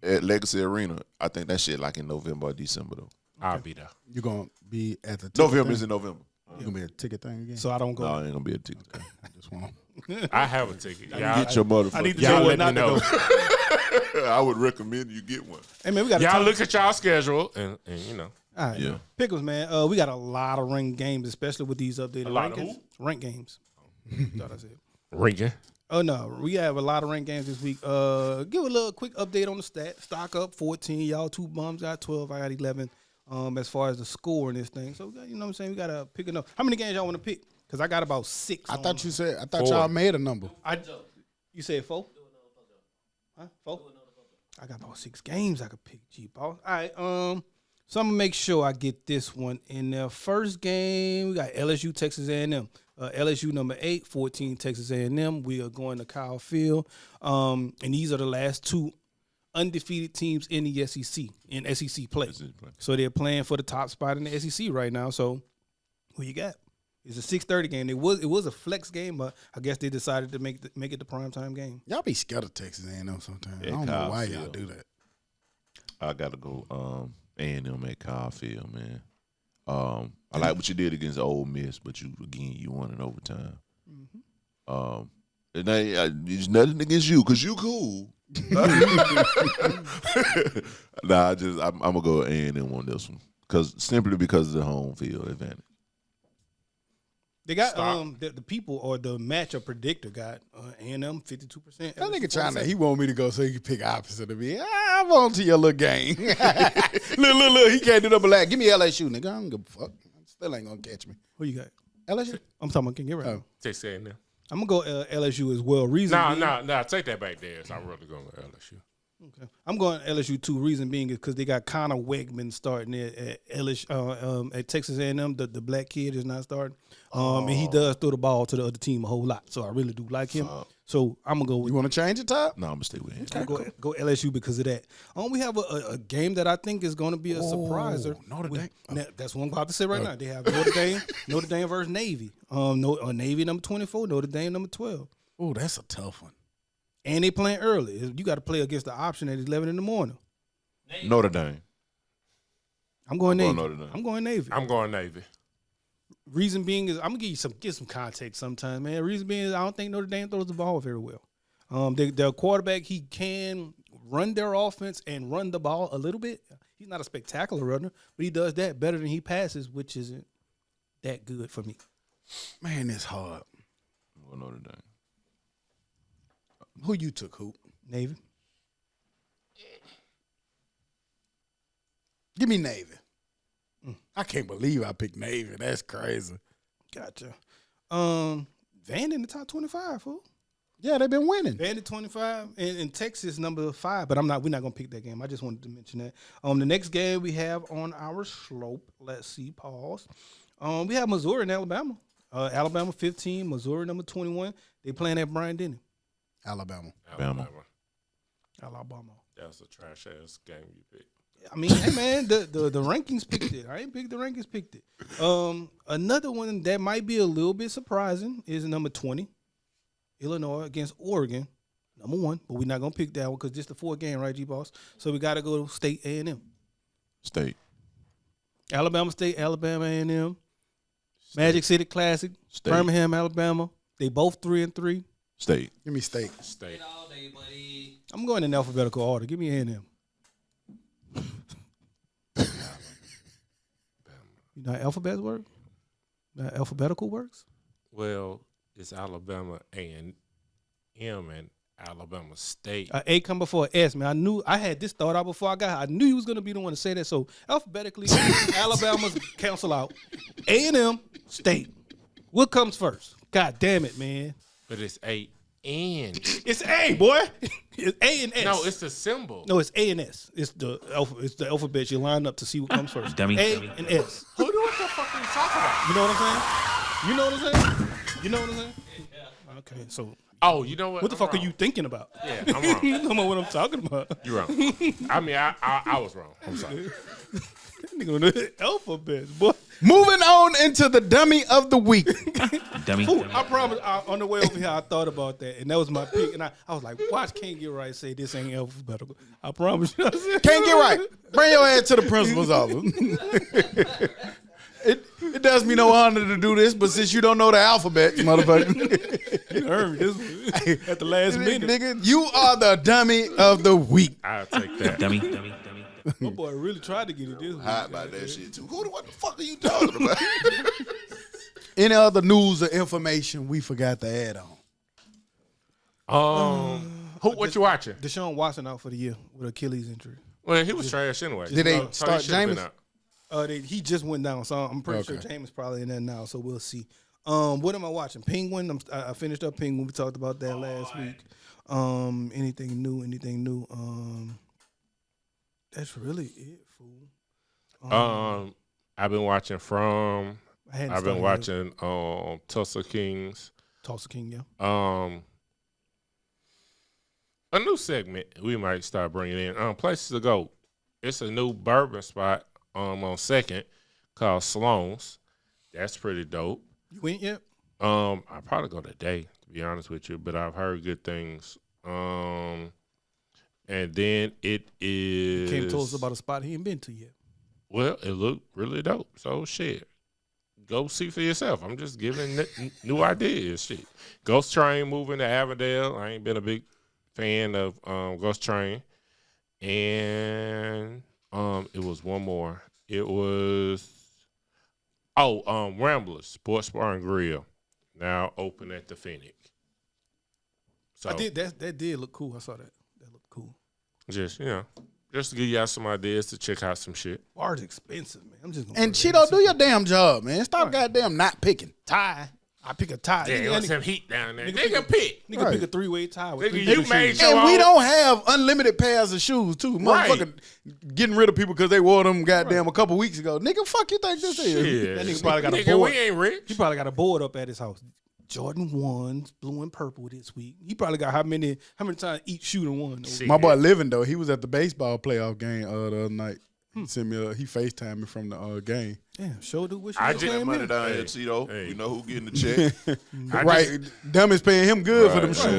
at Legacy Arena. I think that shit like in November or December though. I'll be there. You gonna be at the ticket November thing? is in November. You gonna be at the ticket thing again? So I don't go. No, I ain't gonna be a ticket. I just want. I have a ticket. Y'all, Get your motherfucker. I need to y'all know let what me not know. to go. I would recommend you get one. Hey man, we got Y'all look at y'all schedule and you know. All right, Yeah. Pickles, man. We got a lot of ranked games, especially with these updated lot of rankings. Ranked games. Thought I said. Rinking. Oh no, we have a lot of ranked games this week. Give a little quick update on the stat. Stock up 14. Y'all 2 bums got 12. I got 11. As far as the score in this thing, so you know what I'm saying. We gotta pick enough. How many games y'all want to pick? Because I got about 6. I thought Four. y'all made a number. You said 4? Huh? 4? I got about 6 games I could pick. G boss. All right. So I'm gonna make sure I get this one in there. First game, we got LSU, Texas A&M. LSU number 8, 14 Texas A&M. We are going to Kyle Field. And these are the last 2 undefeated teams in the SEC in SEC play. So they're playing for the top spot in the SEC right now. So who you got? It's a 6:30 game. It was a flex game, but I guess they decided to make it the primetime game. Y'all be scared of Texas A&M sometimes. Yeah, I don't know Kyle why y'all Field. do that. I gotta go A&M at Kyle Field, man. I like what you did against Ole Miss, but you won in overtime. And it's nothing against you because you cool. Nah, I'm gonna go A&M on this one simply because of the home field advantage. They got Stop. the people or the matchup predictor got A&M 52%. That nigga trying to, he want me to go so he can pick opposite of me. I'm on to your little game. look, he can't do no black. Give me LSU, nigga. I don't give a fuck. Still ain't gonna catch me. Who you got? LSU? I'm talking about King Get right. Oh. Texas A&M. I'm gonna go LSU as well. Reason being, No, take that back there. So I'm really going with LSU. okay. I'm going LSU too. Reason being is because they got Connor Wegman starting at LSU at Texas A&M. The black kid is not starting, and he does throw the ball to the other team a whole lot. So I really do like him. So I'm gonna go with. You want to change it, Top? No, I'm gonna stay with him. I'm gonna go LSU because of that. We have a game that I think is going to be a surpriser. Notre Dame. Now, that's what I'm about to say right now. They have Notre Dame versus Navy. Navy number 24, Notre Dame number 12. Oh, that's a tough one. And they playing early. You got to play against the option at 11 in the morning. Notre Dame. I'm going Navy. Notre Dame. I'm going Navy. I'm going Navy. Reason being is I'm gonna give some context sometime, man. Reason being is I don't think Notre Dame throws the ball very well. Their quarterback, he can run their offense and run the ball a little bit. He's not a spectacular runner, but he does that better than he passes, which isn't that good for me. Man, it's hard. Well, Notre Dame. Who you took, Hoop? Navy. Give me Navy. I can't believe I picked Navy. That's crazy. Gotcha. Van in the top 25, fool. Yeah, they've been winning. Van at 25 and Texas number 5, but we're not gonna pick that game. I just wanted to mention that. The next game we have on our slope. Let's see, pause. We have Missouri and Alabama. Alabama 15, Missouri number 21. They playing at Bryant Denny. Alabama. Bama. Alabama. That's a trash ass game you picked. I mean, hey man, the rankings picked it. I ain't picked the rankings, picked it. Another one that might be a little bit surprising is number 20, Illinois against Oregon, number 1. But we're not gonna pick that one because this the 4th game, right, G-Boss? So we got to go to State A&M. State. Alabama State, Alabama A&M. Magic City Classic, State. Birmingham, Alabama. They both 3-3. State. Give me State. State. All day, buddy. I'm going in alphabetical order. Give me A&M. You know how alphabets work? How alphabetical works? Well, it's Alabama A&M and Alabama State. A come before S, man. I knew I had this thought out before I got here. I knew he was going to be the one to say that. So alphabetically, Alabama's cancel out. A&M, State. What comes first? God damn it, man. But it's A and. It's A, boy. It's A and S. No, it's a symbol. No, it's A and S. It's the alphabet. You line up to see what comes first. Dummy. A Dummy. and S. What the fuck are you talking about? You know what I'm saying? You know what I'm saying? You know what I'm saying? Okay, so Oh, you know what? what the I'm fuck wrong. are you thinking about? Yeah, I'm wrong. You know what I'm talking about. You're wrong. I mean, I was wrong. I'm sorry. That nigga on the alphabet, boy. Moving on into the dummy of the week. Dummy. Ooh, I promise. On the way over here, I thought about that, and that was my pick. And I was like, "Watch, can't get right. Say this ain't alphabetical." I promise you. Can't get right. Bring your ass to the principal's office. It does me no honor to do this, but since you don't know the alphabet, motherfucker, You heard me this one at the last minute. nigga, you are the dummy of the week. I'll take that. Dummy. Dummy. My boy really tried to get it this week. Hot about that shit too. What the fuck are you talking about? Any other news or information we forgot to add on? What you watching? Deshaun Watson out for the year with Achilles injury. Well, he was trash anyway. Did they So he start should've been Jameis? out. He just went down, so I'm pretty sure Okay. James probably in there now. So we'll see. What am I watching? Penguin. I finished up Penguin. We talked about that last week. Anything new? That's really it, fool. I've been watching From. I hadn't I've been started watching Tulsa Kings. Tulsa King, yeah. A new segment we might start bringing in. Places to go. It's a new bourbon spot on 2nd called Sloan's. That's pretty dope. You went yet? I'll probably go today, to be honest with you, but I've heard good things. And then it is. Came to us about a spot he ain't been to yet. Well, it looked really dope. So shit, go see for yourself. I'm just giving new ideas. Shit, Ghost Train moving to Avondale. I ain't been a big fan of Ghost Train, and it was one more. It was Ramblers Sports Bar and Grill now open at the Phoenix. So I did that did look cool. I saw that. That looked cool. just just to give y'all some ideas to check out some shit. Bar's expensive, man. I'm just gonna And put it Cheeto, in. do your damn job, man. Stop goddamn not picking. tie. I pick a tie. Damn, Nigga, what's that some heat down there? nigga Nigga, pick. nigga Right. pick a 3-way tie with Nigga, 3 you pair of made shoes. your And we own. don't have unlimited pairs of shoes, too. Right. Motherfucker getting rid of people because they wore them goddamn a couple weeks ago. Nigga, fuck you think this is? Shit. That nigga probably got a Nigga, board. we ain't rich. He probably got a board up at his house. Jordan 1s, blue and purple this week. He probably got how many times each shoe done won? Shit. My boy Living, though, he was at the baseball playoff game the other night. He sent me he FaceTimed me from the game. Damn, sure do wish I you just- was That playing money me. down Hey, here, Tito. hey. You know who getting the check. Right. Dummy's paying him good for them Right, shoe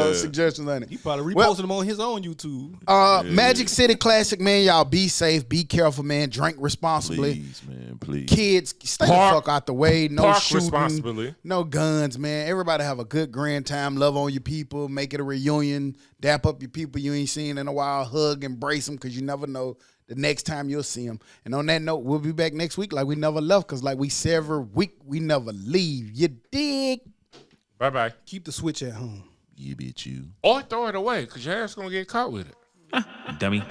yeah. suggestions, ain't it? He probably Well- reposted them on his own YouTube. Magic City Classic, man. Y'all be safe, be careful, man. Drink responsibly. Please, man, please. Kids, stay Park- the fuck out the way. No park shooting, responsibly. no guns, man. Everybody have a good grand time. Love on your people. Make it a reunion. Dap up your people you ain't seen in a while. Hug, embrace them, because you never know the next time you'll see them. And on that note, we'll be back next week like we never left, because like we say every week, we never leave. You dig? Bye-bye. Keep the switch at home. You bitch you. Or throw it away because your ass going to get caught with it. Dummy.